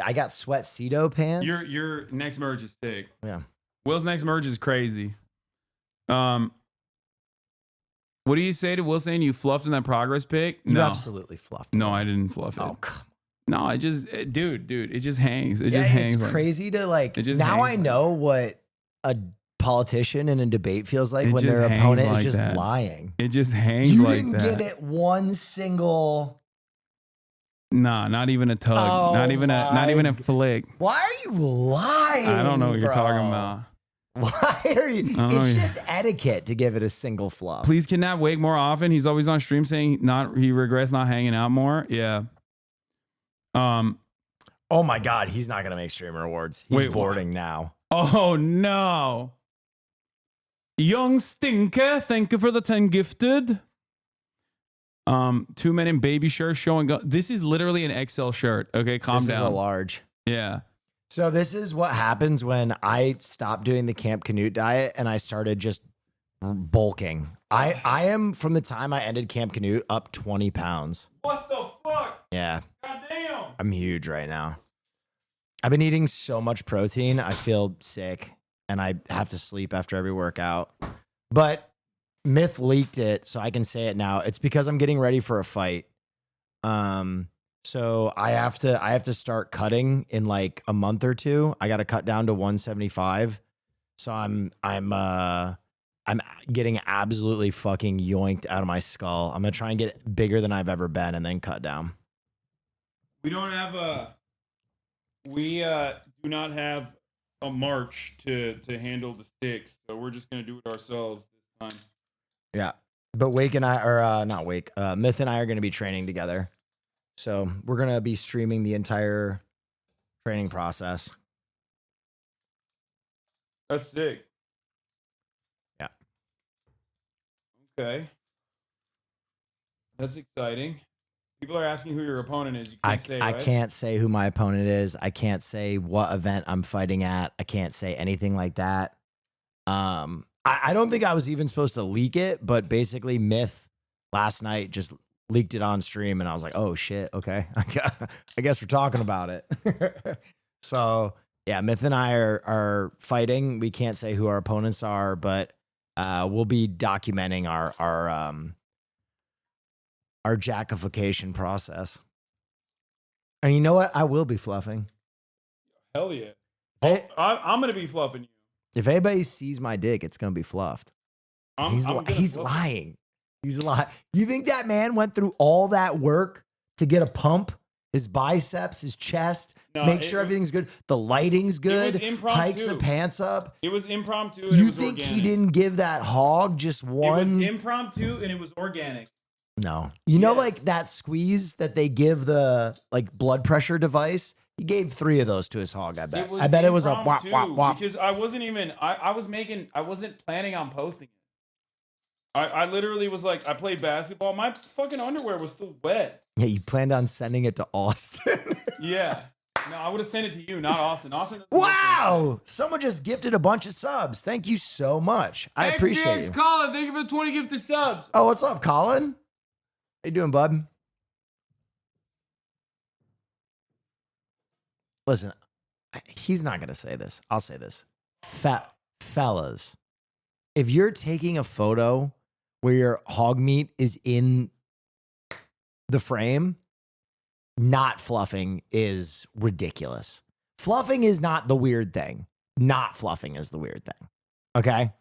I got sweat Cedo pants.
Your next merch is sick.
Yeah.
Will's next merch is crazy. What do you say to Will saying you fluffed in that progress pic?
You
No.
absolutely fluffed.
No, I didn't fluff it.
Oh, come on.
No, I just, dude, it just hangs. It
Yeah,
just hangs.
it's crazy to like.
It just
Now
hangs
I know what a politician in a debate feels like
It
when
just
their
hangs
opponent
like
is just
that.
lying.
It just hangs
You
like
didn't
that.
give it one single.
Nah, not even a tug.
Oh
not even a
my
flick.
Why are you lying?
I don't know what you're
bro?
talking about.
Why are you? It's just etiquette to give it a single fluff.
Please kidnap Wake more often. He's always on stream saying he regrets not hanging out more. Yeah.
Oh my God, he's not gonna make streamer awards. He's boarding now.
Oh no. Young Stinker, thank you for the 10 gifted. 2 men in baby shirts showing up. This is literally an XL shirt. Okay, calm down.
This is a large.
Yeah.
So this is what happens when I stopped doing the Camp Canute diet and I started just bulking. I am, from the time I ended Camp Canute, up 20 pounds.
What the fuck?
Yeah.
Goddamn.
I'm huge right now. I've been eating so much protein. I feel sick and I have to sleep after every workout. But Myth leaked it, so I can say it now. It's because I'm getting ready for a fight. So I have to start cutting in like a month or two. I got to cut down to 175. So I'm getting absolutely fucking yoinked out of my skull. I'm gonna try and get bigger than I've ever been and then cut down.
We don't have do not have a march to handle the sticks, so we're just gonna do it ourselves this time.
Yeah, but Wake and I are not Wake. Myth and I are gonna be training together. So we're going to be streaming the entire training process.
That's sick.
Yeah.
Okay. That's exciting. People are asking who your opponent is. You can't say,
I
right?
can't say who my opponent is. I can't say what event I'm fighting at. I can't say anything like that. I don't think I was even supposed to leak it, but basically Myth last night just leaked it on stream and I was like, oh shit, okay. I guess we're talking about it. So yeah, Myth and I are fighting. We can't say who our opponents are, but we'll be documenting our jackification process. And you know what? I will be fluffing.
Hell yeah. I'm going to be fluffing you.
If anybody sees my dick, it's going to be fluffed. He's lying. He's lying. You think that man went through all that work to get a pump? His biceps, his chest, make sure everything's good. The lighting's good. Hikes the pants up.
It was impromptu.
And you think he didn't give that hog just one?
It was impromptu and it was organic.
No. You know, like that squeeze that they give the like blood pressure device? He gave 3 of those to his hog, I bet. I bet it was a wop, wop, wop.
Because I wasn't even, I wasn't planning on posting it. I literally was like, I played basketball. My fucking underwear was still wet.
Yeah, you planned on sending it to Austin.
Yeah. No, I would have sent it to you, not Austin.
Wow. Someone just gifted a bunch of subs. Thank you so much. I appreciate you.
Colin, thank you for the 20 gifted subs.
Oh, what's up, Colin? How you doing, bud? Listen, he's not going to say this. I'll say this. Fellas, if you're taking a photo where your hog meat is in the frame, not fluffing is ridiculous. Fluffing is not the weird thing. Not fluffing is the weird thing. Okay?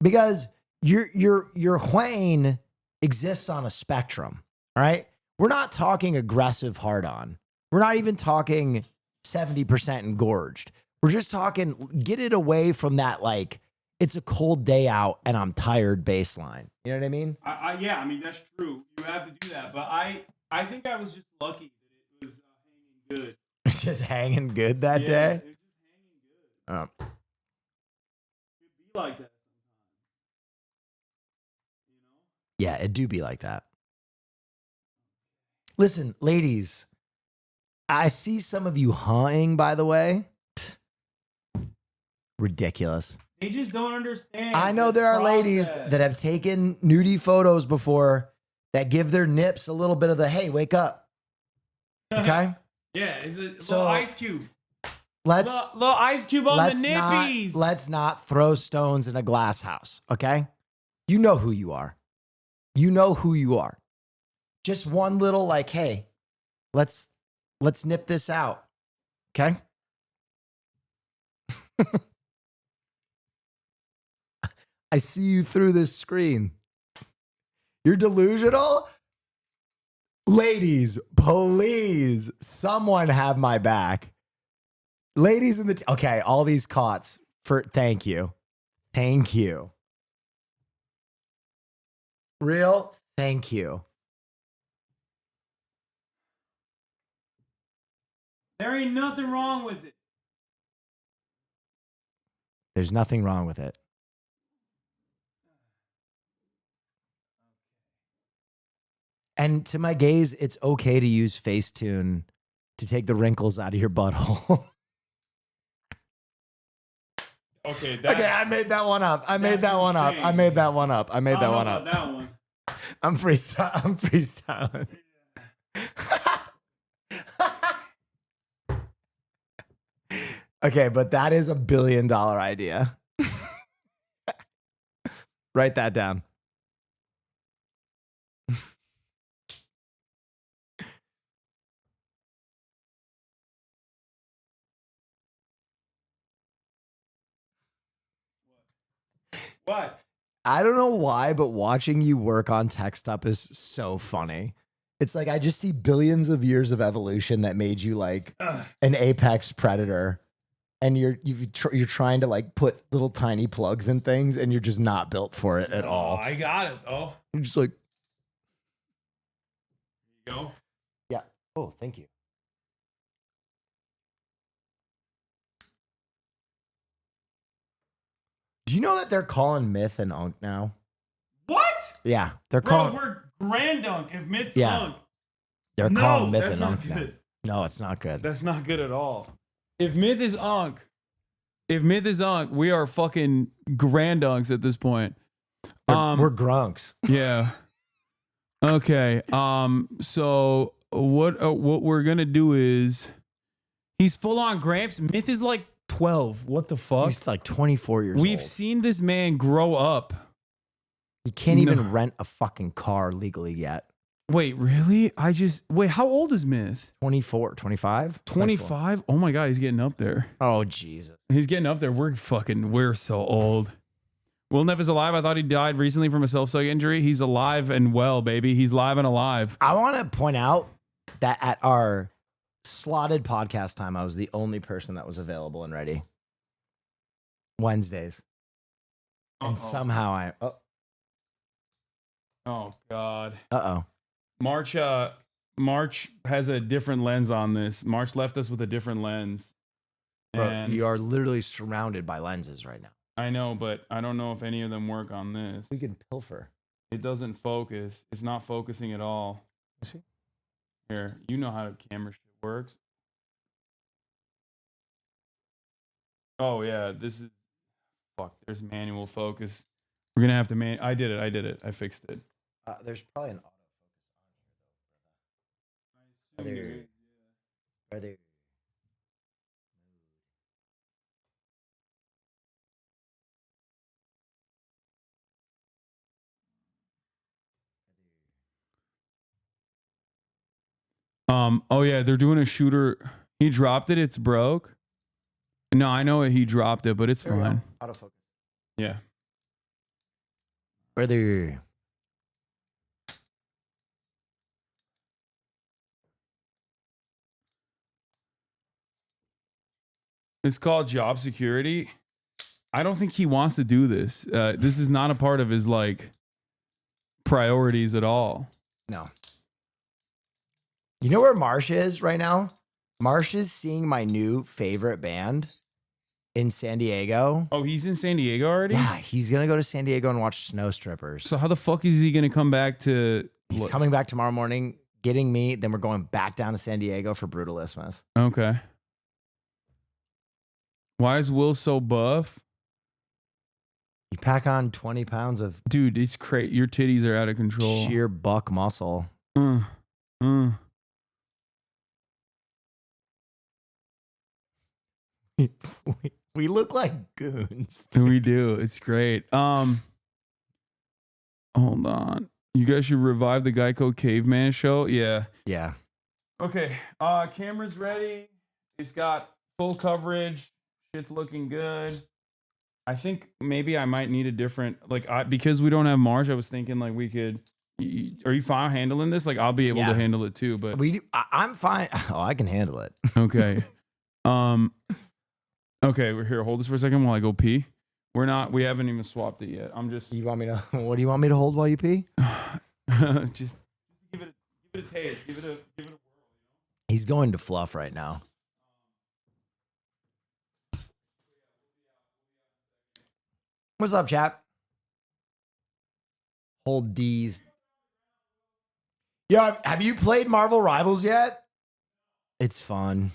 Because your Wayne exists on a spectrum. All right? We're not talking aggressive hard-on. We're not even talking 70% engorged. We're just talking get it away from that, like, it's a cold day out and I'm tired baseline. You know what I mean?
Yeah, I mean, that's true. You have to do that. But I think I was just lucky that it was hanging good.
It's just hanging good that day?
It was just hanging good. It'd be like that sometimes. You know?
Yeah, it do be like that. Listen, ladies, I see some of you hunting, by the way. Ridiculous.
They just don't understand.
I know there are ladies that have taken nudie photos before that give their nips a little bit of the, hey, wake up. Okay?
Yeah, it's a little ice cube.
Little
ice cube on the nippies.
Let's not throw stones in a glass house, okay? You know who you are. You know who you are. Just one little like, hey, let's nip this out, okay? I see you through this screen. You're delusional? Ladies, please, someone have my back. Ladies in the... okay, all these cots. Thank you. Thank you. Real, thank you.
There ain't nothing wrong with it.
There's nothing wrong with it. And to my gays, it's okay to use Facetune to take the wrinkles out of your butthole.
Okay,
I made that one up. I made that one up. I made that one up.
That one.
I'm freestyling. Okay, but that is $1 billion idea. Write that down.
What?
I don't know why, but watching you work on tech stuff is so funny. It's like I just see billions of years of evolution that made you like an apex predator, and you're trying to like put little tiny plugs in things, and you're just not built for it at all.
I got it though.
You're just like,
There you go.
yeah. Oh, thank you. Do you know that they're calling Myth an unk now?
What?
Yeah, they're
Bro,
calling.
we're grand unk if Myth's
Yeah.
unk.
They're
No,
calling Myth
that's
an
not
unk now.
good.
No, it's not good.
That's not good at all. If Myth is unk, we are fucking grand unks at this point.
We're grunks.
Yeah. Okay. So what we're gonna do is he's full on Gramps. Myth is like 12. What the fuck?
He's like 24 years
We've
old.
seen this man grow up.
He can't even rent a fucking car legally yet.
Wait, really? Wait, how old is Myth?
24, 25?
25? Oh my God, he's getting up there.
Oh, Jesus.
He's getting up there. We're so old. Will Neff is alive. I thought he died recently from a self-suck injury. He's alive and well, baby. He's live and alive.
I want to point out that at our slotted podcast time, I was the only person that was available and ready. Wednesdays. And somehow I...
Oh, God.
Uh-oh.
March has a different lens on this. March left us with a different lens.
Bro,
And
you are literally surrounded by lenses right now.
I know, but I don't know if any of them work on this.
We can pilfer.
It doesn't focus. It's not focusing at all.
See?
Here, you know how the camera shit works. Oh, yeah, this is... Fuck, there's manual focus. We're going to have to... I did it. I fixed it.
There's probably an autofocus on here, though. Are there...
Oh yeah, they're doing a shooter. He dropped it. It's broke. No, I know he dropped it, but it's fine.
Autofocus.
Yeah.
Brother.
It's called job security. I don't think he wants to do this. This is not a part of his like priorities at all.
No. You know where Marsh is right now? Marsh is seeing my new favorite band in San Diego.
Oh, he's in San Diego already?
Yeah, he's going to go to San Diego and watch Snow Strippers.
So how the fuck is he going to come back to...
He's coming back tomorrow morning, getting me. Then we're going back down to San Diego for Brutalismus.
Okay. Why is Will so buff?
You pack on 20 pounds of...
Dude, it's crazy. Your titties are out of control.
Sheer buck muscle. We look like goons.
We do. It's great. Hold on. You guys should revive the Geico Caveman show. Yeah.
Yeah.
Okay. Camera's ready. It's got full coverage. Shit's looking good. I think maybe I might need a different because we don't have Marge. I was thinking like we could. Are you fine handling this? Like I'll be able to handle it too. But
I'm fine. Oh, I can handle it.
Okay. Okay, we're here. Hold this for a second while I go pee. We haven't even swapped it yet. I'm just.
You want me to? What do you want me to hold while you pee?
Just give it a taste. Give it a whirl.
He's going to fluff right now. What's up, chat? Hold D's. Yeah, have you played Marvel Rivals yet? It's fun.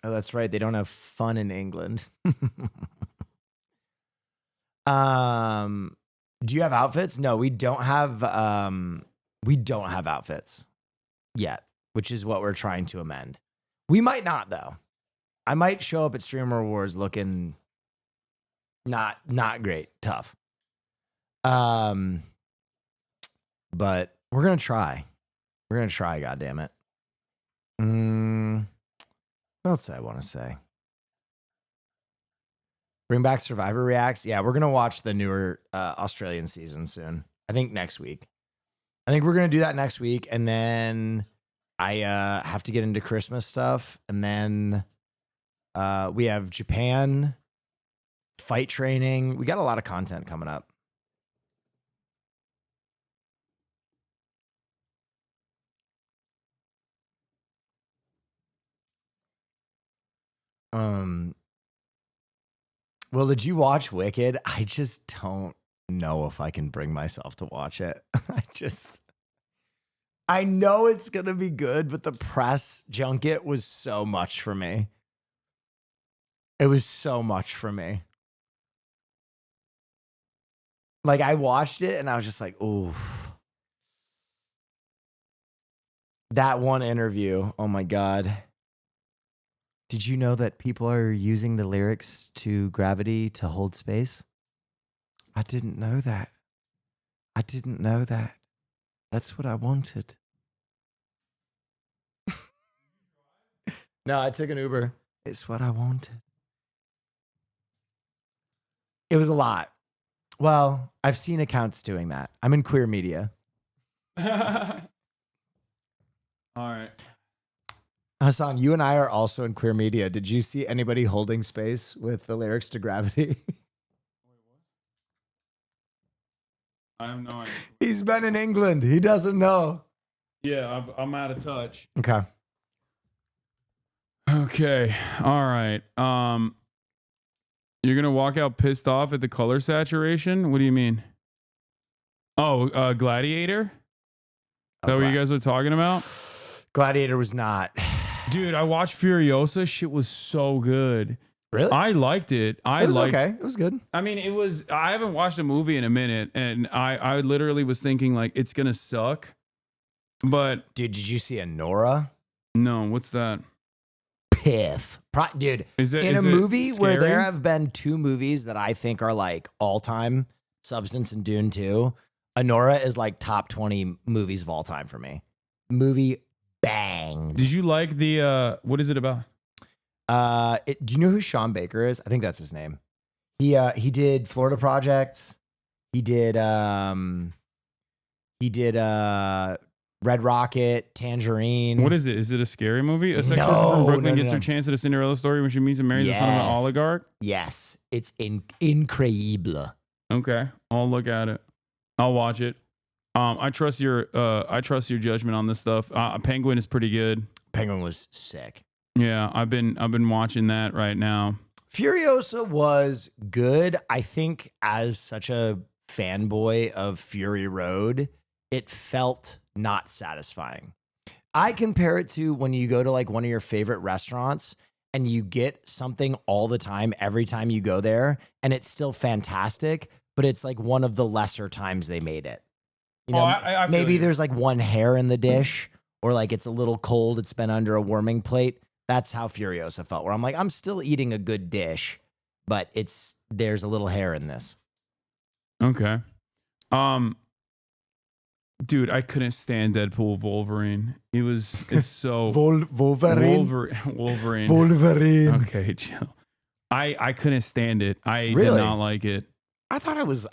Oh, that's right. They don't have fun in England. Do you have outfits? No, we don't have outfits yet, which is what we're trying to amend. We might not though. I might show up at Streamer Wars looking not great, tough. But we're going to try. We're going to try, goddammit. What else do I want to say? Bring back Survivor Reacts. Yeah, we're going to watch the newer Australian season soon. I think next week. I think we're going to do that next week. And then I have to get into Christmas stuff. And then we have Japan, fight training. We got a lot of content coming up. Well, did you watch Wicked? I just don't know if I can bring myself to watch it. I know it's going to be good, but the press junket was so much for me. It was so much for me. Like, I watched it and I was just like, ooh. That one interview, oh my God. Did you know that people are using the lyrics to Gravity to hold space? I didn't know that. I didn't know that. That's what I wanted. No, I took an Uber. It's what I wanted. It was a lot. Well, I've seen accounts doing that. I'm in queer media.
All right.
Hasan, you and I are also in queer media. Did you see anybody holding space with the lyrics to Gravity?
I have no idea.
He's been in England. He doesn't know.
Yeah, I'm out of touch.
Okay.
Okay. All right. You're gonna walk out pissed off at the color saturation? What do you mean? Oh, Gladiator? Is that what you guys were talking about?
Gladiator was not.
Dude, I watched Furiosa. Shit was so good.
Really?
I liked it.
It was okay. It was good.
I mean, I haven't watched a movie in a minute, and I literally was thinking like it's gonna suck. But
dude, did you see Anora?
No, what's that?
Piff. Dude, in a movie where there have been two movies that I think are like all time, Substance and Dune 2, Anora is like top 20 movies of all time for me. Movie bang.
Did you like the what is it about?
Do you know who Sean Baker is? I think that's his name. He did Florida Project. He did Red Rocket, Tangerine.
What is it? Is it a scary movie? A sex worker from Brooklyn gets her chance at a Cinderella story when she meets and marries the son of an oligarch?
Yes. It's incredible.
Okay. I'll look at it. I'll watch it. I trust your judgment on this stuff. Penguin is pretty good.
Penguin was sick.
Yeah, I've been watching that right now.
Furiosa was good. I think as such a fanboy of Fury Road, it felt not satisfying. I compare it to when you go to like one of your favorite restaurants and you get something all the time, every time you go there, and it's still fantastic, but it's like one of the lesser times they made it. You know,
I
maybe there's like one hair in the dish, or like it's a little cold, it's been under a warming plate. That's how Furiosa felt, where I'm like, I'm still eating a good dish, but there's a little hair in this.
Okay. Dude, I couldn't stand Deadpool Wolverine. It's so
Wolverine.
Wolverine. Okay, chill. I couldn't stand it. I did not like it.
I thought it was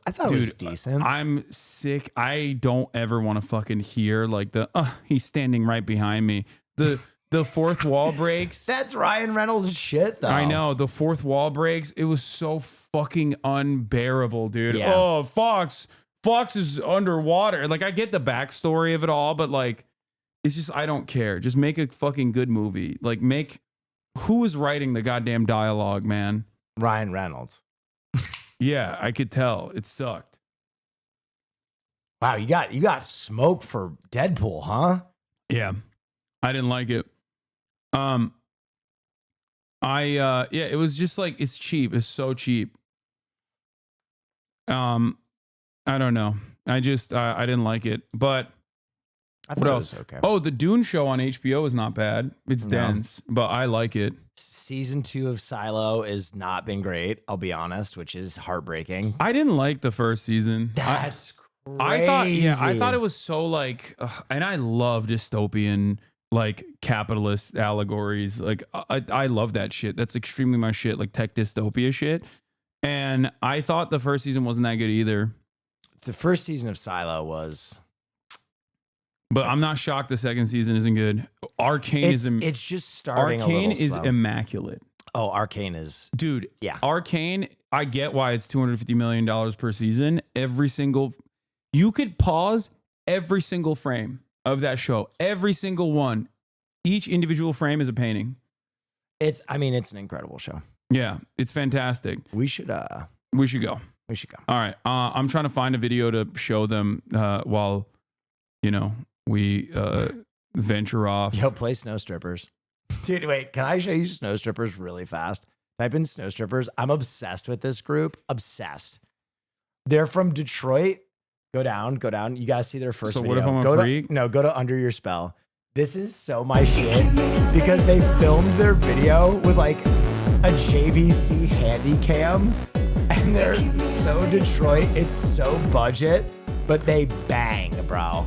decent.
I'm sick. I don't ever want to fucking hear like he's standing right behind me. The the fourth wall breaks.
That's Ryan Reynolds shit, though.
I know. The fourth wall breaks. It was so fucking unbearable, dude.
Yeah.
Oh, Fox is underwater. Like, I get the backstory of it all, but like, it's just, I don't care. Just make a fucking good movie. Like, who is writing the goddamn dialogue, man?
Ryan Reynolds.
Yeah, I could tell. It sucked.
Wow, you got smoke for Deadpool, huh?
Yeah. I didn't like it. Yeah, it was just like, it's cheap. It's so cheap. I don't know. I didn't like it. But what else?
Okay.
Oh, the Dune show on HBO is not bad. It's dense, but I like it.
Season 2 of Silo has not been great, I'll be honest, which is heartbreaking.
I didn't like the first season.
That's crazy.
I thought it was so like, and I love dystopian, like capitalist allegories. Like I love that shit. That's extremely my shit, like tech dystopia shit. And I thought the first season wasn't that good either.
The first season of Silo was,
but I'm not shocked the second season isn't good. Arcane
it's just starting.
Arcane is
slow.
immaculate.
Oh, Arcane is,
dude.
Yeah,
Arcane. I get why it's $250 million per season. You could pause every single frame of that show. Every single one. Each individual frame is a painting.
It's an incredible show.
Yeah, it's fantastic.
We should go.
We should go.
All
right. I'm trying to find a video to show them while, we venture off.
Yo, play Snow Strippers. Dude, wait, can I show you Snow Strippers really fast? Type in Snow Strippers. I'm obsessed with this group. Obsessed. They're from Detroit. Go down. You guys see their first video.
What if I'm a freak?
Go to Under Your Spell. This is so my shit because they filmed their video with like a JVC handy cam and they're so Detroit. It's so budget, but they bang, bro.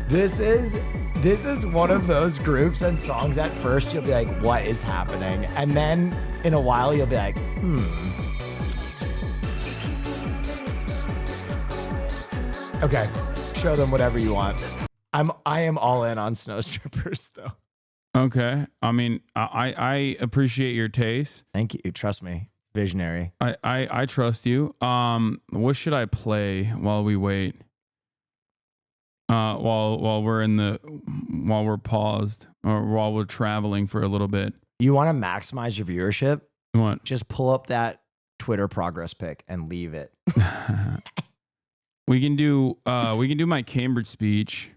This is one of those groups and songs at first you'll be like, what is happening? And then in a while you'll be like, Okay, show them whatever you want. I am all in on Snow Strippers though.
Okay. I mean, I appreciate your taste.
Thank you. Trust me. Visionary.
I trust you. What should I play while we wait? While we're paused or while we're traveling for a little bit.
You want to maximize your viewership?
What?
Just pull up that Twitter progress pic and leave it.
We can do my Cambridge speech.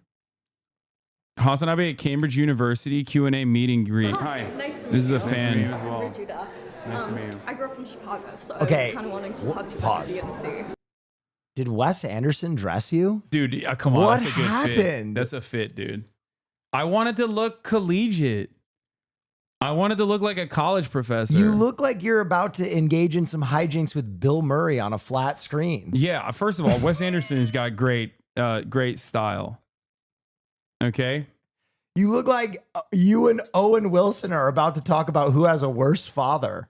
HasanAbi at Cambridge University Q&A meet and greet.
Hi. Nice to meet
This is
you.
a fan.
Nice to meet you. I grew up in Chicago, so I
Okay.
was kind of wanting to talk to you
Pause.
about the DNC.
Did
Wes Anderson dress you?
Dude, come on.
What
That's a good fit.
happened?
That's a fit, dude. I wanted to look collegiate. I wanted to look like a college professor.
You look like you're about to engage in some hijinks with Bill Murray on a flat screen.
Yeah, first of all, Wes Anderson has got great style. Okay?
You look like you and Owen Wilson are about to talk about who has a worse father.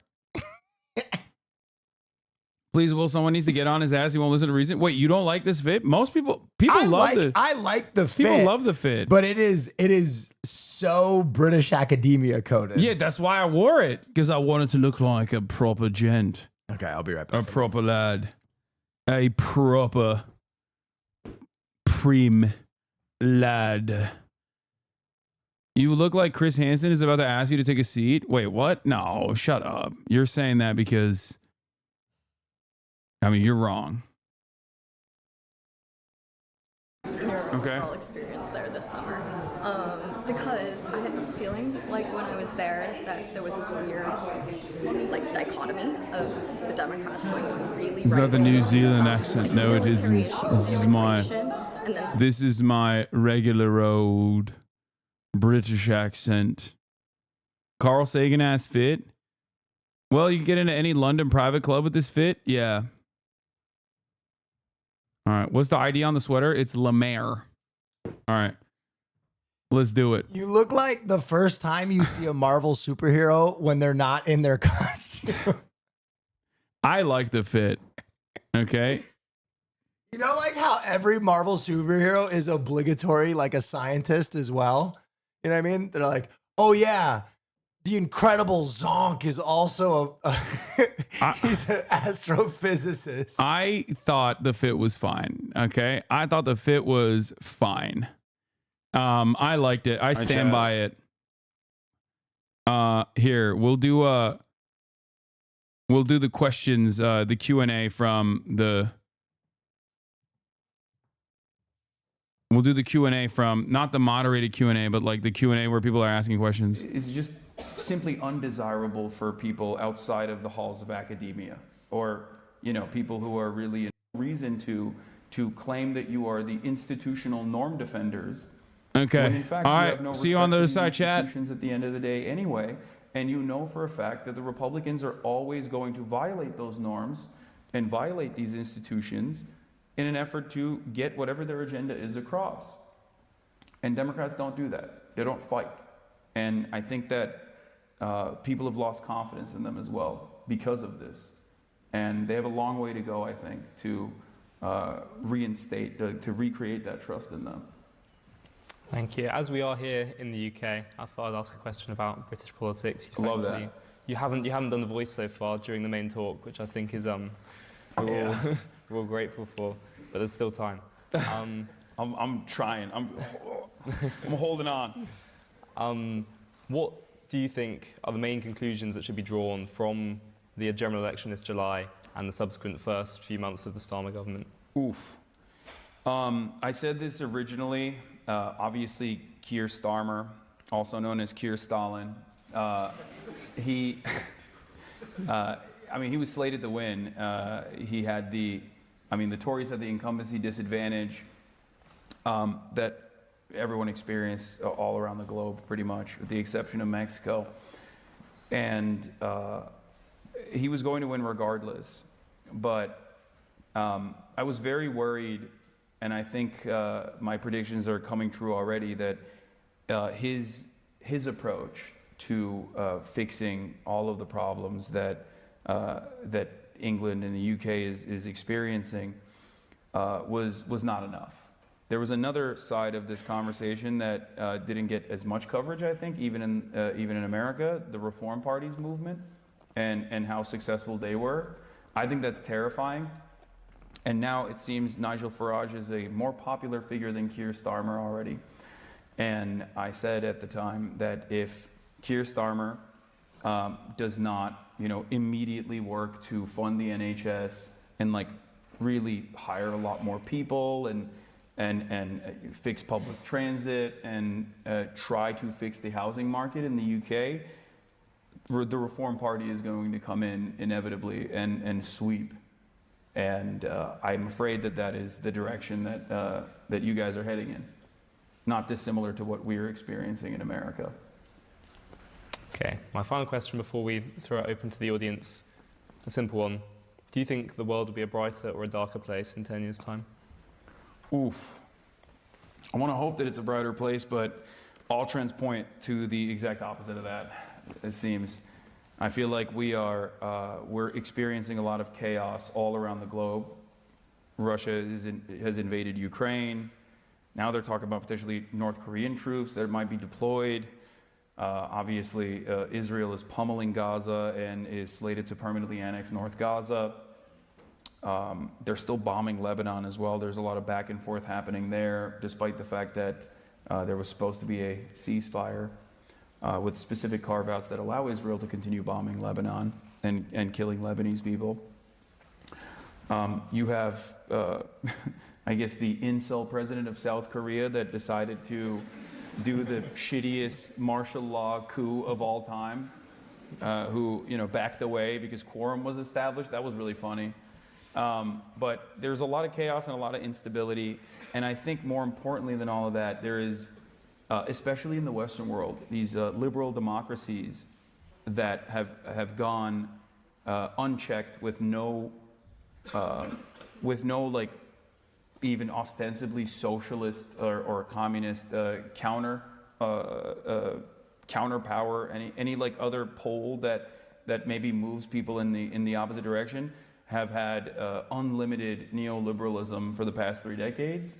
Please, Will, someone needs to get on his ass. He won't listen to reason. Wait, you don't like this fit? Most people love it.
I like the fit.
People love the fit.
But it is so British academia coded.
Yeah, that's why I wore it. Because I wanted to look like a proper gent.
Okay, I'll be right back.
A proper lad. A proper prim lad. You look like Chris Hansen is about to ask you to take a seat. Wait, what? No, shut up. You're saying that because... I mean, you're wrong.
Okay. Experience there this summer, because I had this feeling like when I was there that there was this weird like dichotomy of the Democrats going really.
Is
right
that the New
wing,
Zealand
some,
accent?
like,
No, it
military
isn't. This is my regular old British accent. Carl Sagan ass fit. Well, you can get into any London private club with this fit. Yeah. All right. What's the ID on the sweater? It's Lemaire. All right. Let's do it.
You look like the first time you see a Marvel superhero when they're not in their costume.
I like the fit. Okay.
You know, like how every Marvel superhero is obligatory, like a scientist as well. You know what I mean? They're like, oh yeah, the Incredible Zonk is also he's an astrophysicist.
I thought the fit was fine. Okay, I thought the fit was fine. I liked it. I stand by it. Here we'll do the questions, the Q&A from the. We'll do the Q&A from not the moderated Q&A, but like the Q&A where people are asking questions.
It's just simply undesirable for people outside of the halls of academia, or people who are really in reason to claim that you are the institutional norm defenders.
Okay.
When in fact
all
you
right.
have no
See you on the other
respect for the
side, chat.
institutions at the end of the day anyway, and you know for a fact that the Republicans are always going to violate those norms and violate these institutions in an effort to get whatever their agenda is across. And Democrats don't do that. They don't fight. And I think that people have lost confidence in them as well because of this. And they have a long way to go, I think, to reinstate, to recreate that trust in them.
Thank you. As we are here in the UK, I thought I'd ask a question about British politics.
Love that.
You haven't done The Voice so far during the main talk, which I think is we're all grateful for, but there's still time.
I'm trying. I'm holding on.
What do you think are the main conclusions that should be drawn from the general election this July and the subsequent first few months of the Starmer government?
Oof. I said this originally. Obviously, Keir Starmer, also known as Keir Stalin, he was slated to win. He had the Tories had the incumbency disadvantage that everyone experienced all around the globe, pretty much, with the exception of Mexico. And he was going to win regardless. But I was very worried, and I think my predictions are coming true already, that his approach to fixing all of the problems that England and the UK is experiencing was not enough. There was another side of this conversation that didn't get as much coverage, I think, even in America, the Reform Party's movement and how successful they were. I think that's terrifying. And now it seems Nigel Farage is a more popular figure than Keir Starmer already. And I said at the time that if Keir Starmer does not, immediately work to fund the NHS and really hire a lot more people and fix public transit and try to fix the housing market in the UK, the Reform Party is going to come in inevitably and sweep. And I'm afraid that is the direction that you guys are heading in. Not dissimilar to what we're experiencing in America.
Okay, my final question before we throw it open to the audience, a simple one. Do you think the world will be a brighter or a darker place in 10 years' time?
Oof. I want to hope that it's a brighter place, but all trends point to the exact opposite of that, it seems. I feel like we're experiencing a lot of chaos all around the globe. Russia has invaded Ukraine. Now they're talking about potentially North Korean troops that might be deployed. Obviously, Israel is pummeling Gaza and is slated to permanently annex North Gaza. They're still bombing Lebanon as well. There's a lot of back and forth happening there, despite the fact that there was supposed to be a ceasefire with specific carve-outs that allow Israel to continue bombing Lebanon and killing Lebanese people. You have, I guess, the incel president of South Korea that decided to do the shittiest martial law coup of all time, who backed away because quorum was established. That was really funny. But there's a lot of chaos and a lot of instability, and I think more importantly than all of that, there is, especially in the Western world, these liberal democracies that have gone unchecked with no even ostensibly socialist or communist counterpower, any other pole that maybe moves people in the opposite direction, have had unlimited neoliberalism for the past 3 decades.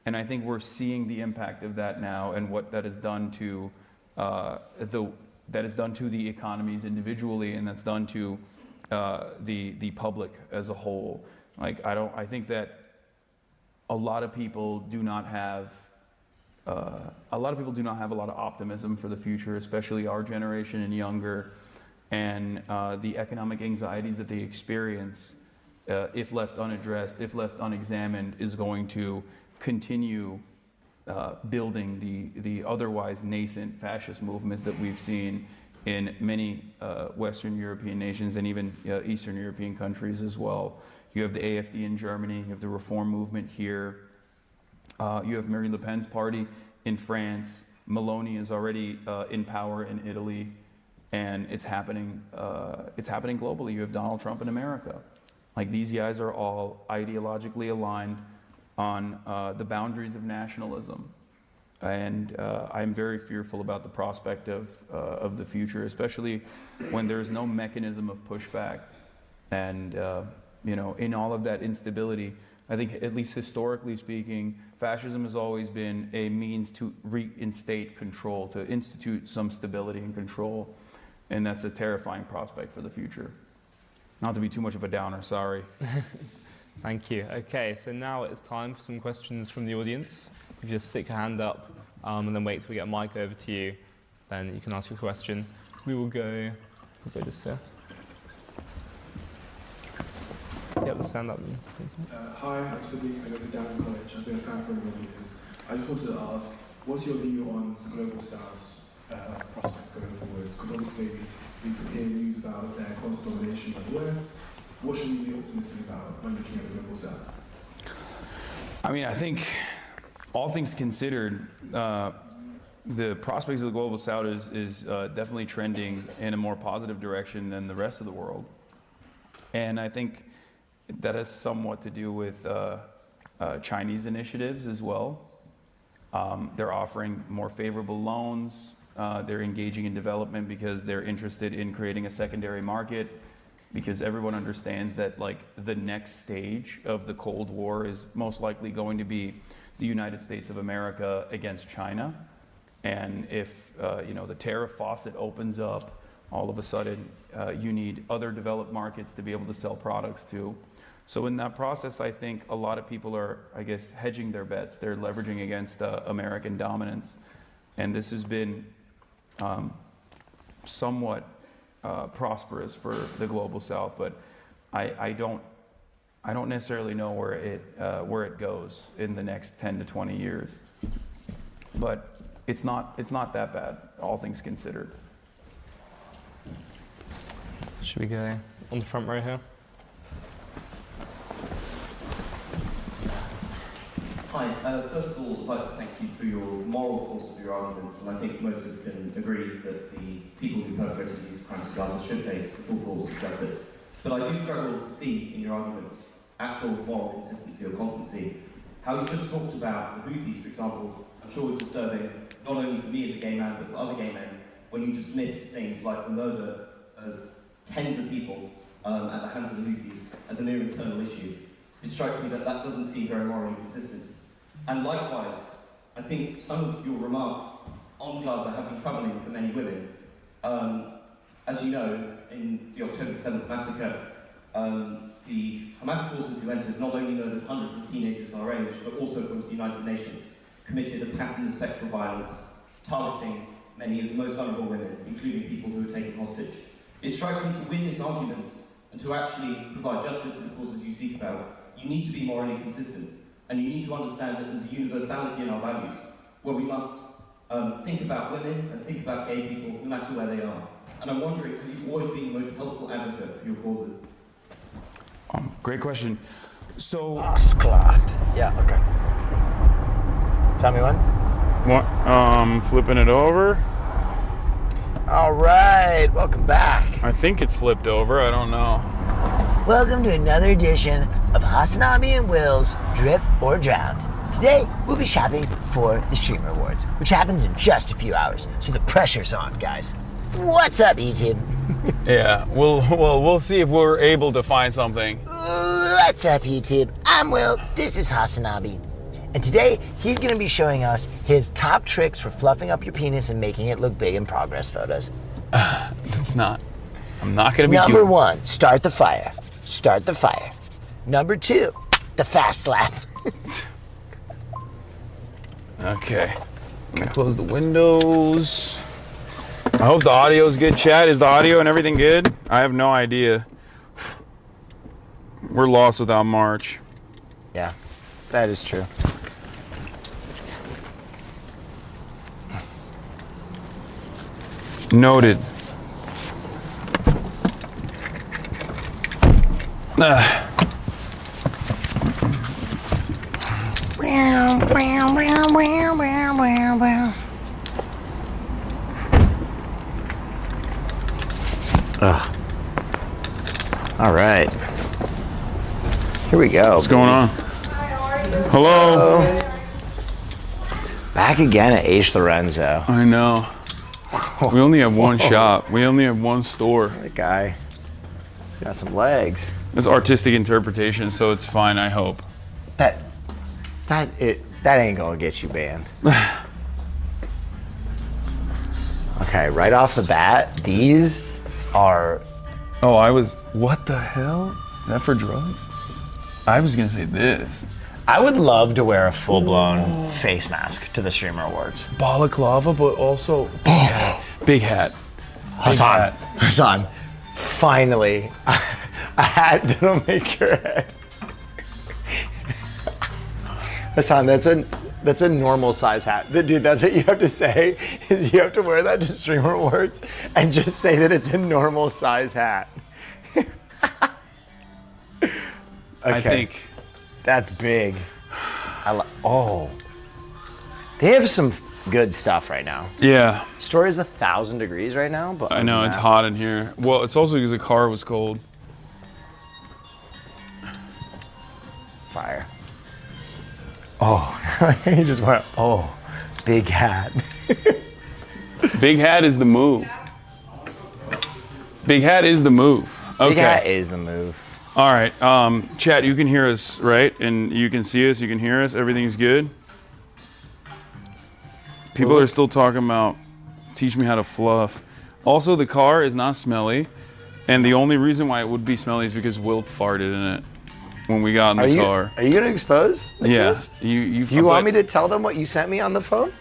And I think we're seeing the impact of that now and what that has done to the economies individually, and that's done to the public as a whole. Like I think that a lot of people do not have a lot of optimism for the future, especially our generation and younger, and the economic anxieties that they experience, if left unaddressed, if left unexamined, is going to continue building the otherwise nascent fascist movements that we've seen in many Western European nations and even Eastern European countries as well. You have the AfD in Germany, you have the Reform movement here, you have Marine Le Pen's party in France, Meloni is already in power in Italy, and it's happening globally. You have Donald Trump in America. Like, these guys are all ideologically aligned on the boundaries of nationalism. And I'm very fearful about the prospect of the future, especially when there's no mechanism of pushback. And in all of that instability, I think, at least historically speaking, fascism has always been a means to reinstate control, to institute some stability and control. And that's a terrifying prospect for the future. Not to be too much of a downer, sorry.
Thank you. Okay, so now it's time for some questions from the audience. If you just stick your hand up and then wait till we get a mic over to you, then you can ask your question. We'll go just here. Yep, stand up.
Hi, I'm Sadiq. I go to Down College. I've been a fan for a number of years. I just wanted to ask, what's your view on the Global South's prospects going forwards? Because obviously we took hear news about their constant domination by the West. What should we be optimistic about when looking at the Global South?
I mean, I think, all things considered, the prospects of the Global South is definitely trending in a more positive direction than the rest of the world. And I think that has somewhat to do with Chinese initiatives as well. They're offering more favorable loans. They're engaging in development because they're interested in creating a secondary market, because everyone understands that, like, the next stage of the Cold War is most likely going to be the United States of America against China. And if the tariff faucet opens up, all of a sudden you need other developed markets to be able to sell products to. So in that process, I think a lot of people are, I guess, hedging their bets. They're leveraging against American dominance. And this has been somewhat prosperous for the Global South, but I don't necessarily know where it goes in the next 10 to 20 years. But it's not that bad, all things considered.
Should we go on the front row here?
Hi. First of all, I'd like to thank you for your moral force of your arguments, and I think most of us can agree that the people who perpetrated these crimes of Gaza should face the full force of justice. But I do struggle to see in your arguments actual moral consistency or constancy. How you just talked about the Houthis, for example, I'm sure it's disturbing, not only for me as a gay man, but for other gay men, when you dismiss things like the murder of tens of people at the hands of the Houthis as a mere internal issue. It strikes me that that doesn't seem very morally consistent. And likewise, I think some of your remarks on Gaza have been troubling for many women. As you know, in the October 7th massacre, the Hamas forces who entered not only murdered hundreds of teenagers our age, but also, according to the United Nations, committed a pattern of sexual violence, targeting many of the most vulnerable women, including people who were taken hostage. It strikes me to win this argument and to actually provide justice to the causes you seek about, you need to be morally consistent. And you need to understand that there's a universality in our values, where we must think about women and think about gay people, no matter where they are. And I'm wondering, have you always been the most helpful advocate for your causes?
Great question. So,
yeah, okay. Tell me when.
What? Flipping it over.
All right, welcome back.
I think it's flipped over. I don't know.
Welcome to another edition of HasanAbi and Will's Drip or Drowned. Today, we'll be shopping for the Streamer Awards, which happens in just a few hours, so the pressure's on, guys. What's up, YouTube?
Yeah, we'll see if we're able to find something.
What's up, YouTube? I'm Will. This is HasanAbi. And today, he's going to be showing us his top tricks for fluffing up your penis and making it look big in progress photos.
I'm not going to be
Number 1, start the fire. Start the fire. Number 2, the fast slap.
Okay. Let me close the windows. I hope the audio's good, chat. Is the audio and everything good? I have no idea. We're lost without March.
Yeah, that is true.
Noted.
All right. Here we go.
What's going on? Hello.
Back again at H. Lorenzo.
I know. We only have one shop. We only have one store.
That guy, he's got some legs.
It's artistic interpretation, so it's fine, I hope.
That ain't gonna get you banned. Okay, right off the bat, these are...
Oh, what the hell? Is that for drugs? I was gonna say this.
I would love to wear a full-blown face mask to the Streamer Awards.
Balaclava, but also big hat. Big hat.
Hasan, finally, a hat that'll make your head. Hasan, that's a normal size hat. Dude, that's what you have to say, is you have to wear that to Streamer Awards and just say that it's a normal size hat. Okay.
I think
that's big. Oh, they have some good stuff right now.
Yeah.
Store is 1,000 degrees right now, but
I know it's hot in here. Well, it's also because the car was cold.
Fire. Oh, he just went, oh, big hat.
Big hat is the move. Big hat is the move. Okay.
Big hat is the move.
All right, chat, you can hear us, right? And you can see us, you can hear us, everything's good? People are still talking about, teach me how to fluff. Also, the car is not smelly, and the only reason why it would be smelly is because Will farted in it when we got in the car.
Are you gonna expose?
Yeah.
This? Do you want me to tell them what you sent me on the phone?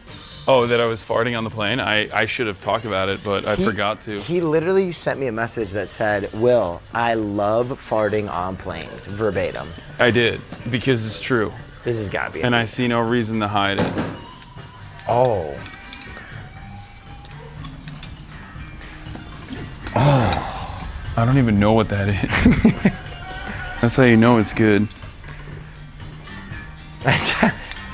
Oh, that I was farting on the plane? I should have talked about it, but I forgot to.
He literally sent me a message that said, Will, I love farting on planes, verbatim.
I did, because it's true.
This has got to be
And I see no reason to hide it.
Oh.
Oh. I don't even know what that is. That's how you know it's good.
That's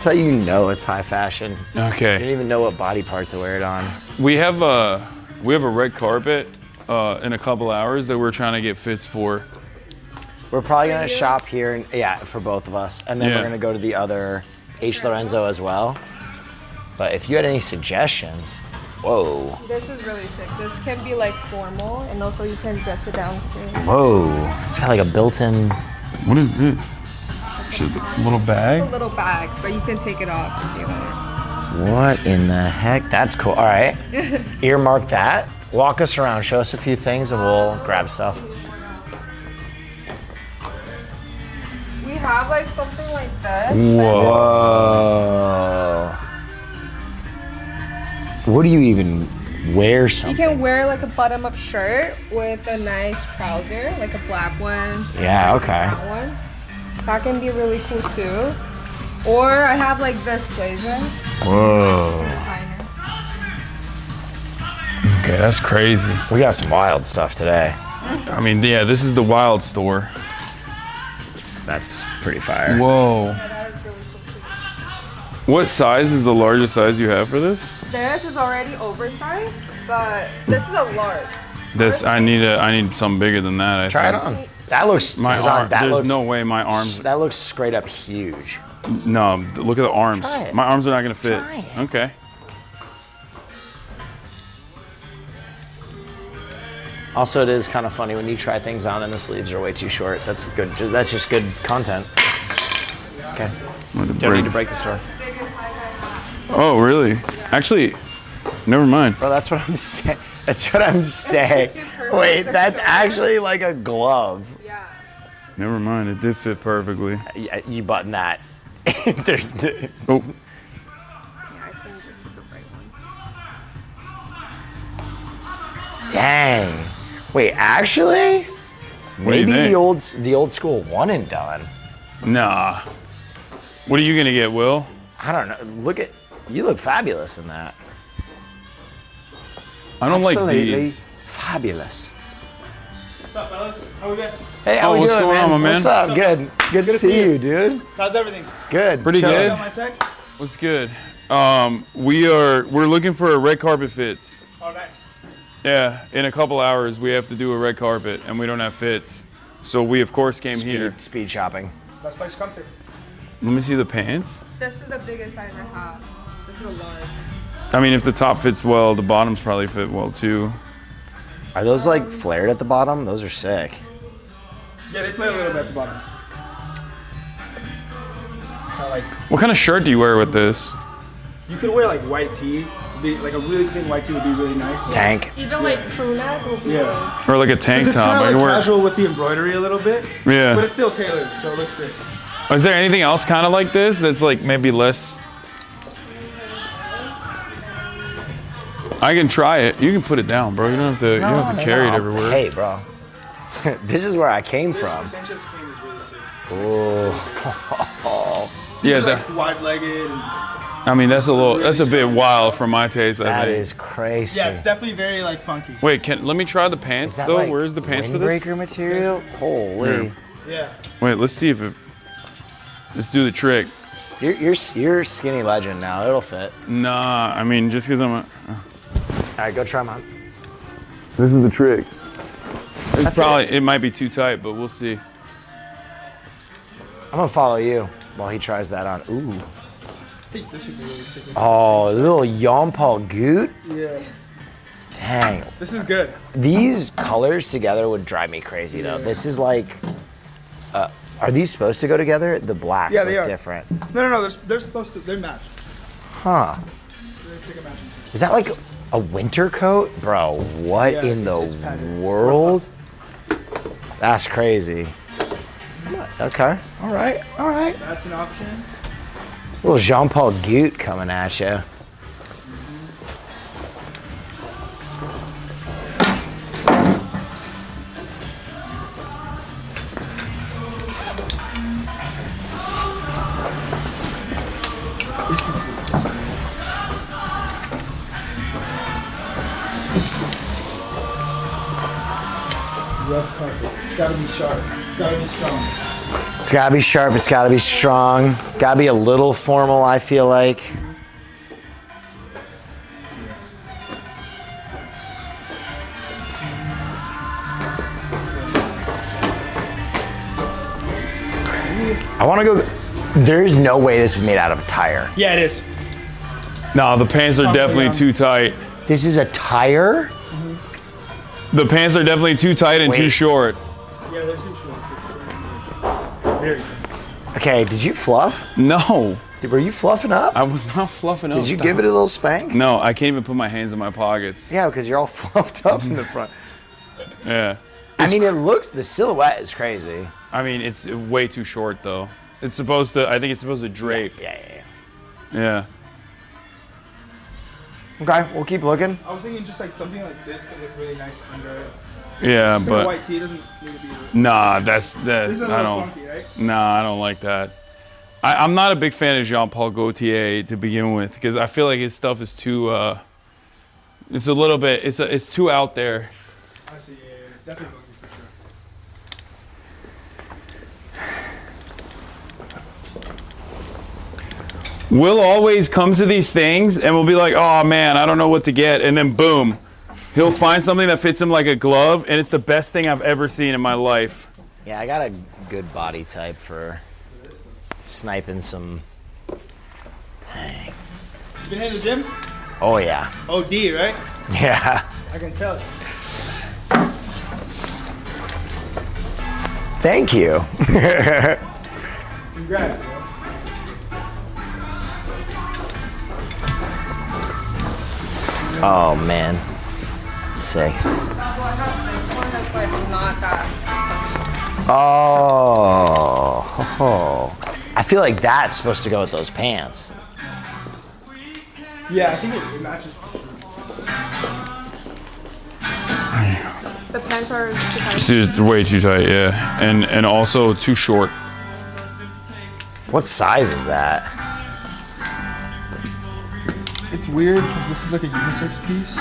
how you know it's high fashion.
Okay.
You don't even know what body part to wear it on.
We have a red carpet in a couple hours that we're trying to get fits for.
We're probably gonna shop here, for both of us, and then we're gonna go to the other H. Lorenzo as well. But if you had any suggestions, whoa.
This is really sick. This can be like formal, and also you can dress it down too.
Whoa, it's got like a built-in.
What is this? A little bag?
It's a little bag, but you can take it off if you want.
What in the heck? That's cool. All right, earmark that. Walk us around, show us a few things, and we'll grab stuff.
We have like something like this.
Whoa. What do you even wear something?
You can wear like a button-up shirt with a nice trouser, like a black one.
Yeah, okay.
That one. That can be really cool too. Or I have like this blazer.
Whoa.
Okay, that's crazy.
We got some wild stuff today.
I mean, yeah, this is the wild store.
That's pretty fire.
Whoa. What size is the largest size you have for this?
This is already oversized, but this is a large.
This I need something bigger than that.
Try it on. That looks.
There's no way my arms.
That looks straight up huge.
No, look at the arms.
Try it.
My arms are not gonna fit.
Try it.
Okay.
Also, it is kind of funny when you try things on and the sleeves are way too short. That's good. That's just good content. Okay. Don't need to break the store.
Oh, really? Actually, never mind.
Bro, that's what I'm saying. That's what I'm saying. Wait, that's actually like a glove.
Yeah.
Never mind. It did fit perfectly.
Yeah, you button that. There's.
Oh.
Dang. Wait, actually?
What do you
Maybe
think?
the old school one and done.
Nah. What are you gonna get, Will?
I don't know. You look fabulous in that.
I don't like
Absolutely
these.
Fabulous.
What's up, fellas? How we been?
Hey, how we
what's
doing,
going
man?
on, my man?
What's up? Good. Good to see you, dude.
How's everything?
Good.
Pretty
Chilling.
good.
Got my text?
What's good? We're looking for a red carpet fits.
Oh, nice.
Yeah, in a couple hours we have to do a red carpet and we don't have fits. So we of course came here.
Speed shopping.
Best place to come to.
Let me see the pants.
This is the biggest size I have. This is a large.
I mean, if the top fits well, the bottoms probably fit well too.
Are those like flared at the bottom? Those are sick.
Yeah, they play a little bit at the bottom. Like,
What kind of shirt do you wear with this?
you could wear like white tee. Like a really clean white tee would be really nice.
Tank.
Even like crew neck will be
Yeah.
Or like a tank
It's
top.
kind
I
of
can
like
wear.
casual with the embroidery a little bit.
Yeah.
But it's still tailored, so it looks great.
Is there anything else kind of like this that's like maybe less? I can try it. You can put it down, bro. You don't have to. You don't have to carry it everywhere.
Hey, bro. This is where I came from. Oh.
Yeah.
It's like wide-legged.
I mean, that's a little. That's a bit wild for my taste. I
That
think.
is crazy.
Yeah, it's definitely very like funky.
Wait, let me try the pants
Is that
though.
like
Where's the pants for this?
windbreaker material? Holy.
Yeah.
Wait, let's see if it. Let's do the trick.
You're skinny legend now. It'll fit.
Nah, I mean, just because I'm a.
All right, go try them on.
This is the trick. It's
That
probably.
fits.
It might be too tight, but we'll see.
I'm gonna follow you while he tries that on. Ooh.
I think this would be really sick.
Oh, little Jean Paul Goot.
Yeah.
Dang.
This is good.
These colors together would drive me crazy though. This is like. Are these supposed to go together? The blacks
Yeah, they
look
are.
different.
No. They're supposed to. They're matched.
Huh.
They're matching.
Is that like a winter coat? Bro, what
Yeah,
in the
it's patterned.
world? That's crazy. Okay. All right.
That's an option.
Little Jean Paul Goot coming at you.
Rough carpet. It's gotta be sharp. It's gotta be strong.
It's gotta be sharp, it's gotta be strong. Gotta be a little formal, I feel like. I wanna go. There's no way this is made out of a tire.
Yeah, it is.
No, the pants are definitely too tight.
This is a tire?
The pants are definitely too tight and too
Wait.
short.
Yeah, they're too short. Very good.
Okay, did you fluff?
No.
Were you fluffing up?
I was not fluffing up.
Did you give it a little spank?
No, I can't even put my hands in my pockets.
Yeah, because you're all fluffed up in the front.
Yeah.
I mean, it looks, the silhouette is crazy.
I mean, it's way too short though. It's supposed to. I think it's supposed to drape. Yeah.
Okay, we'll keep looking.
I was thinking just like something like this could look really nice under it.
Yeah,
Just like
but
a white tee doesn't need to be.
nah, that's that.
This is a
I
little
don't.
funky, right?
Nah, I don't like that. I'm not a big fan of Jean-Paul Gaultier to begin with because I feel like his stuff is too. It's a little bit. It's too out there.
I see. Yeah, it's definitely funky for sure.
Will always comes to these things and will be like, oh man, I don't know what to get. And then boom, he'll find something that fits him like a glove. And it's the best thing I've ever seen in my life.
Yeah, I got a good body type for sniping some. Dang.
You been hitting the gym?
Oh, yeah.
OD, right?
Yeah.
I can tell.
Thank you.
Congrats, bro.
Oh man, sick. Oh, I feel like that's supposed to go with those pants.
Yeah, I think it matches.
The pants are too tight.
Dude, way too tight, yeah. And also too short.
What size is that?
It's weird because this is like a unisex piece.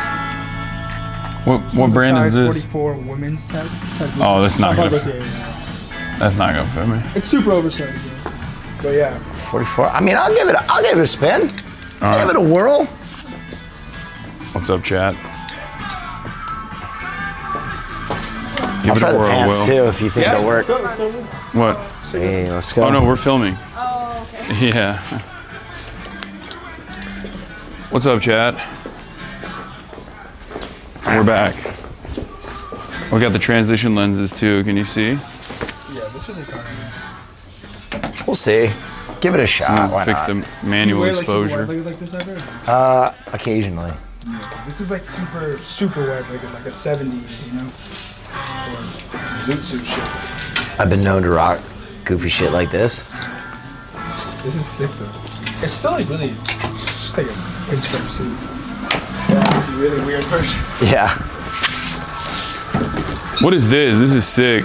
What brand is this?
44 women's type.
Oh, that's not gonna.
fit.
That's not gonna fit me.
It's super oversized, though. But yeah.
44. I mean, I'll give it a spin.
All right.
Give it a whirl.
What's up, chat?
I'll try the pants too if you think they'll work.
What?
Hey, let's go.
Oh no, we're filming.
Oh, okay.
Yeah. What's up, chat? We're back. We got the transition lenses too. Can you see?
Yeah, this would be kind of.
We'll see. Give it a shot. Why
fix
not?
the manual exposure.
Like this ever?
Occasionally.
Yeah, 'cause this is like super wet, like a 70s, you know? Or zoot suit shit.
I've been known to rock goofy shit like this.
This is sick though. It's still like really, just like a pinstripe suit. Yeah, it's a really weird version.
Yeah.
What is this? This is sick.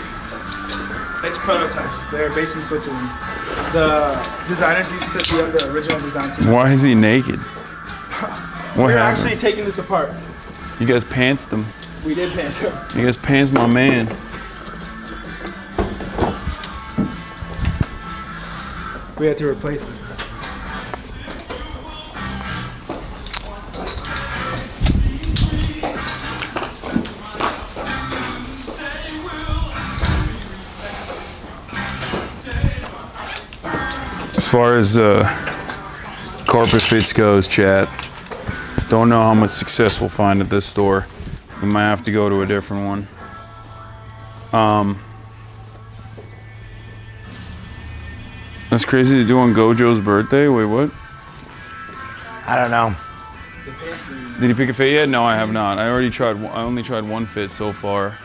It's prototypes. They're based in Switzerland. The designers used to be on the original design team.
Why is he naked? What
We're
happened?
actually taking this apart.
You guys pantsed him.
We did pants him.
You guys pants my man.
We had to replace it.
As far as carpet fits goes, chat, don't know how much success we'll find at this store. We might have to go to a different one. That's crazy to do on Gojo's birthday. Wait, what?
I don't know.
Did he pick a fit yet? No, I have not. I only tried one fit so far.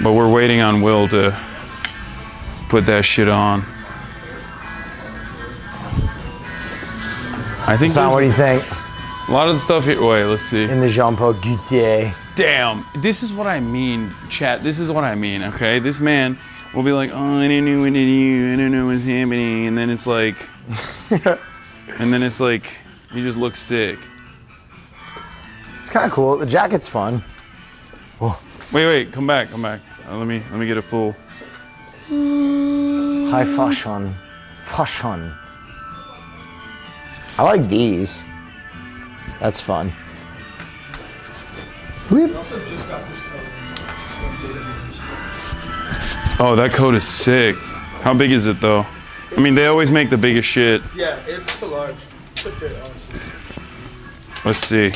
But we're waiting on Will to put that shit on. I think.
Hasan, what do you think?
A lot of the stuff here. Wait, let's see.
In the Jean-Paul Gaultier.
Damn, this is what I mean, chat. This is what I mean. Okay, this man will be like, "Oh, I didn't know what to do. I don't know what's happening," and then it's like, he just looks sick.
It's kind of cool. The jacket's fun. Oh.
Wait, come back. Let me get a full.
High fashion. I like these. That's fun.
We also just got this coat from
Oh, that coat is sick. How big is it though? I mean, they always make the biggest shit.
Yeah, it's a large. Should fit, honestly.
Let's see.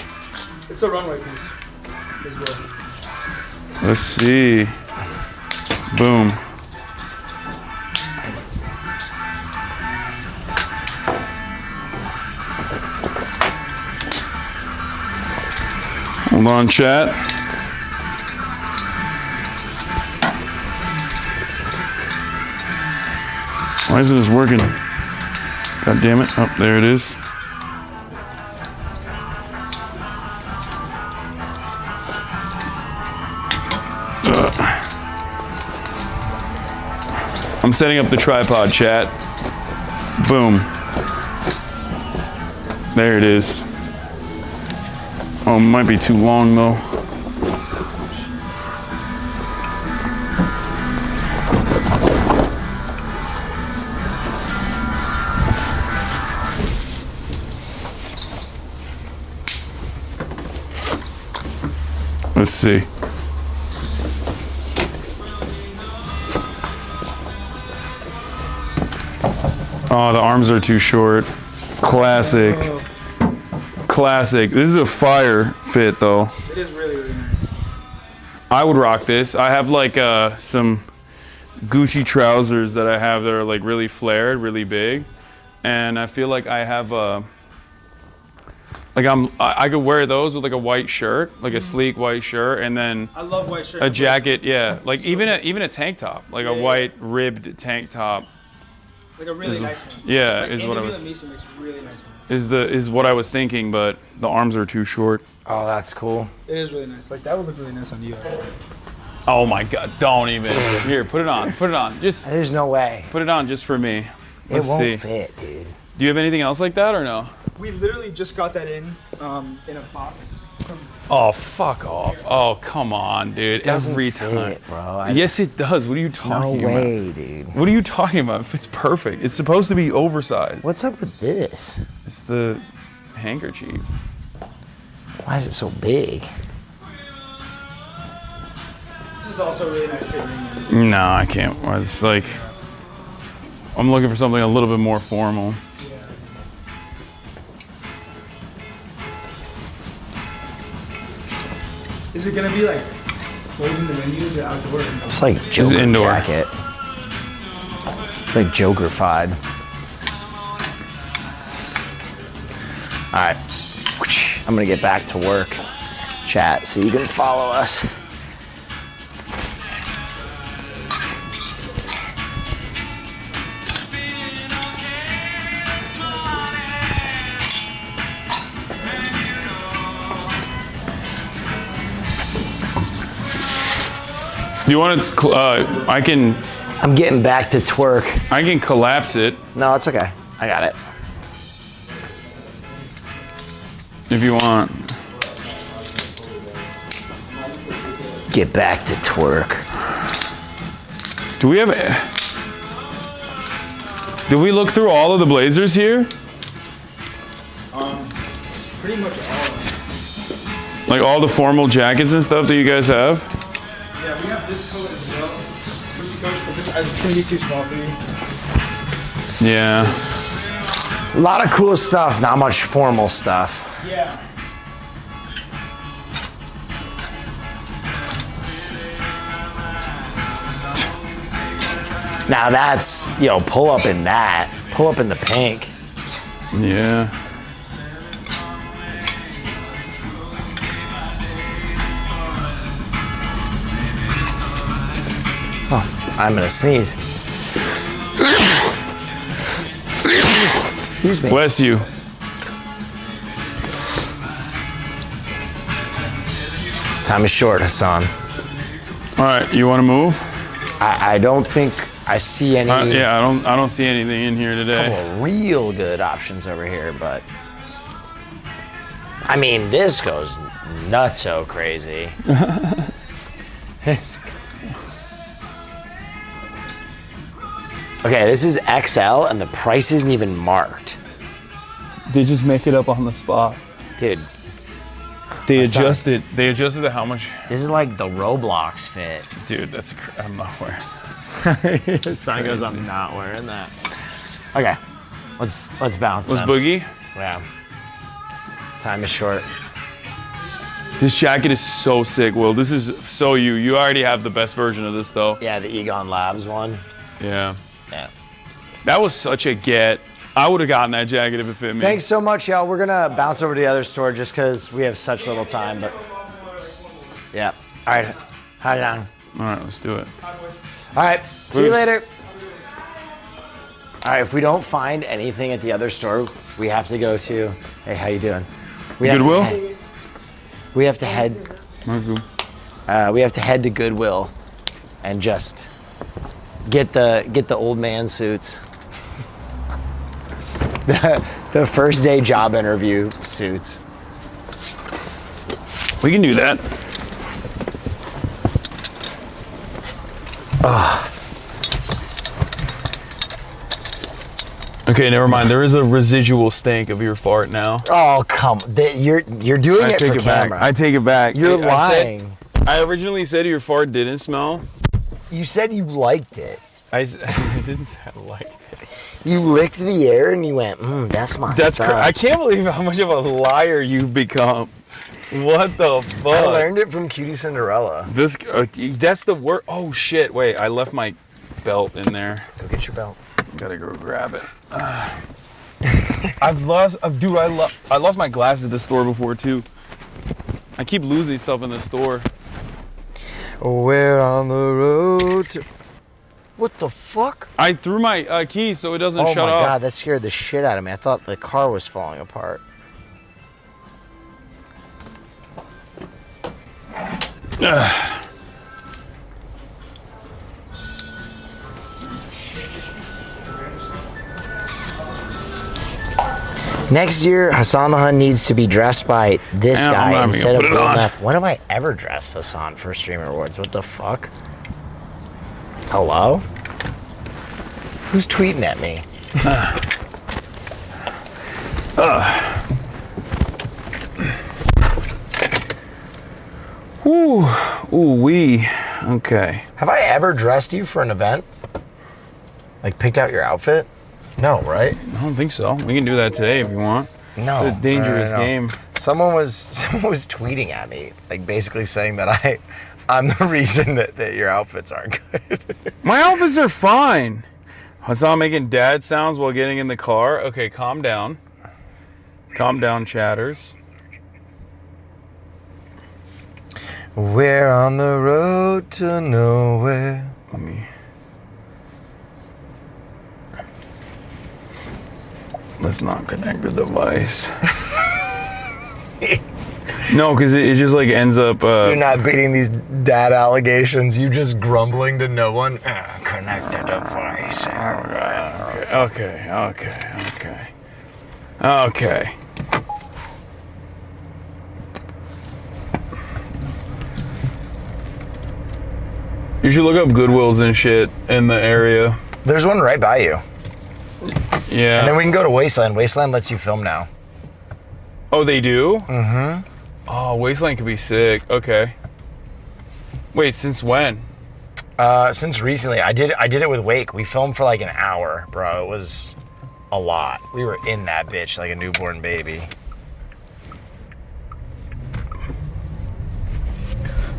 It's a runway piece as well.
Let's see. Boom. Hold on, chat. Why isn't this working? God damn it. Oh, there it is. I'm setting up the tripod, chat. Boom. There it is. Oh, it might be too long though. Let's see. Oh, the arms are too short. Classic. Classic. This is a fire fit though.
It is really, really nice.
I would rock this. I have like some Gucci trousers that I have that are like really flared, really big, and I feel like I have I could wear those with like a white shirt, like a sleek white shirt, and then
I love white shirts.
a jacket, yeah, like even a tank top, like a white ribbed tank top.
Like a really nice one.
Yeah,
like
is what I was.
Makes really nice ones.
Is what I was thinking, but the arms are too short.
Oh, that's cool.
It is really nice. Like that would look really nice on you. Actually.
Oh my God! Don't even. Here, put it on. Put it on. Just.
There's no way.
Put it on just for me.
It won't
see.
fit, dude.
Do you have anything else like that or no?
We literally just got that in a box.
Oh, fuck off. Oh, come on, dude.
Doesn't
Every
fit,
time.
bro.
Yes, it does. What are you talking about?
No way, dude.
What are you talking about? It's perfect. It's supposed to be oversized.
What's up with this?
It's the handkerchief.
Why is it so big?
This is also really nice fitting.
No, I can't. It's like, I'm looking for something a little bit more formal.
Is it gonna be like folding the menus or outdoor?
It's like Joker
indoor.
jacket. It's like Joker-fied. All right, I'm gonna get back to work, chat, so you can follow us.
Do you want to, I can...
I'm getting back to twerk.
I can collapse it.
No, it's okay. I got it.
If you want.
Get back to twerk.
Do we have... Did we look through all of the blazers here?
Pretty much all.
Like all the formal jackets and stuff that you guys have?
Yeah, we have this coat as well. But this it's gonna be too small for you.
Yeah.
A lot of cool stuff, not much formal stuff.
Yeah.
Now that's, yo, pull up in that. Pull up in the pink.
Yeah.
Oh, I'm gonna sneeze. Excuse me.
Bless you.
Time is short, Hasan.
All right, you want to move?
I don't think I see any.
Yeah, I don't see anything in here today.
Couple of real good options over here, but I mean, this goes nuts so crazy. Okay, this is XL and the price isn't even marked.
They just make it up on the spot.
Dude.
They adjusted it how much?
This is like the Roblox fit.
Dude, I'm not wearing.
Sign goes, I'm not wearing that. Okay, let's bounce.
Let's
then.
boogie?
Yeah. Time is short.
This jacket is so sick, Will. This is so you. You already have the best version of this, though.
Yeah, the Egon Labs one.
Yeah.
Yeah.
That was such a get. I would have gotten that jacket if it fit me.
Thanks so much, y'all. We're gonna bounce over to the other store just because we have such little time, but yeah. All right, hi down.
All right, let's do it.
All right, see you later. All right, if we don't find anything at the other store, we have to go to. Hey, how you doing?
Goodwill.
We have to head. We have to head to Goodwill, and just get the old man suits. The first day job interview suits.
We can do that. Okay, never mind. There is a residual stink of your fart now.
Oh, come. You're doing it for camera.
I take it back.
You're lying.
I originally said your fart didn't smell.
You said you liked it.
I didn't say I liked it.
You licked the air and you went, that's my stuff.
I can't believe how much of a liar you've become. What the fuck?
I learned it from Cutie Cinderella.
That's the word. Oh shit! Wait, I left my belt in there.
Go get your belt.
Gotta go grab it. I've lost, dude. I lost my glasses at the store before too. I keep losing stuff in the store.
We're on the road to... What the fuck?
I threw my keys so it doesn't shut
Oh
off.
my god, that scared the shit out of me. I thought the car was falling apart. Next year, Hasan the Hun needs to be dressed by this guy instead of Will Neff. When have I ever dressed Hasan for Streamer Awards? What the fuck? Hello? Who's tweeting at me?
Ooh-wee. Okay.
Have I ever dressed you for an event? Like picked out your outfit? No, right?
I don't think so. We can do that today if you want.
No.
It's a dangerous game.
Someone was tweeting at me, like basically saying that I'm the reason that your outfits aren't good.
My outfits are fine. Hasan making dad sounds while getting in the car. Okay, calm down. Calm down, chatters.
We're on the road to nowhere.
Let me... Let's not connect the device. No, because it just like ends up...
You're not beating these dad allegations. You just grumbling to no one. Connect the device.
Okay. You should look up Goodwills and shit in the area.
There's one right by you.
Yeah.
And then we can go to Wasteland. Wasteland lets you film now.
Oh, they do?
Mm-hmm.
Oh, Wasteland could be sick. Okay. Wait, since when?
Since recently. I did it with Wake. We filmed for like an hour, bro. It was a lot. We were in that bitch like a newborn baby.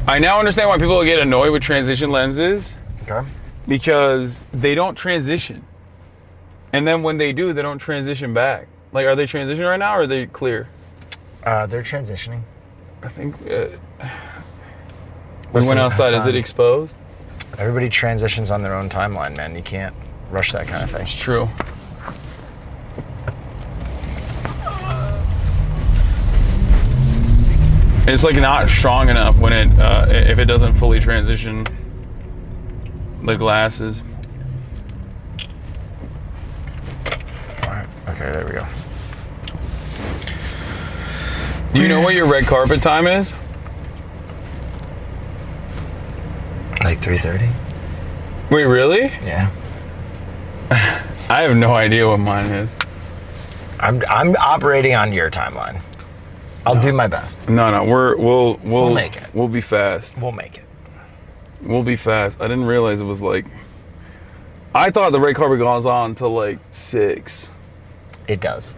I now understand why people get annoyed with transition lenses.
Okay.
Because they don't transition. And then when they do, they don't transition back. Like, are they transitioning right now or are they clear?
They're transitioning.
I think we went outside. Is it exposed?
Everybody transitions on their own timeline, man. You can't rush that kind of thing.
It's true. It's like not strong enough when it if it doesn't fully transition the glasses.
All right. Okay, there we go.
Do you know what your red carpet time is?
Like 3:30.
Wait, really?
Yeah.
I have no idea what mine is.
I'm operating on your timeline. I'll do my best.
No, we'll
make it.
We'll be fast.
We'll make it.
We'll be fast. I didn't realize it was like. I thought the red carpet goes on until like 6.
It does.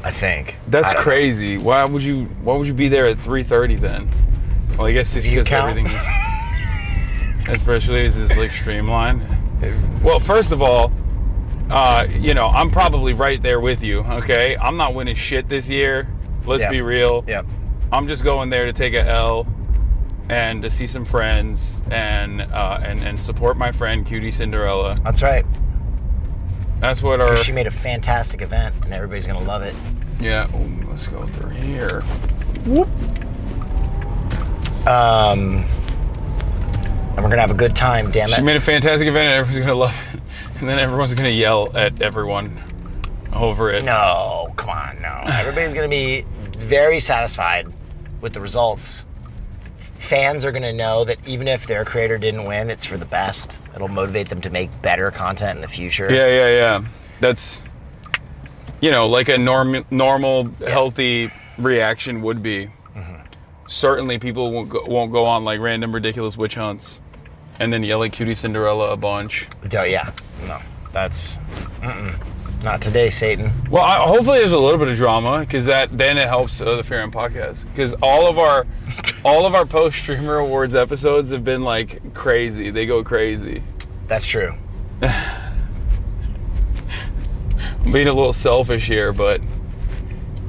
I think.
That's crazy. Why would you be there at 3:30 then? Well, I guess it's because everything is, especially as it's like streamlined. Well, first of all, I'm probably right there with you. Okay, I'm not winning shit this year. Let's be real.
Yep.
I'm just going there to take a L and to see some friends and support my friend Cutie Cinderella.
That's right.
That's what
she made a fantastic event and everybody's gonna love it.
Yeah. Ooh, let's go through here. Whoop.
And we're gonna have a good time. Damn it.
She made a fantastic event and everyone's gonna love it, and then everyone's gonna yell at everyone over it.
No, come on, no. Everybody's gonna be very satisfied with the results. Fans are gonna know that even if their creator didn't win, it's for the best. It'll motivate them to make better content in the future.
Yeah. That's, like a normal, healthy reaction would be.
Mm-hmm.
Certainly, people won't go on like random, ridiculous witch hunts, and then yell at Cutie Cinderella a bunch.
Yeah, no, that's.
Not today, Satan.
Well, hopefully there's a little bit of drama, because then it helps the Fear and Podcast. Because all of our post Streamer Awards episodes have been like crazy. They go crazy.
That's true.
I'm being a little selfish here, but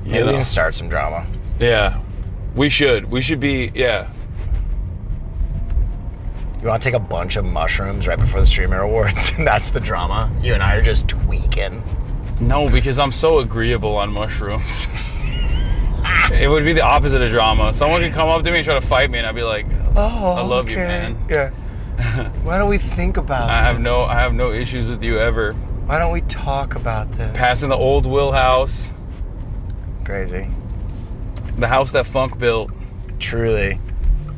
maybe we can start some drama.
Yeah, we should. We should be. Yeah.
You want to take a bunch of mushrooms right before the Streamer Awards, and that's the drama? You and I are just tweaking.
No, because I'm so agreeable on mushrooms. It would be the opposite of drama. Someone could come up to me and try to fight me, and I'd be like,
"Oh,
I love you, man."
Yeah. Why don't we think about
I have no issues with you ever.
Why don't we talk about this?
Passing the old Will house.
Crazy.
The house that Funk built.
Truly.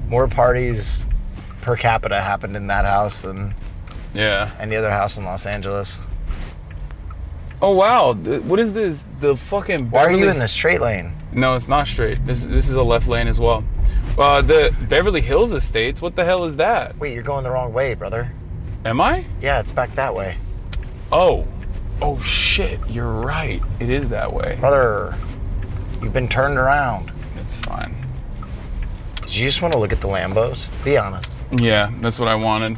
More parties per capita happened in that house than any other house in Los Angeles.
Oh wow, what is this? The fucking
Why are you in the straight lane?
No, it's not straight. This is a left lane as well. The Beverly Hills Estates, what the hell is that?
Wait, you're going the wrong way, brother.
Am I?
Yeah, it's back that way.
Oh shit, you're right. It is that way.
Brother, you've been turned around.
It's fine.
Did you just want to look at the Lambos? Be honest.
Yeah, that's what I wanted.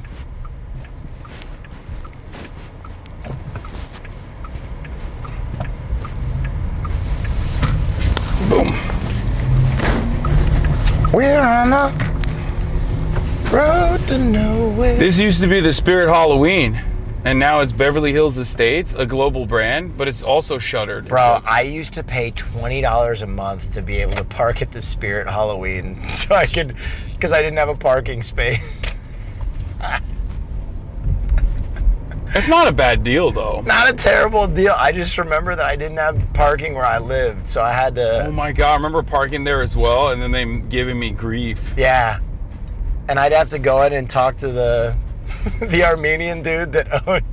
Boom.
We're on the road to nowhere.
This used to be the Spirit Halloween, and now it's Beverly Hills Estates, a global brand, but it's also shuttered.
Bro, I used to pay $20 a month to be able to park at the Spirit Halloween so I could, because I didn't have a parking space.
It's not a bad deal, though.
Not a terrible deal. I just remember that I didn't have parking where I lived, so I had to...
Oh my God, I remember parking there as well, and then them giving me grief.
Yeah. And I'd have to go in and talk to the Armenian dude that owned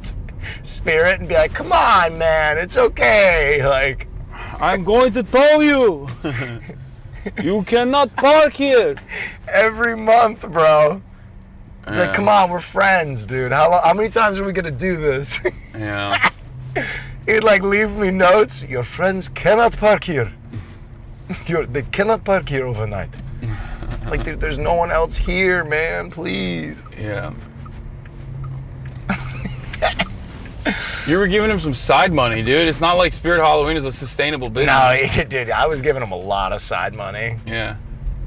Spirit and be like, come on, man, it's okay. Like,
I'm going to tow you. You cannot park here.
Every month, bro.
Yeah.
Like, come on, we're friends, dude. How many times are we gonna do this?
Yeah.
He'd like leave me notes. Your friends cannot park here. They cannot park here overnight. Like, there's no one else here, man. Please.
Yeah. You were giving him some side money, dude. It's not like Spirit Halloween is a sustainable business.
No, dude, I was giving him a lot of side money.
Yeah.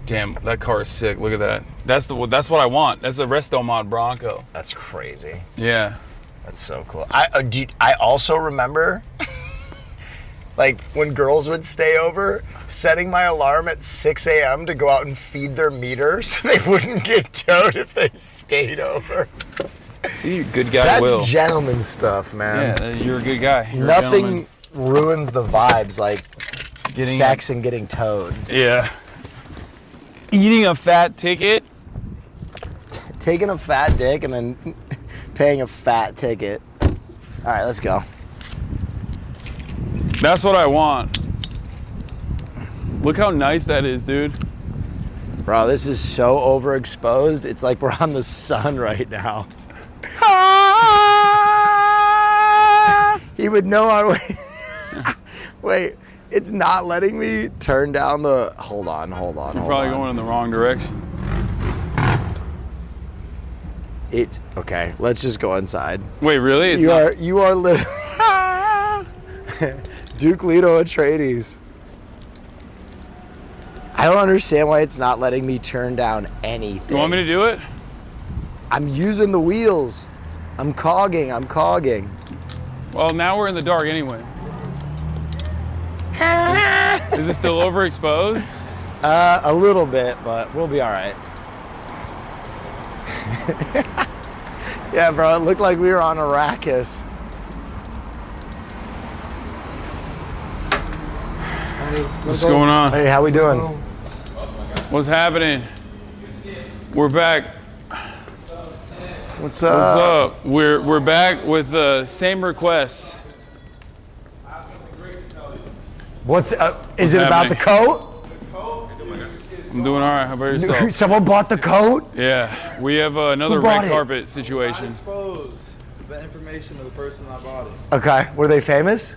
Damn, that car is sick. Look at that. That's what I want. That's a Resto Mod Bronco.
That's crazy.
Yeah.
That's so cool. I also remember, like, when girls would stay over, setting my alarm at 6 a.m. to go out and feed their meter so they wouldn't get towed if they stayed over.
See, you're a good guy,
That's
Will.
gentleman stuff, man.
Yeah, you're a good guy. You're
Nothing ruins the vibes like sex and getting towed.
Yeah. Eating a fat ticket.
Taking a fat dick and then paying a fat ticket. All right, let's go.
That's what I want. Look how nice that is, dude.
Bro, this is so overexposed. It's like we're on the sun right now. He would know our way. Wait, it's not letting me turn down the... Hold on.
You're probably going in the wrong direction.
Okay, let's just go inside.
Wait, really?
You are literally... Duke Leto Atreides. I don't understand why it's not letting me turn down anything.
You want me to do it?
I'm using the wheels. I'm cogging.
Well, now we're in the dark anyway. Is it still overexposed?
A little bit, but we'll be all right. Yeah, bro, it looked like we were on Arrakis.
What's going on?
Hey, how we doing?
What's happening? We're back.
What's up?
What's up? We're back with the same requests.
Is it about the coat?
I'm doing all right. How about yourself?
Someone bought the coat?
Yeah, we have another red carpet situation.
I exposed the information of the person that bought it.
Okay, were they famous?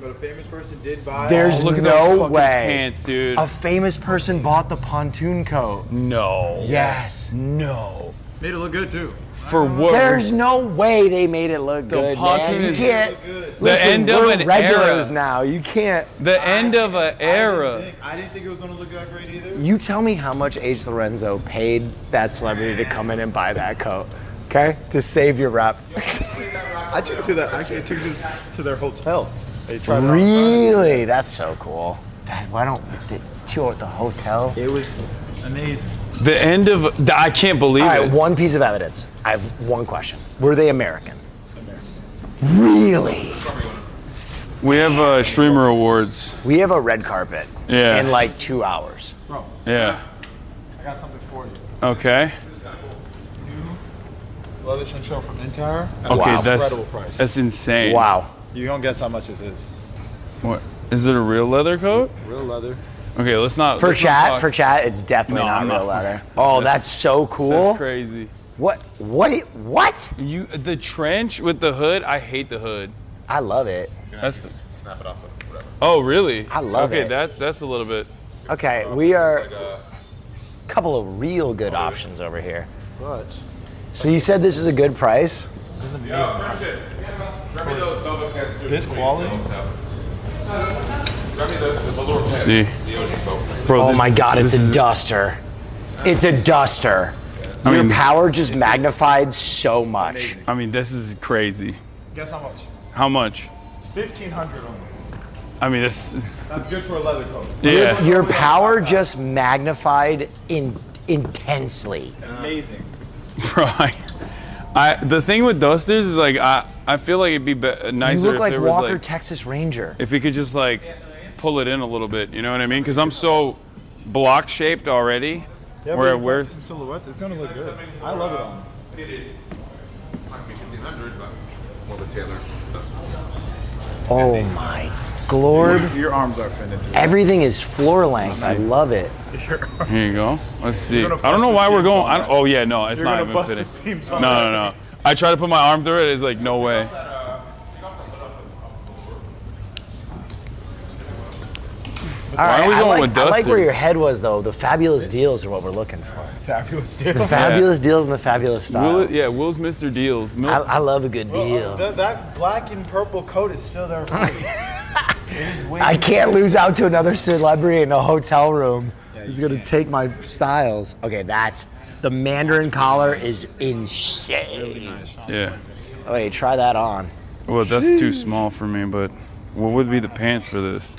But a famous person did buy.
There's
look at
no
those fucking
way.
pants, dude.
A famous person bought the pontoon coat.
No.
Yes. No.
Made it look good too.
For what?
There's no way they made it look
The
good,
pontoon
man. You
is
can't.
the
Listen,
end of
we're
an
regulars
era.
now. You can't.
The end of an era.
I didn't think it was gonna look that great either.
You tell me how much H. Lorenzo paid that celebrity to come in and buy that coat, okay? To save your rep.
I took it to the. Actually, I took it to their hotel. They tried it on.
Really? That's so cool. Why don't they tour at the hotel?
It was amazing.
The end of. I can't believe
All right,
it.
one piece of evidence. I have one question. Were they American? Really?
We have streamer awards.
We have a red carpet.
Yeah.
In like 2 hours.
Bro,
Yeah.
I got something for you.
Okay.
Leather chinchilla from Entire.
Okay, that's
Incredible price.
that's insane.
Wow.
You don't guess how much this is.
What? Is it a real leather coat?
Real leather.
Okay, let's not.
For
let's not
chat,
talk-
for chat, it's definitely
No,
not
I'm
real
not-
leather. Oh, that's so cool.
That's crazy.
What? What?
You the trench with the hood? I hate the hood.
I love it.
That's the.
Snap it off. Whatever.
Oh really?
I love
okay,
it.
that's a little bit.
Okay, we are a couple of real good options over here.
But
So you said this is a good price?
this is amazing. This quality.
Let's see. Bro,
Oh
this-
my God, it's
this
a
is-
duster. It's a duster.
I
Your
mean,
power just magnified so much.
I mean, this is crazy.
Guess how much?
How much?
1,500 only.
I mean, this.
That's good for a leather coat.
Yeah.
Your power just magnified intensely.
Amazing.
Right. The thing with dusters is like I feel like it'd be nicer
You look
if
like
there was
Walker,
like
Texas Ranger.
if we could just like pull it in a little bit. You know what I mean? Because I'm so block shaped already.
Yeah,
where
but if
where's
some silhouettes, it's gonna look good. I love it on.
Oh my Glord.
Your arms are fitted too.
Everything is floor length. I love it.
Here you go. Let's see.
You're
I
gonna
don't
bust
know
the
why we're
seams
going.
on that.
Oh yeah, no, it's
You're
not
gonna
even
bust the
fitting.
seams
No,
on
no,
that.
no. I try to put my arm through it. It's like no way.
All right,
Why are we
I
going
like,
with
I like where
dusters?
your head was though. The fabulous deals are what we're looking for.
Fabulous deal.
The fabulous deals and the fabulous styles.
Will's Mr. Deals.
I love a good deal.
That black and purple coat is still there for me. It is way
I can't lose out to another celebrity in a hotel room. He's gonna take my styles. Okay, that's the Mandarin collar is insane.
Yeah.
Oh, wait, try that on.
Well, that's too small for me. But what would be the pants for this?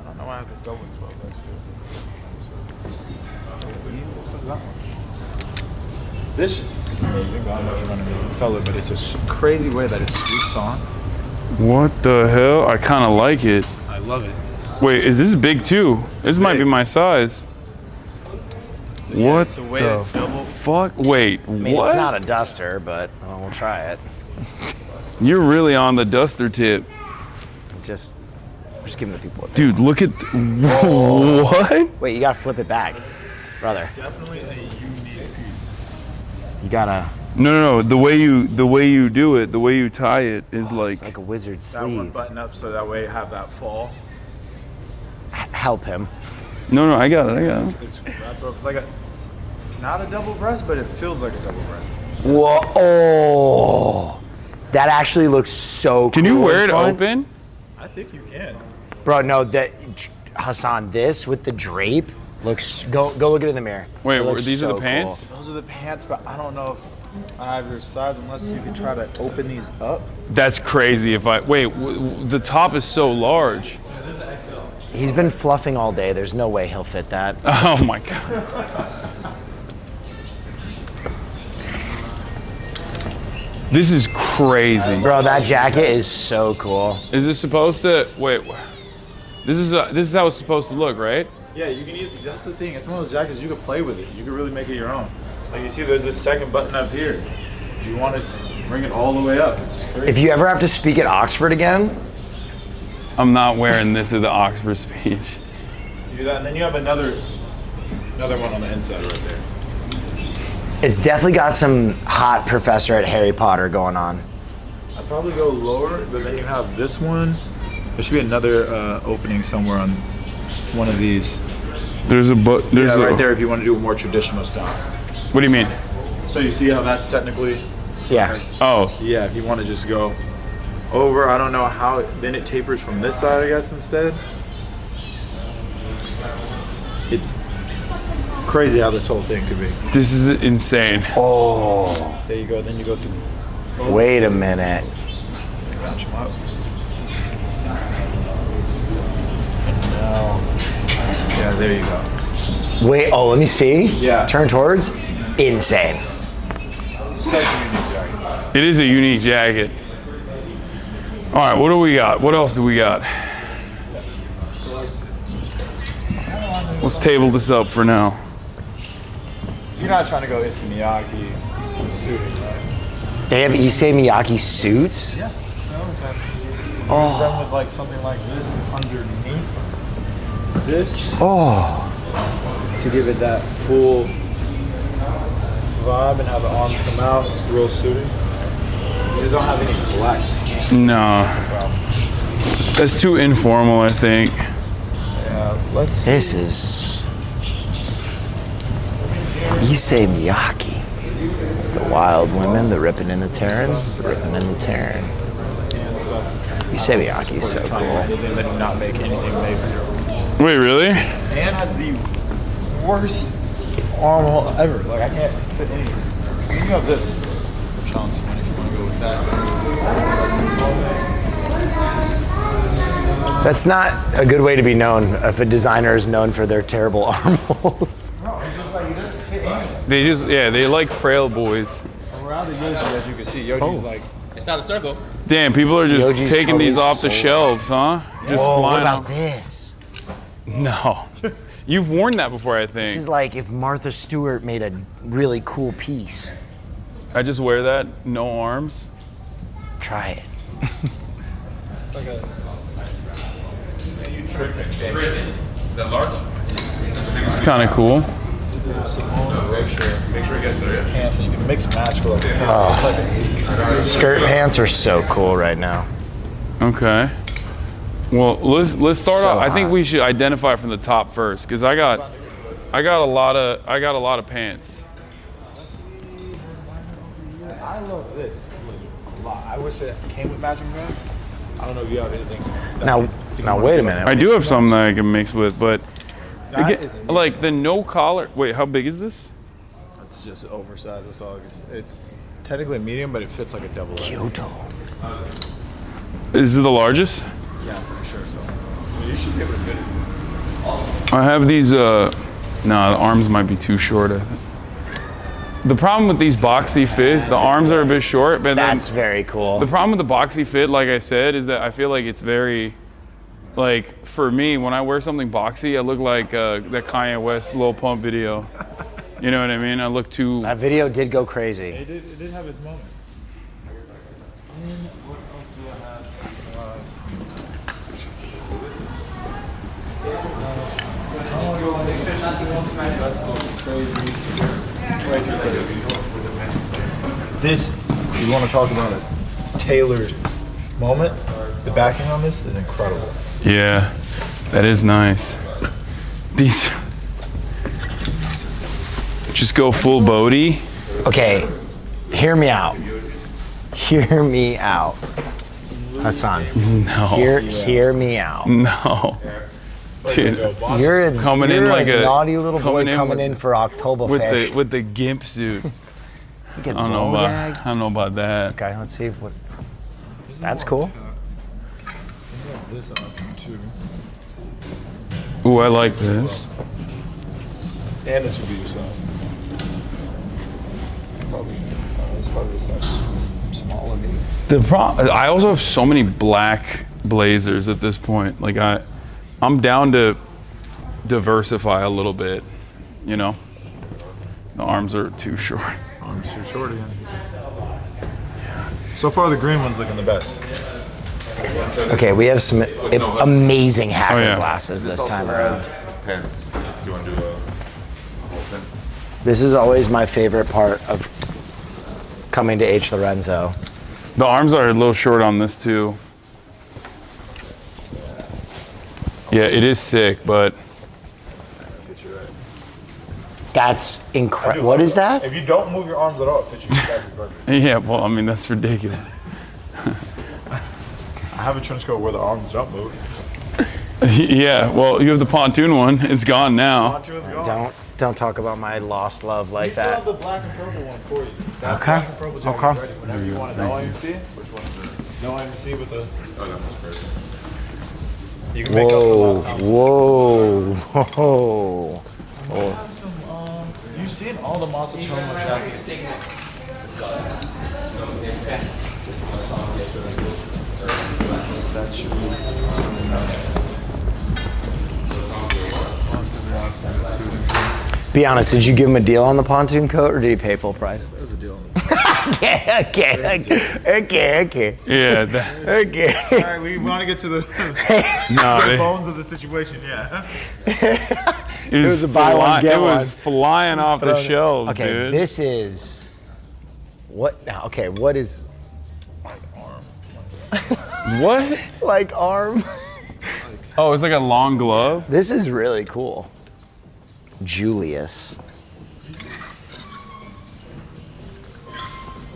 I don't know why I have this double exposed actually. This is amazing. I don't know if you're running this color, but it's just crazy way that it swoops on.
What the hell? I kind of like it.
I love it.
Wait, is this big too? This might be my size. What
it's the way
the
it's double.
fuck? Wait,
I mean,
what?
it's not a duster, but we'll try it.
You're really on the duster tip.
Just giving the people.
Dude, look at what?
Wait, you gotta flip it back, brother.
Definitely a unique piece.
You gotta.
No. The way you do it, the way you tie it is
It's like a wizard's
That one
sleeve.
button up so that way you have that fall.
Help him.
No, I got it.
It's wrapped up. It's like not a double breast, but it feels like a double breast.
Whoa! Oh, that actually looks so cool.
Can you wear
and
it
fun.
open?
I think you can.
Bro, no, that Hasan, this with the drape looks. Go look at it in the mirror.
Wait,
It looks
these are
so
the pants?
Those are the pants, but I don't know if I have your size unless you can try to open these up.
That's crazy. If I wait, the top is so large.
He's been fluffing all day. There's no way he'll fit that.
Oh my god. This is crazy.
Bro, that jacket is so cool.
Is this supposed to wait? This is how it's supposed to look, right?
Yeah, you can. That's the thing. It's one of those jackets you can play with it. You can really make it your own. Like you see, there's this second button up here. Do you want to bring it all the way up? It's crazy.
If you ever have to speak at Oxford again,
I'm not wearing this at the Oxford speech.
You do that, and then you have another one on the inside right there.
it's definitely got some hot professor at Harry Potter going on.
I'd probably go lower, but then you have this one, There should be another opening somewhere on one of these.
There's
right there if you want to do a more traditional style.
What do you mean?
So you see how that's technically?
Yeah.
Oh.
Yeah, if you want to just go over, I don't know how, then it tapers from this side, I guess, instead. It's crazy how this whole thing could be.
This is insane.
Oh.
There you go, then you go through.
Wait a minute.
Match 'em up. And now, yeah, there you go.
Wait, oh, let me see.
Yeah.
Turn towards. Insane.
Such a unique jacket.
It is a unique jacket. All right, what do we got? What else do we got? Let's table this up for now.
You're not trying to go Issey Miyake suiting, right?
They have Issey Miyake suits?
Yeah.
Oh.
Done with like something like this underneath this.
Oh.
To give it that full vibe and have the arms come out, real suiting. You just don't have any black.
No. That's too informal, I think.
Yeah, let's see.
This is Issey Miyake. The wild women, the ripping and the tearing, the ripping and the tearing. Issey Miyake is so cool.
Anything that do not make anything made for your.
Wait, really?
Anne has the worst arm hole ever. Like I can't fit any. You have this. Chance if you want to go with that.
That's not a good way to be known if a designer is known for their terrible arm holes.
They like frail boys.
Around the Yoji, as you can see, Yoji's like.
It's not a circle.
Damn, people are just
Yoji's
taking these
totally
off the shelves, huh? Just
Whoa,
flying
what about
off.
this?
No. You've worn that before, I think.
This is like if Martha Stewart made a really cool piece.
I just wear that, no arms.
Try it.
The large.
It's kind of cool.
Make sure it gets there. Pants and you can mix and match for like.
Oh. Skirt pants are so cool right now.
Okay. Well, let's start
So
off. I think
hot.
we should identify from the top first, because I got a lot of pants.
I love this a lot. I wish it came with matching bag. I don't know if you have anything.
Now wait a minute.
I do have some that I can mix with, but
That
again,
isn't
like the no collar. Wait, how big is this?
It's just oversized. That's all. It's technically a medium, but it fits like a double.
Kyoto.
Is it the largest?
Yeah, I'm pretty sure so. You should be able to fit it.
I have these. No, the arms might be too short. I think. The problem with these boxy fits, the arms are a bit short, but
That's very cool.
The problem with the boxy fit, like I said, is that I feel like it's very, like for me, when I wear something boxy, I look like that Kanye West Lil Pump video. You know what I mean? I look too.
That video did go crazy.
It did have its moment. What else do I have? That's a little crazy. Way too crazy. This, you want to talk about a tailored moment? The backing on this is incredible.
Yeah, that is nice. These. Just go full Bodhi.
Okay, hear me out. Hear me out. Hasan.
No.
Hear me out.
No. Dude,
You're
coming
you're
in like a
naughty little boy
coming
coming
in
in for Oktoberfest.
with the gimp suit. I
Get
don't know about that.
Okay, let's see what. That's cool.
This option too.
Ooh, I like this.
And this would be your size. It's probably the size smaller.
I also have so many black blazers at this point. Like I'm down to diversify a little bit, you know? The arms are too short.
Arms too short again. So far the green one's looking the best.
Okay, we have some amazing hacker
yeah.
glasses this time around.
Pants. Do you want to do a whole thing?
This is always my favorite part of coming to H. Lorenzo.
The arms are a little short on this too. Yeah, it is sick, but
That's incredible. What is that?
If you don't move your arms at all, it pitch you back to perfect.
yeah, well, I mean, that's ridiculous.
I have a trench coat where the arms don't move.
Yeah, well, you have the pontoon one. It's gone now.
Pontoon's gone.
Don't talk about my lost love like
We
that.
still have the black and purple one for you. That
Okay.
black and purple jacket's
Okay.
ready whenever you want it. No IMC? Which one is it? No IMC with the... Oh, that one's crazy. You can make up the
Whoa,
last time.
whoa, whoa.
I have some, you've seen all the Masatomo jackets.
Be honest, did you give him a deal on the pontoon coat or did he pay full price?
That was a deal.
Okay.
Yeah.
Okay.
All right, we want to get to the, the bones of the situation, yeah.
It was
a buy one, get
It was
one.
flying off the shelves,
Okay,
dude.
this is what now? Okay, what is
What?
like arm?
Oh, it's like a long glove?
This is really cool. Julius.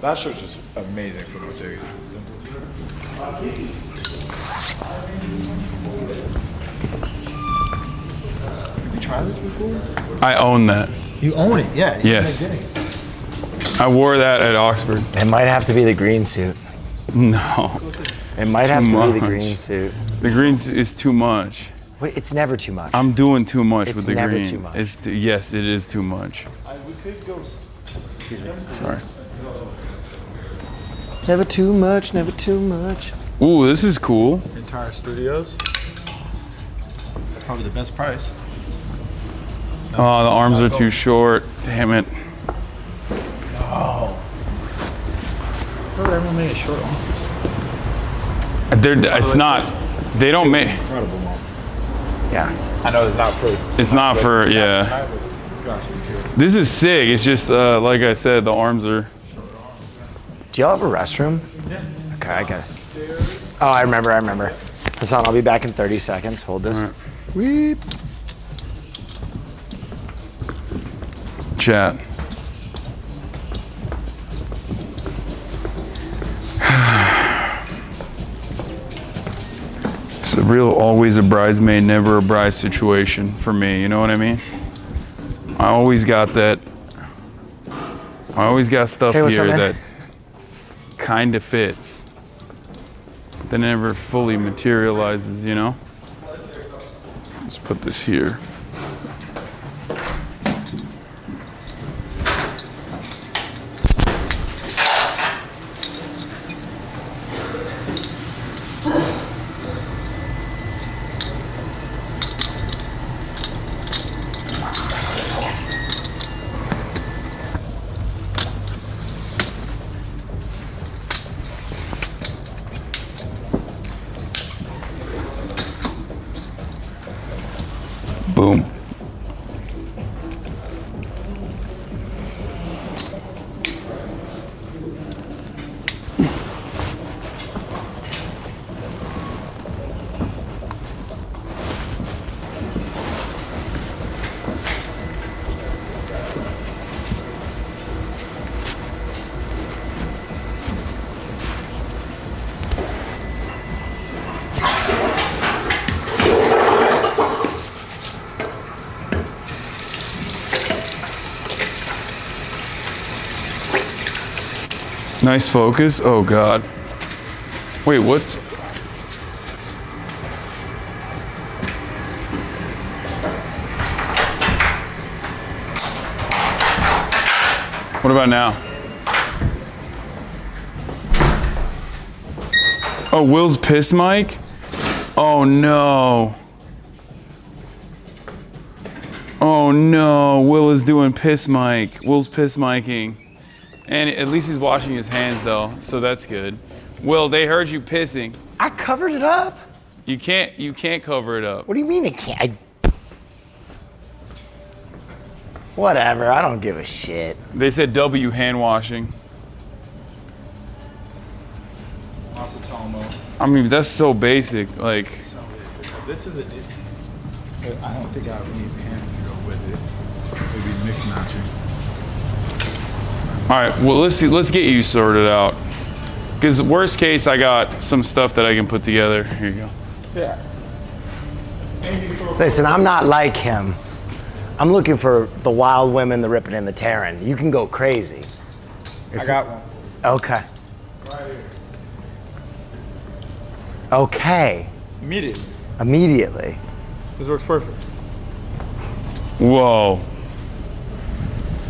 That shirt's just amazing for Bottega. Have you tried this before?
I own that.
You own it, yeah.
Yes. I wore that at Oxford.
It might have to be the green suit.
No.
It might
It's
have
too
to be the
much.
green suit.
The green is too much.
Wait, it's never too much.
I'm doing too much
It's
with the
never
green.
too much.
Yes, it is too much.
We could go.
Sorry.
Never too much, never too much.
Ooh, this is cool.
Entire studios. Probably the best price.
Oh, the arms are too short. Damn it.
Oh. I thought everyone made short arms.
It's not. They don't make.
Incredible, mom.
Yeah.
I know it's not for.
It's not for. Yeah.
Gosh,
This is sick. It's just like I said, the arms are.
Do y'all have a restroom?
Yeah.
Okay, I got it. Oh, I remember. Hasan, I'll be back in 30 seconds. Hold this.
Right.
Weep.
Chat. It's a real always a bridesmaid, never a bride situation for me. You know what I mean? I always got that. I always got stuff
Hey, what's up,
here
man?
that kind of fits. That never fully materializes, you know? Let's put this here. Boom. Nice focus. Oh God. Wait, what? What about now? Oh, Will's piss mic? Oh no. Oh no, Will is doing piss mic. Will's piss micing. And at least he's washing his hands though, so that's good. Will, they heard you pissing.
I covered it up.
You can't cover it up.
What do you mean it can't? Whatever, I don't give a shit.
They said W hand washing.
Masatomo.
I mean, that's so basic. Like,
This is a I don't think I would need pants to go with it. It would be mixed matching.
All right, well, let's get you sorted out. Because worst case, I got some stuff that I can put together. Here you go.
Yeah.
Listen, I'm not like him. I'm looking for the wild women, the ripping and the tearing. You can go crazy.
I got one.
Okay.
Right here.
Okay.
Immediately.
Immediately.
This works perfect.
Whoa.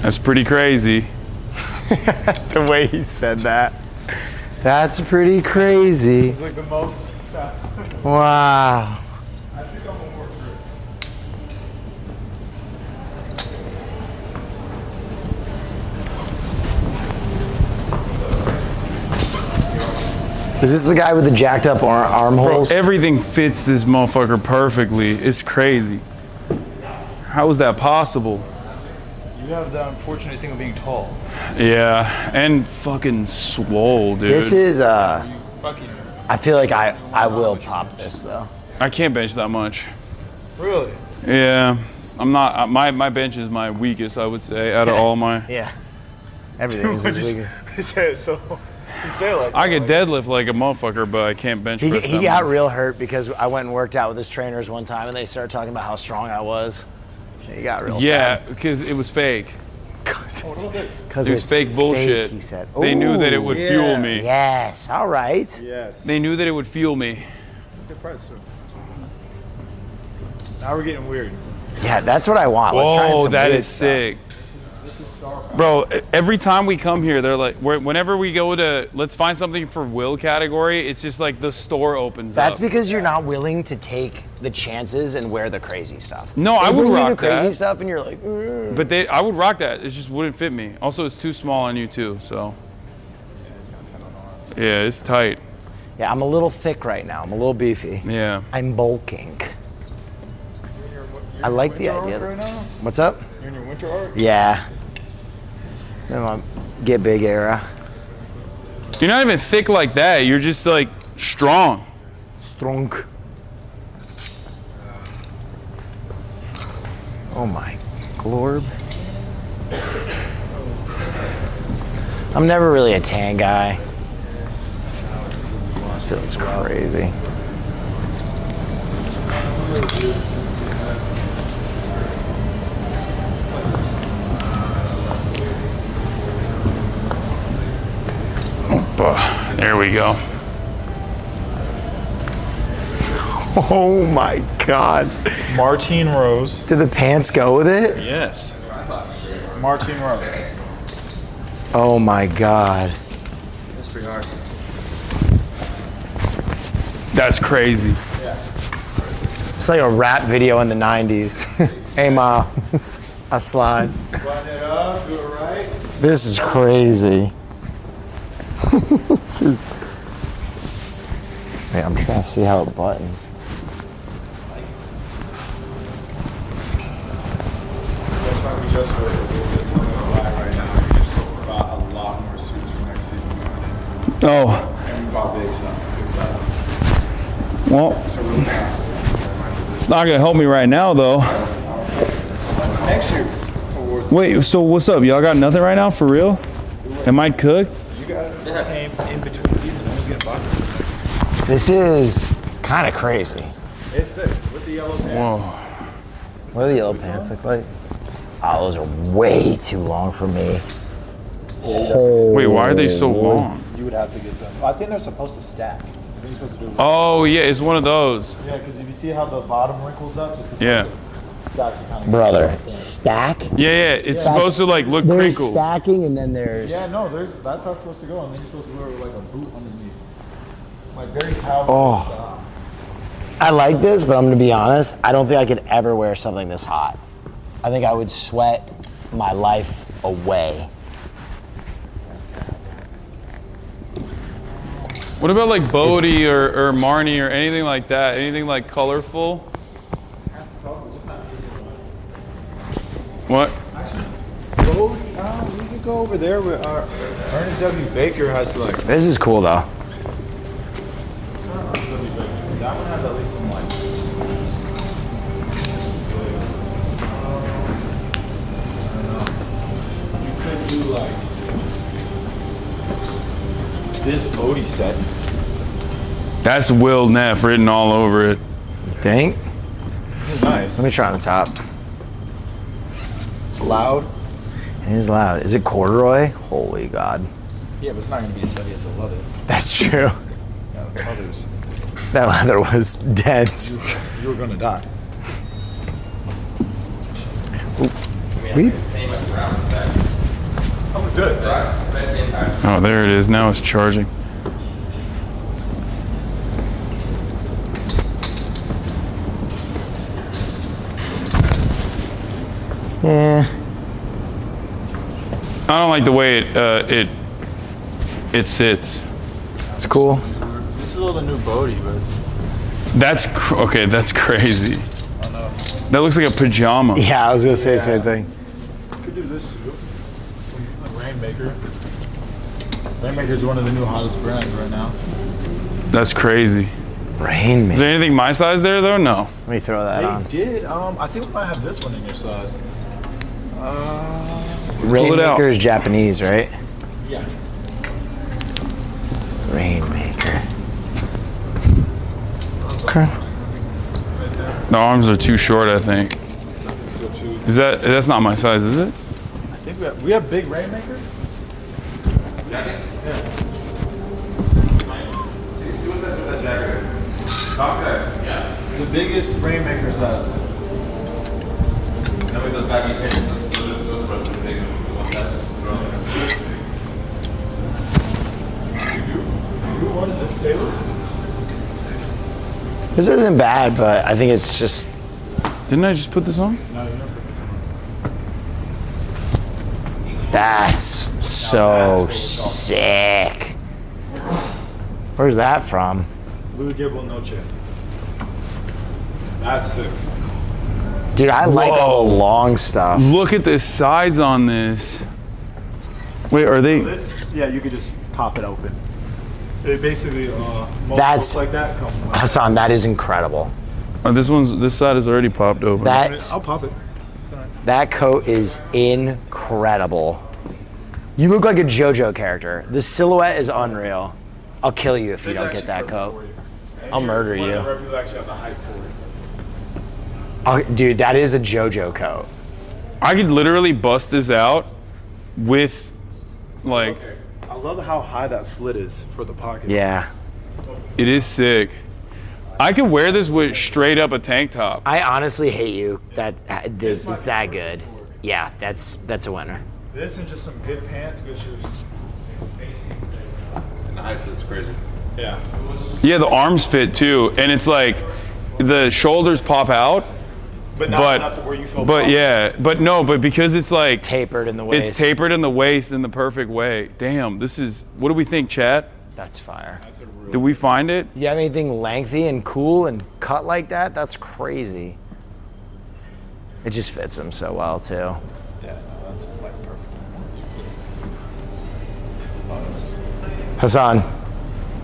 That's pretty crazy.
The way he said that. That's pretty crazy.
It's like the most fast.
Wow.
I think I'm gonna work through it.
Is this the guy with the jacked up armholes?
Bro, everything fits this motherfucker perfectly. It's crazy. How is that possible?
You have the unfortunate thing of being tall.
Yeah, and fucking swole, dude.
This is, I feel like I will pop this, though.
I can't bench that much.
Really?
Yeah, I'm not, my bench is my weakest, I would say, out of all my.
Yeah. Everything is his weakest.
You say it so, you say it like
I could deadlift like a motherfucker, but I can't bench press
He
that
got
much.
real hurt because I went and worked out with his trainers one time and they started talking about how strong I was. He got real sad.
Because it was fake.
Because
It was fake bullshit.
Fake, he said.
They knew that it would fuel me.
Yes, all right.
Yes.
They knew that it would fuel me.
It's a good price, too. Now we're getting weird.
Yeah, that's what I want. Let's try
Whoa,
some
that
weird
is
stuff.
sick.
This is star power.
Bro, every time we come here, they're like, whenever we go to, let's find something for Will category, it's just like the store opens
That's
up.
because you're not willing to take the chances and wear the crazy stuff.
No,
They
I would
bring you
rock
the crazy
that.
stuff and you're like, "Ugh."
But I would rock that. It just wouldn't fit me. Also, it's too small on you too, so. Yeah, it's tight.
Yeah, I'm a little thick right now. I'm a little beefy.
Yeah.
I'm bulking. I like the idea.
Right now?
What's up?
You're in your winter arc?
Yeah. I'm on get big era.
You're not even thick like that. You're just like strong.
Strong. Oh my glorb. I'm never really a tan guy. Feels crazy.
There we go.
Oh my God.
Martine Rose.
Did the pants go with it?
Yes. Martine Rose.
Oh my God.
That's pretty hard.
That's crazy.
Yeah.
It's like a rap video in the 90s. Hey Ma, I slide.
Button it up, do it right.
This is crazy. This is... Wait, I'm trying to see how it buttons.
That's why we just were black right now. We just bought a lot more suits for next season.
Oh.
And we bought big stuff.
Well, it's not gonna help me right now though.
Next year's awards.
Wait, so what's up? Y'all got nothing right now for real? Am I cooked?
You guys came in between seasons and was getting boxes.
This is kind of crazy.
It's sick with the yellow pants.
Whoa.
What do the yellow pants look like? Oh, those are way too long for me.
Wait, why are they so long?
You would have to get them. I think they're supposed to stack. I think you're supposed to do it.
Oh yeah, it's one of those.
Yeah, because if you see how the bottom wrinkles up, it's supposed
Yeah.
to stack to kind of
Brother, stack?
Yeah, it's supposed to like look
There's
crinkled.
stacking and then there's...
Yeah, no, that's how it's supposed to go, and then you're supposed to wear like a boot underneath. Like very cowboy
Oh.
style.
I like this, but I'm gonna be honest, I don't think I could ever wear something this hot. I think I would sweat my life away.
What about like Bodhi or Marnie or anything like that? Anything like colorful? What?
Go, we could go over there with our Ernest W. Baker has like.
This is cool though.
That one has at least some like. this VOD set.
That's Will Neff written all over it.
You think?
This is nice.
Let me try on the top.
It's loud.
It is loud. Is it corduroy? Holy God.
Yeah, but it's not going to be as heavy as the leather.
That's true.
Yeah, the leather's...
That leather was dense.
You were going to die.
We...
Oh, good.
Oh, there it is. Now it's charging.
Yeah.
I don't like the way it sits.
It's cool.
This is a little new VOD, but it's...
Okay. That's crazy. That looks like a pajama.
Yeah, I was gonna say the same thing.
You could do this too. Rainmaker. Rainmaker is one of the new hottest brands right now.
That's crazy.
Rainmaker.
Is there anything my size there though? No.
Let me throw that on.
They did. I think we might have this one in your size.
Rainmaker is Japanese, right?
Yeah.
Rainmaker. Okay.
The arms are too short, I think. That's not my size, is it?
I think we have big Rainmaker. Yeah. See what's that with that jacket? Okay. Yeah. The biggest Rainmaker sizes. Now with those baggy pants, those are the big You wanted this sailor?
This isn't bad, but I think it's just...
Didn't I just put this on?
No, you don't put this on.
That's so sick. Where's that from?
Blue Gable Noche. That's sick.
Dude, I like all the long stuff.
Look at the sides on this. Wait, are they?
Yeah, you could just pop it open. They basically,
That's
like that come.
Hasan, that is incredible.
Oh, this side is already popped open.
I'll pop it.
That coat is incredible. You look like a JoJo character. The silhouette is unreal. I'll kill you if you don't get that coat. I'll murder you. Dude, that is a JoJo coat.
I could literally bust this out with, like...
I love how high that slit is for the pocket.
Yeah.
It is sick. I could wear this with straight up a tank top.
I honestly hate you. It's that good. Yeah, that's a winner.
This and just some good pants, good shoes.
And the high slit's crazy.
Yeah.
Yeah, the arms fit too, and it's like the shoulders pop out.
But not enough to where you feel
But yeah, but because it's like
tapered in the waist.
It's tapered in the waist in the perfect way. Damn, this is, what do we think, chat?
That's fire.
That's a real...
Did we find it?
You have anything lengthy and cool and cut like that? That's crazy. It just fits him so well too.
Yeah, no, that's like perfect.
Hasan.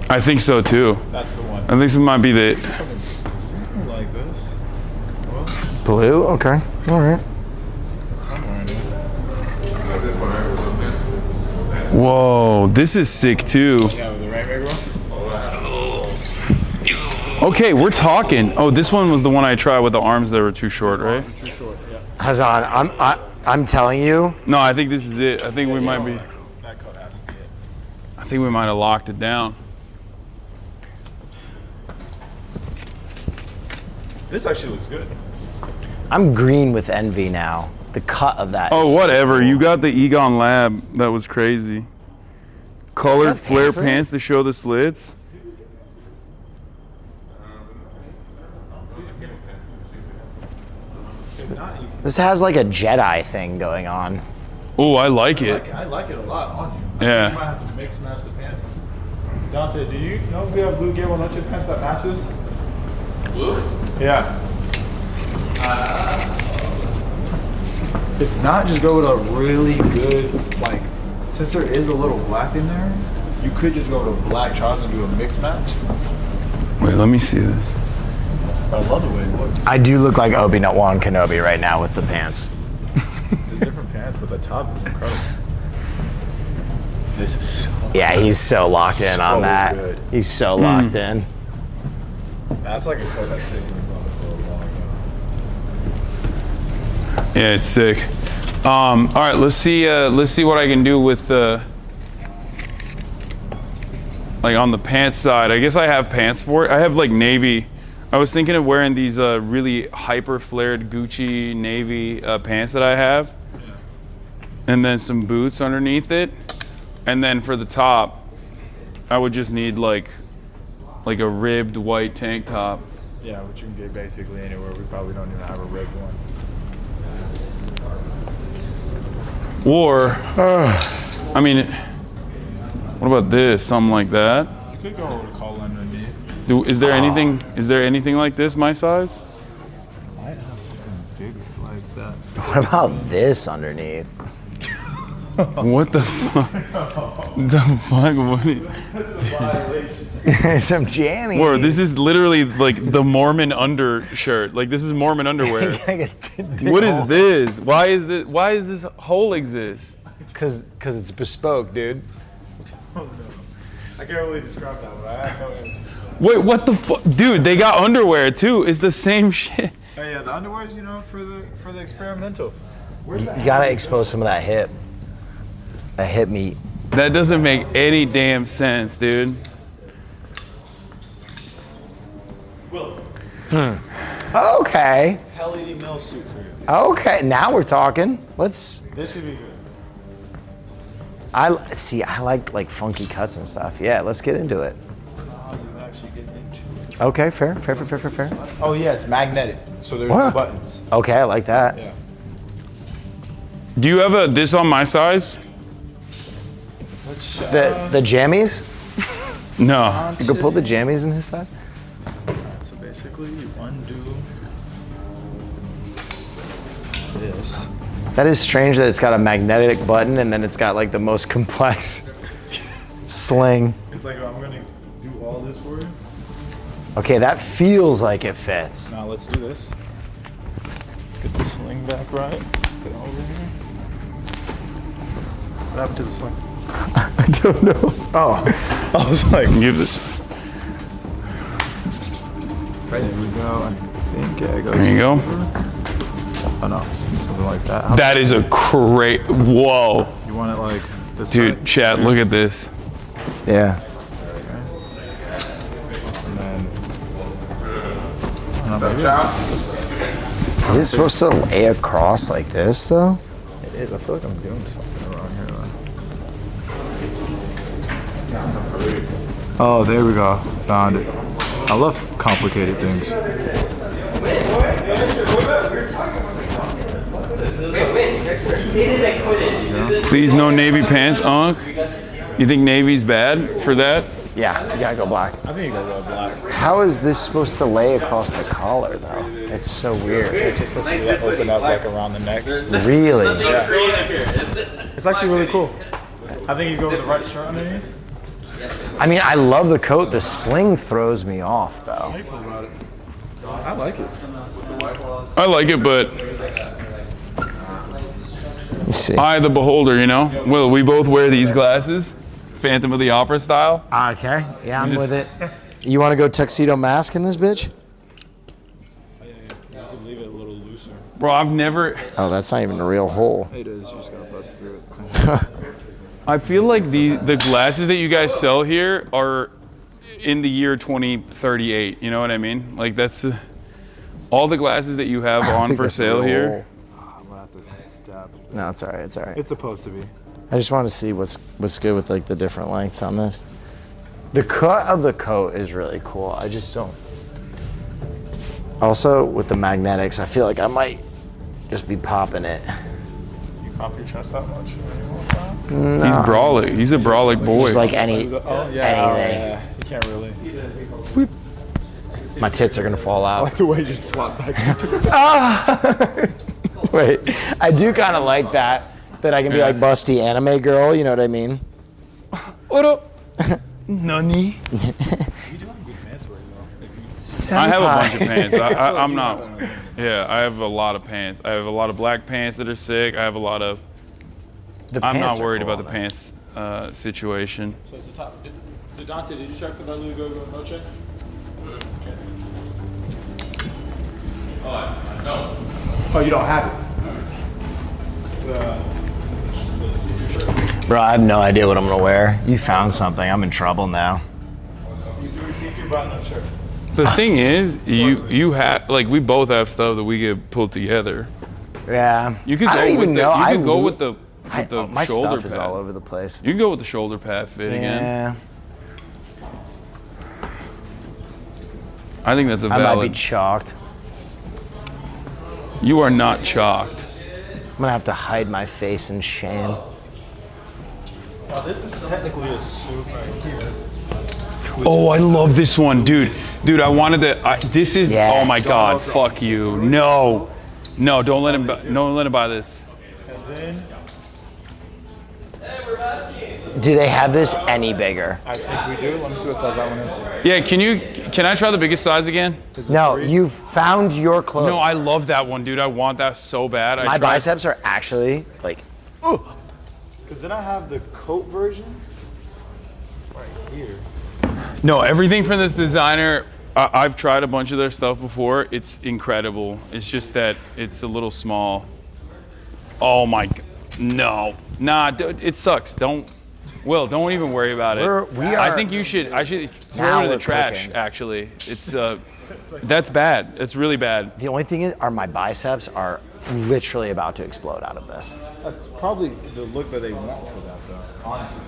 I think so too.
That's the one.
I think this might be the...
Like this.
Blue? Okay. All right.
Whoa, this is sick too.
Yeah, with the Rainmaker one?
Okay, we're talking. Oh, this one was the one I tried with the arms that were too short, right?
Too short, yeah.
Hasan, I'm telling you.
No, I think this is it. I think we might be...
That coat has to be it.
I think we might have locked it down.
This actually looks good.
I'm green with envy now. The cut of that.
Oh,
is
whatever.
So cool.
You got the Egon Lab. That was crazy. Colored flare pants to show the slits.
This has like a Jedi thing going on.
Oh, I like it.
I like it a lot on you.
Yeah.
You might have to mix and match the pants. Dante, do you know if we have blue Gable Noche pants that match this? Blue? Yeah. If not, just go with a really good, like, since there is a little black in there, you could just go with a black trousers and do a mix match.
Wait, let me see this.
I love the way it looks.
I do look like Obi-Wan Kenobi right now with the pants.
There's different pants, but the top is incredible.
This is so
Yeah, he's so locked in on
so
that.
good.
He's so locked in.
That's like a coat that's sitting for a long.
Yeah, it's sick. All right, let's see what I can do with the like on the pants side. I guess I have pants for it. I have like navy. I was thinking of wearing these really hyper flared Gucci navy pants that I have, and then some boots underneath it, and then for the top, I would just need like a ribbed white tank top.
Yeah, which you can get basically anywhere. We probably don't even have a ribbed one.
Or, I mean, what about this? Something like that.
You could go with a collar underneath.
Is there anything? Is there anything like this, my size?
Might have something big like that.
What about this underneath?
What the fuck? The fuck? What?
That's a violation.
Some jammies.
Whoa, this is literally like the Mormon undershirt. Like this is Mormon underwear. What is this? Why is this hole exist?
Cause it's bespoke, dude.
I can't really describe that, but I have no answers.
Wait, what the fuck? Dude, they got underwear too. It's the same shit.
Oh yeah, the underwear is, for the experimental. Where's that?
You gotta expose some of that hip. A hip meat.
That doesn't make any damn sense, dude.
Okay.
LED mill suit for you.
Okay, now we're talking.
This would be good.
I like funky cuts and stuff. Yeah, let's get into it. Okay, fair.
Oh yeah, it's magnetic, so there's
What?
no buttons.
Okay, I like that.
Yeah.
Do you have this on my size?
Let's
The jammies?
No.
You can pull the jammies in his size?
So basically, you undo this.
That is strange that it's got a magnetic button and then it's got like the most complex sling.
It's like, I'm gonna do all this for you.
Okay, that feels like it fits.
Now let's do this. Let's get the sling back right. Get it over here. What happened to the sling?
I don't know.
Oh, I was like,
give this.
There we go. I think it goes.
There you go.
Oh no, something like that.
That is a great. Whoa.
You want it like this?
Dude,
side?
chat, look at this.
Yeah.
And then. I don't know, maybe-
Is it supposed to lay across like this though?
It is. I feel like I'm doing something wrong here. Oh, there we go. Found it. I love complicated things.
Please, no navy pants, Unc. You think navy's bad for that?
Yeah, you gotta go black.
I think you gotta go black.
How is this supposed to lay across the collar though? It's so weird.
It's just supposed to be open up like around the neck.
Really?
Yeah. It's actually really cool. I think you go with the right shirt underneath.
I mean, I love the coat. The sling throws me off though.
How do you feel about it? I like it.
I like it, but
you see.
I, the beholder, you know? Will we both wear these glasses? Phantom of the Opera style?
Okay, yeah, I'm with it. You want to go tuxedo mask in this bitch?
You can leave it a little looser.
Bro, I've never.
Oh, that's not even a real hole.
It is. You just gotta bust through it.
I feel like the glasses that you guys sell here are in the year 2038. You know what I mean? Like that's all the glasses that you have on for sale here.
I'm gonna have to stab.
No, it's all right. It's all right.
It's supposed to be.
I just want to see what's good with like the different lengths on this. The cut of the coat is really cool. I just don't. Also, with the magnetics, I feel like I might just be popping it.
You pop your chest that much?
No.
He's brolic. He's a brolic boy.
Just like anything.
Yeah. You can't really.
My tits are gonna fall
I
out.
like the way you just flop back.
Wait, I do kind of like that. That I can be like busty anime girl. You know what I mean?
What up?
Nani?
I have a bunch of pants. I'm not. Yeah, I have a lot of pants. I have a lot of black pants that are sick. I have a lot of. I'm not worried about the pants. situation.
So it's the top. Dante, did you check for that little go check? No. Oh, you don't have it.
Bro, I have no idea what I'm gonna wear. You found something. I'm in trouble now.
The thing is, you have like we both have stuff that we could pull together.
Yeah.
You could
I
go
don't even
with
know.
you could go with the
my
shoulder
stuff
pad.
is all over the place.
You can go with the shoulder pad fit again.
Yeah.
I think that's a
I
valid.
might be chalked.
You are not chalked.
I'm gonna have to hide my face in shame.
Now, this is technically a suit right here.
Oh, I love this one, dude. Dude, I wanted to. This is.
Yes.
Oh my God! Fuck you. No, no, don't let him. Don't let him buy this.
And then
Do they have this any bigger?
I think we do. Let me see what size that one is.
Yeah, can I try the biggest size again?
No, you found your clothes.
No, I love that one, dude. I want that so bad.
My biceps are actually like.
Oh. Because then I have the coat version right here.
No, everything from this designer, I've tried a bunch of their stuff before. It's incredible. It's just that it's a little small. Oh my, no. Nah, it sucks. Don't even worry about it. I think I should throw it in the trash,
cooking.
actually. It's, that's bad. It's really bad.
The only thing is, my biceps are literally about to explode out of this.
That's probably the look that they want for that, though, honestly.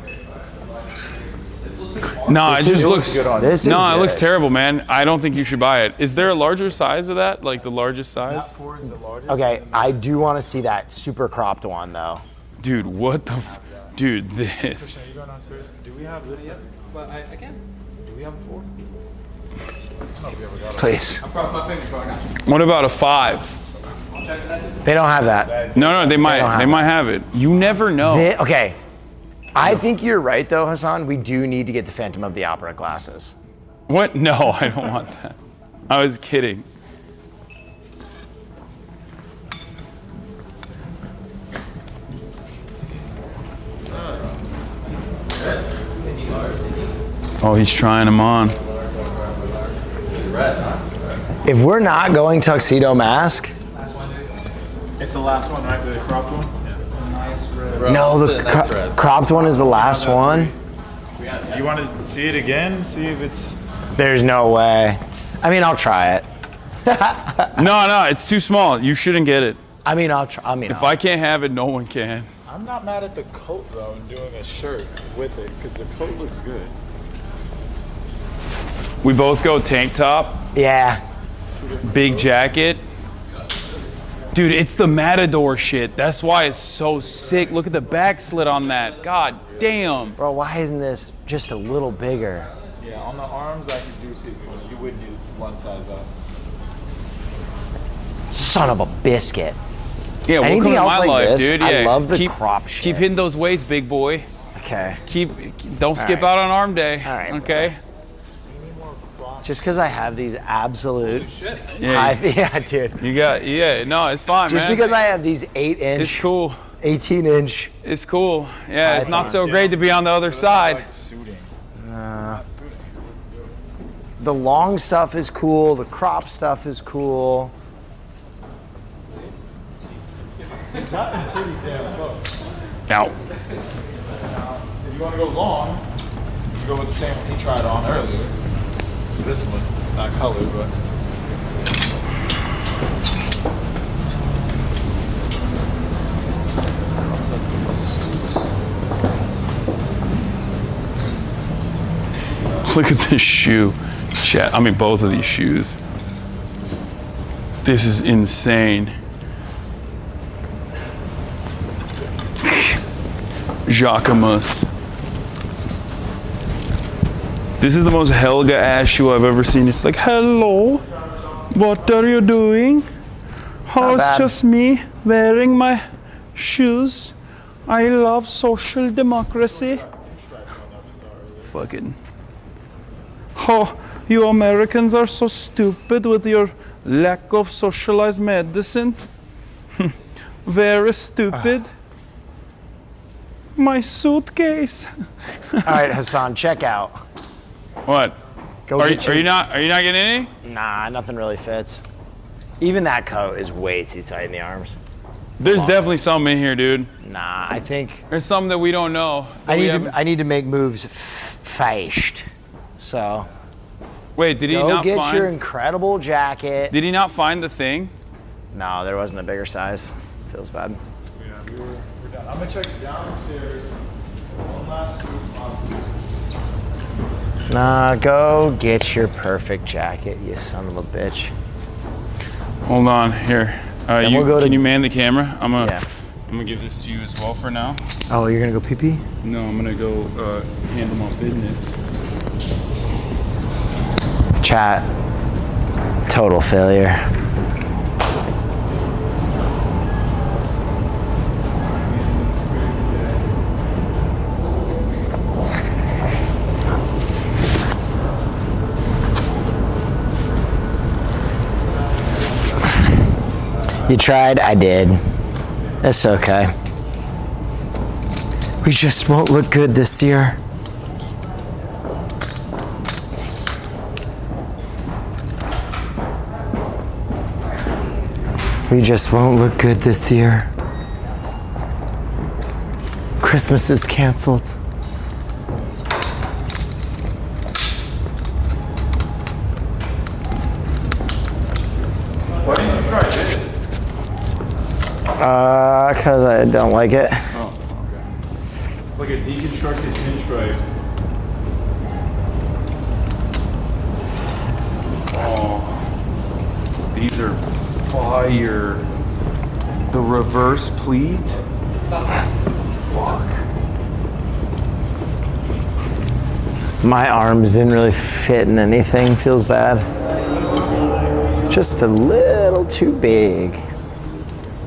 No, it just looks
good on
this.
No,
is
it
good.
looks terrible, man. I don't think you should buy it. Is there a larger size of that? Like the largest size?
Four is the largest.
Okay, I do want to see that super cropped one though.
Dude, what the dude, this.
Christian, are you going downstairs? Do we have this yet?
But I can.
Do we have a 4? I don't know if we ever got it.
Please.
I crossed my fingers, but I got you.
What about a 5?
I'll check that.
They don't have that.
No, they might have it. You never know.
Okay. I think you're right though, Hasan. We do need to get the Phantom of the Opera glasses.
What? No, I don't want that. I was kidding. Oh, he's trying them on.
If we're not going tuxedo mask,
It's the last one, right? The cropped one? Yeah. It's a nice red.
no, the cropped one is the last one.
You want to see it again? See if it's...
There's no way. I mean, I'll try it.
No, it's too small. You shouldn't get it.
I mean, I'll try.
If I can't have it, no one can.
I'm not mad at the coat, though, and doing a shirt with it, because the coat looks good.
We both go tank top.
Yeah.
Big jacket. Dude, it's the Matador shit. That's why it's so sick. Look at the back slit on that. God damn.
Bro, why isn't this just a little bigger?
Yeah, on the arms, I do see you would need one size up.
Son of a biscuit.
Yeah, welcome
Anything
to
else
my
like
life,
this?
dude.
I
Yeah,
love the crop shit.
Keep hitting those weights, big boy.
Okay.
Don't skip out on arm day.
All right.
Okay.
Just because I have these absolute
Yeah,
yeah, dude.
You got no, it's fine,
Just
man.
because I have these 8-inch,
It's cool.
18-inch.
It's cool. Yeah, it's not so great to be on the other side.
The long stuff is cool. The crop stuff is cool.
Gotten pretty damn close.
Now,
If you want to go long, you go with the same one he tried on earlier. This one, not colored, but.
look at this shoe. Chat. I mean, both of these shoes. This is insane. Jacquemus. This is the most Helga ass shoe I've ever seen. It's like, hello, what are you doing? How's just me wearing my shoes? I love social democracy. Fucking. Oh, you Americans are so stupid with your lack of socialized medicine. Very stupid. My suitcase.
All right, Hasan, check out.
What? Are
get your-
you not getting any?
Nah, nothing really fits. Even that coat is way too tight in the arms.
There's definitely some in here, dude.
Nah, I think
there's some that we don't know.
I need to make moves fast. So.
Wait, did he not
get
find
your incredible jacket?
Did he not find the thing?
No, there wasn't a bigger size. Feels bad.
Yeah, we're done. I'm gonna check downstairs. One last suit possible.
Nah, go get your perfect jacket, you son of a bitch.
Hold on, here.
Then we'll go
can
to-
you man the camera? I'm gonna give this to you as well for now.
Oh, you're gonna go pee pee?
No, I'm gonna go handle my business.
Chat. Total failure. You tried? I did. It's okay. We just won't look good this year. We just won't look good this year. Christmas is canceled.
Why didn't you try this?
Cause I don't like it.
Oh, okay. It's like a deconstructed pinstripe.
Oh, these are fire. The reverse pleat. Fuck.
My arms didn't really fit in anything. Feels bad. Just a little too big.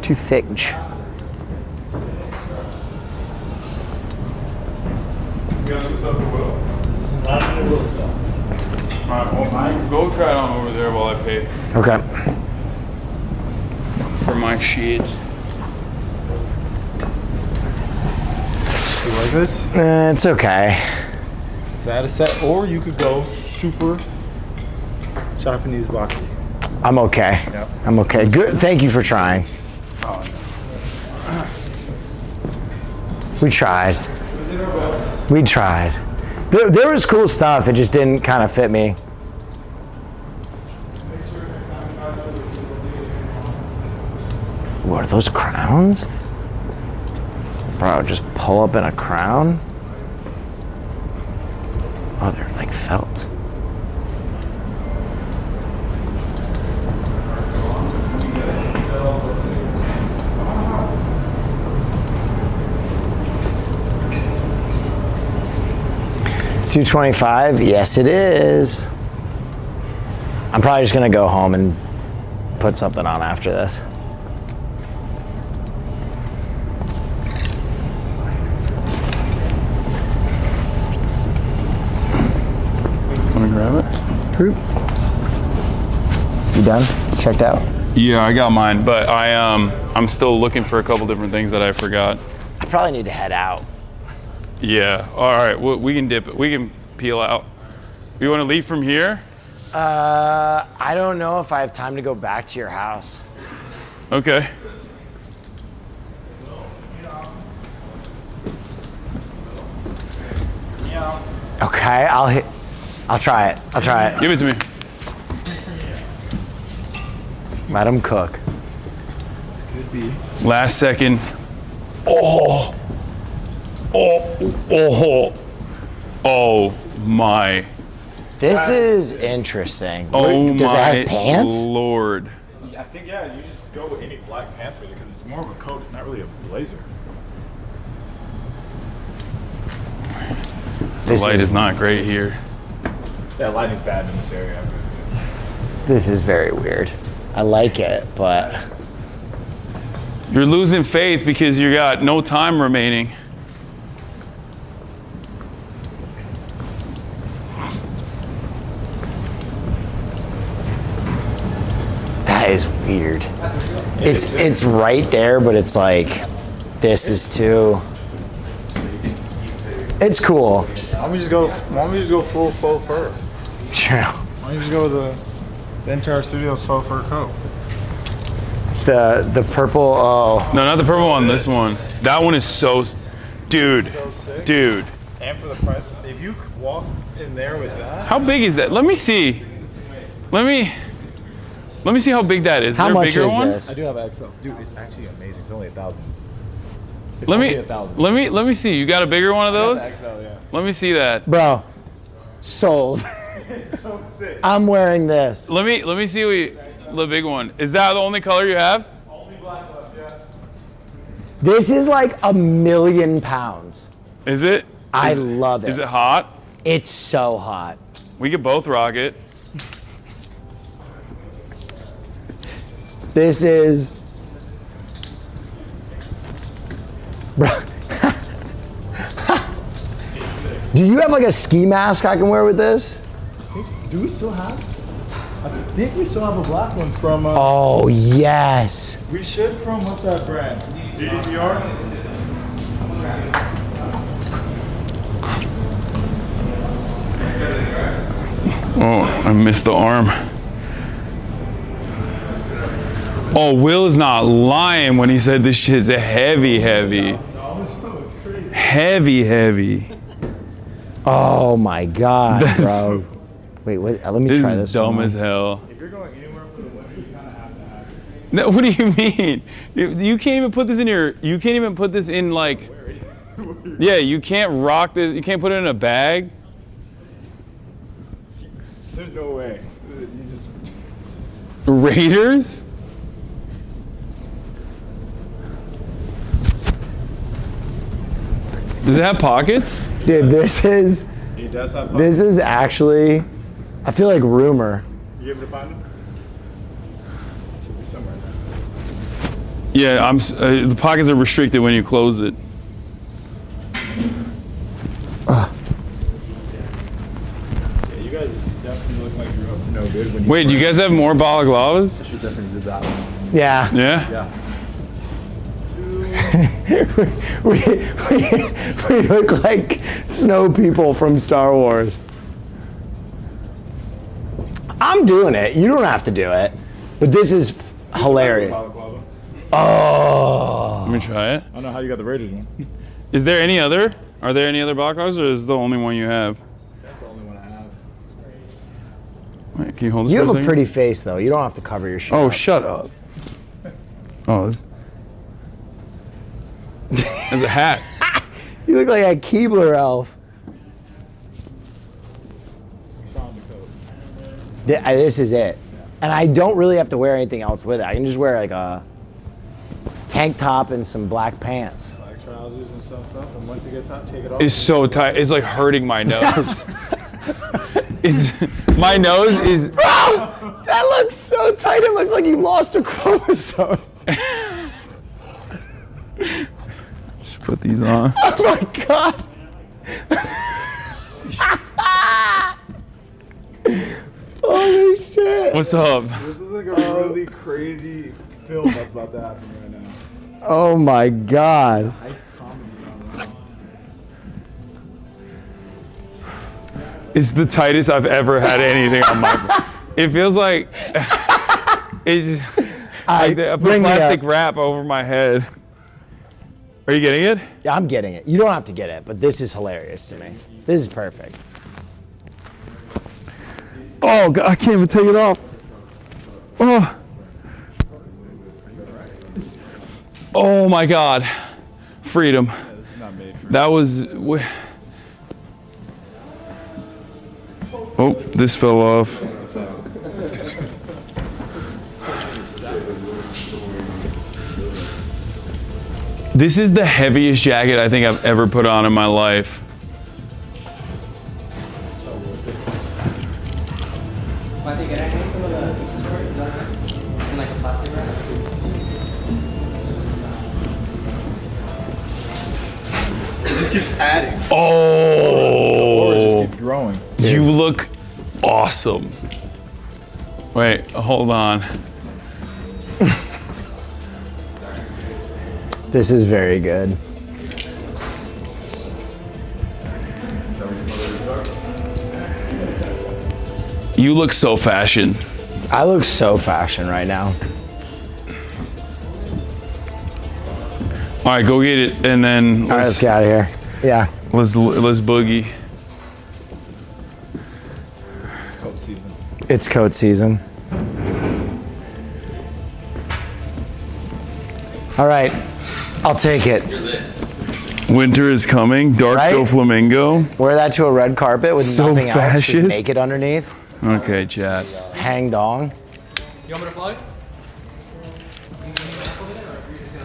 Too thick.
Alright, go try it on over there while I pay.
Okay.
For my shit.
You like this?
It's okay.
Is that a set? Or you could go super Japanese box.
I'm okay.
Yep.
I'm okay. Good. Thank you for trying.
Oh, no.
We tried. We tried. There was cool stuff. It just didn't kind of fit me. What are those crowns? Bro, just pull up in a crown? Oh, they're like felt. It's $225. Yes, it is. I'm probably just gonna go home and put something on after this.
Wanna grab it?
Group. You done? Checked out?
Yeah, I got mine, but I'm still looking for a couple different things that I forgot.
I probably need to head out.
Yeah. All right. We can dip it. We can peel out. You want to leave from here?
I don't know if I have time to go back to your house.
Okay.
Okay, I'll try it. I'll try it.
Give it to me.
Let him cook.
This could be.
Last second. Oh. Oh my.
This is interesting.
Oh
Does it
my
have pants?
Lord.
I think, yeah, you just go with any black pants with it because it's more of a coat. It's not really a blazer.
The light is not great here.
That lighting's bad in this area.
This is very weird. I like it, but
You're losing faith because you got no time remaining.
that is weird. It's right there, but it's like this is too.
It's cool.
Why don't we just go full faux fur?
Yeah.
Why don't you just go with the entire studio's faux fur coat?
The purple. Oh.
No, not the purple one. This one. That one is so, dude, dude.
And for the price, if you walk in there with that.
How big is that? Let me see. Let me see how big that is.
How
there
much
a bigger
is
one?
this?
I do have XL. Dude, it's actually amazing. It's only 1,000.
Let me see. You got a bigger one of those?
I got the XL, yeah.
Let me see that.
Bro, sold.
It's so sick.
I'm wearing this.
Let me see the big one. Is that the only color you have?
Only black left, yeah.
This is like 1,000,000 pounds.
Is it?
I love it.
Is it hot?
It's so hot.
We could both rock it.
This is. Bro. Do you have like a ski mask I can wear with this?
Do we still have? I think we still have a black one from.
Oh, yes.
We should from, what's that brand? DDPR?
Oh, I missed the arm. Oh, Will is not lying when he said this shit's heavy. Heavy.
Oh my God, bro. Wait, what? Let me try this.
This is dumb as hell. If you're going anywhere for the women, you kind of have to have it. No, what do you mean? You can't even put this in your. You can't even put this in like. Yeah, you can't rock this. You can't put it in a bag.
There's no way. You just.
Raiders? Does it have pockets?
Dude, this is.
He does have pockets.
This is actually. I feel like rumor.
You able to find him? Should be somewhere
Yeah, the pockets are restricted when you close it.
Yeah, you guys definitely look like you're up to no good when you.
Wait, do you guys have more balaclavas?
I should definitely do that one.
Yeah.
Yeah?
Yeah.
we look like snow people from Star Wars. I'm doing it. You don't have to do it. But this is hilarious. Oh.
Let me try it.
I don't know how you got the Raiders one.
Is there any other? Are there any other balaclavas, or is this the only one you have?
That's the only one I have.
Wait, can you hold this
You
for
have
a
a
second?
pretty face, though. You don't have to cover your shit.
Oh,
up.
shut up. Oh, there's a hat.
You look like a Keebler elf. This is it. And I don't really have to wear anything else with it. I can just wear like a tank top and some black pants.
Black trousers and stuff, and once it gets hot, take it off.
It's so tight. It's like hurting my nose. My nose is.
Bro, that looks so tight. It looks like you lost a chromosome.
Just put these on.
Oh my God. Holy shit.
What's up?
This is like a really crazy film that's about to happen right now.
Oh my God.
It's the tightest I've ever had anything on my. It feels like it's just, I put plastic wrap over my head. Are you getting it?
Yeah, I'm getting it. You don't have to get it, but this is hilarious to me. This is perfect.
Oh God, I can't even take it off. Oh. Oh my God, freedom.
Yeah, this is not made for
That was. Oh, this fell off. This is the heaviest jacket I think I've ever put on in my life.
It just keeps adding.
Oh,
Or it just keeps growing.
You look awesome. Wait, hold on.
This is very good.
You look so fashion.
I look so fashion right now.
All right, go get it, and then
All right, let's get out of here. Yeah.
Let's boogie.
It's coat season.
It's coat season. All right, I'll take it.
Winter is coming. Dark Flamingo.
Wear that to a red carpet with
So
nothing else,
fascist.
just naked underneath.
Okay, chat.
Hang dong.
You want me to fly?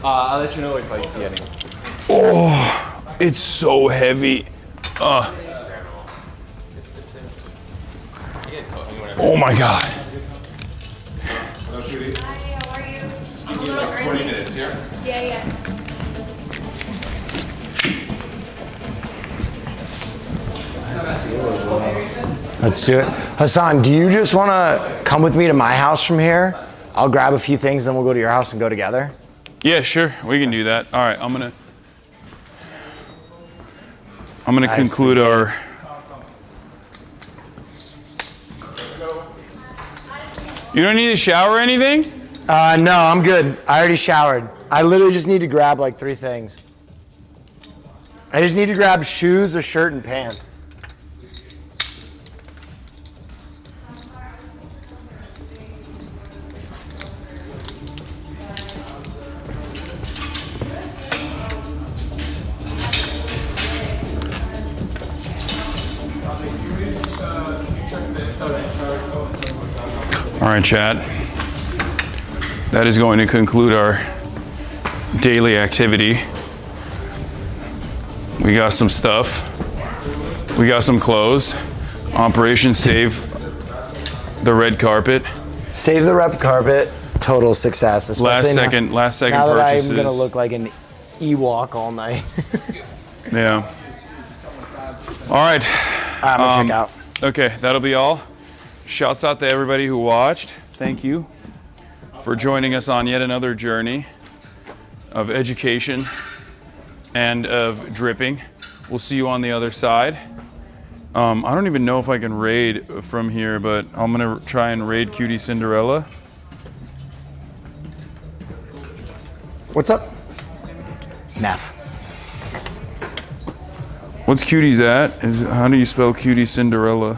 I'll let you know if I see any.
Oh, it's so heavy. Oh my God.
Hello, Shooty. Hi, how are you? Just give me like 20 minutes, yeah?
Yeah.
Let's do it. Hasan, do you just want to come with me to my house from here? I'll grab a few things, then we'll go to your house and go together.
Yeah, sure. We can do that. All right, I'm gonna conclude our. You don't need a shower or anything?
No, I'm good. I already showered. I literally just need to grab like 3 things. I just need to grab shoes, a shirt, and pants.
All right, chat. That is going to conclude our daily activity. We got some stuff. We got some clothes. Operation Save the Red Carpet.
Save the red carpet. Total success.
Last
especially
second
now that
purchases.
I'm gonna look like an Ewok all night.
Yeah. All right.
I'm gonna check out.
Okay, that'll be all. Shouts out to everybody who watched. Thank you for joining us on yet another journey of education and of dripping. We'll see you on the other side. I don't even know if I can raid from here, but I'm gonna try and raid Cutie Cinderella.
What's up? Neff.
What's Cutie's at? How do you spell Cutie Cinderella?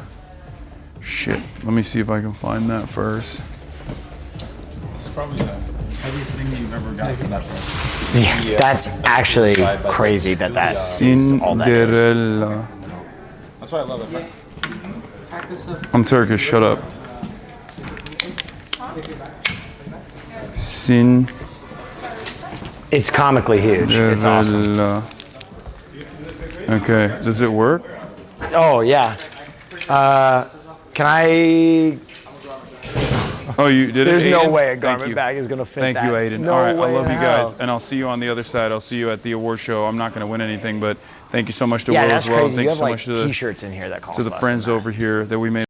Shit, let me see if I can find that first.
It's probably the heaviest thing you've ever got from that place.
Yeah, that's actually crazy that is all that is.
Cinderella.
That's why I love it.
I'm Turkish, shut up.
It's comically huge. It's awesome.
Okay, does it work?
Oh, yeah. Can I...
Oh, you did
There's
it,
no
Aiden?
way a
Thank
garment
you.
bag is going to fit
Thank
that.
you, Aiden.
No
All right, I
way
love
in
you guys,
hell.
and I'll see you on the other side. I'll see you at the award show. I'm not going to win anything, but thank you so much to
Yeah,
Will
that's
as well.
crazy.
Thank
You
you
have
so
like
much to
T-shirts in here that cost
the
less
friends
than that.
over here that we made.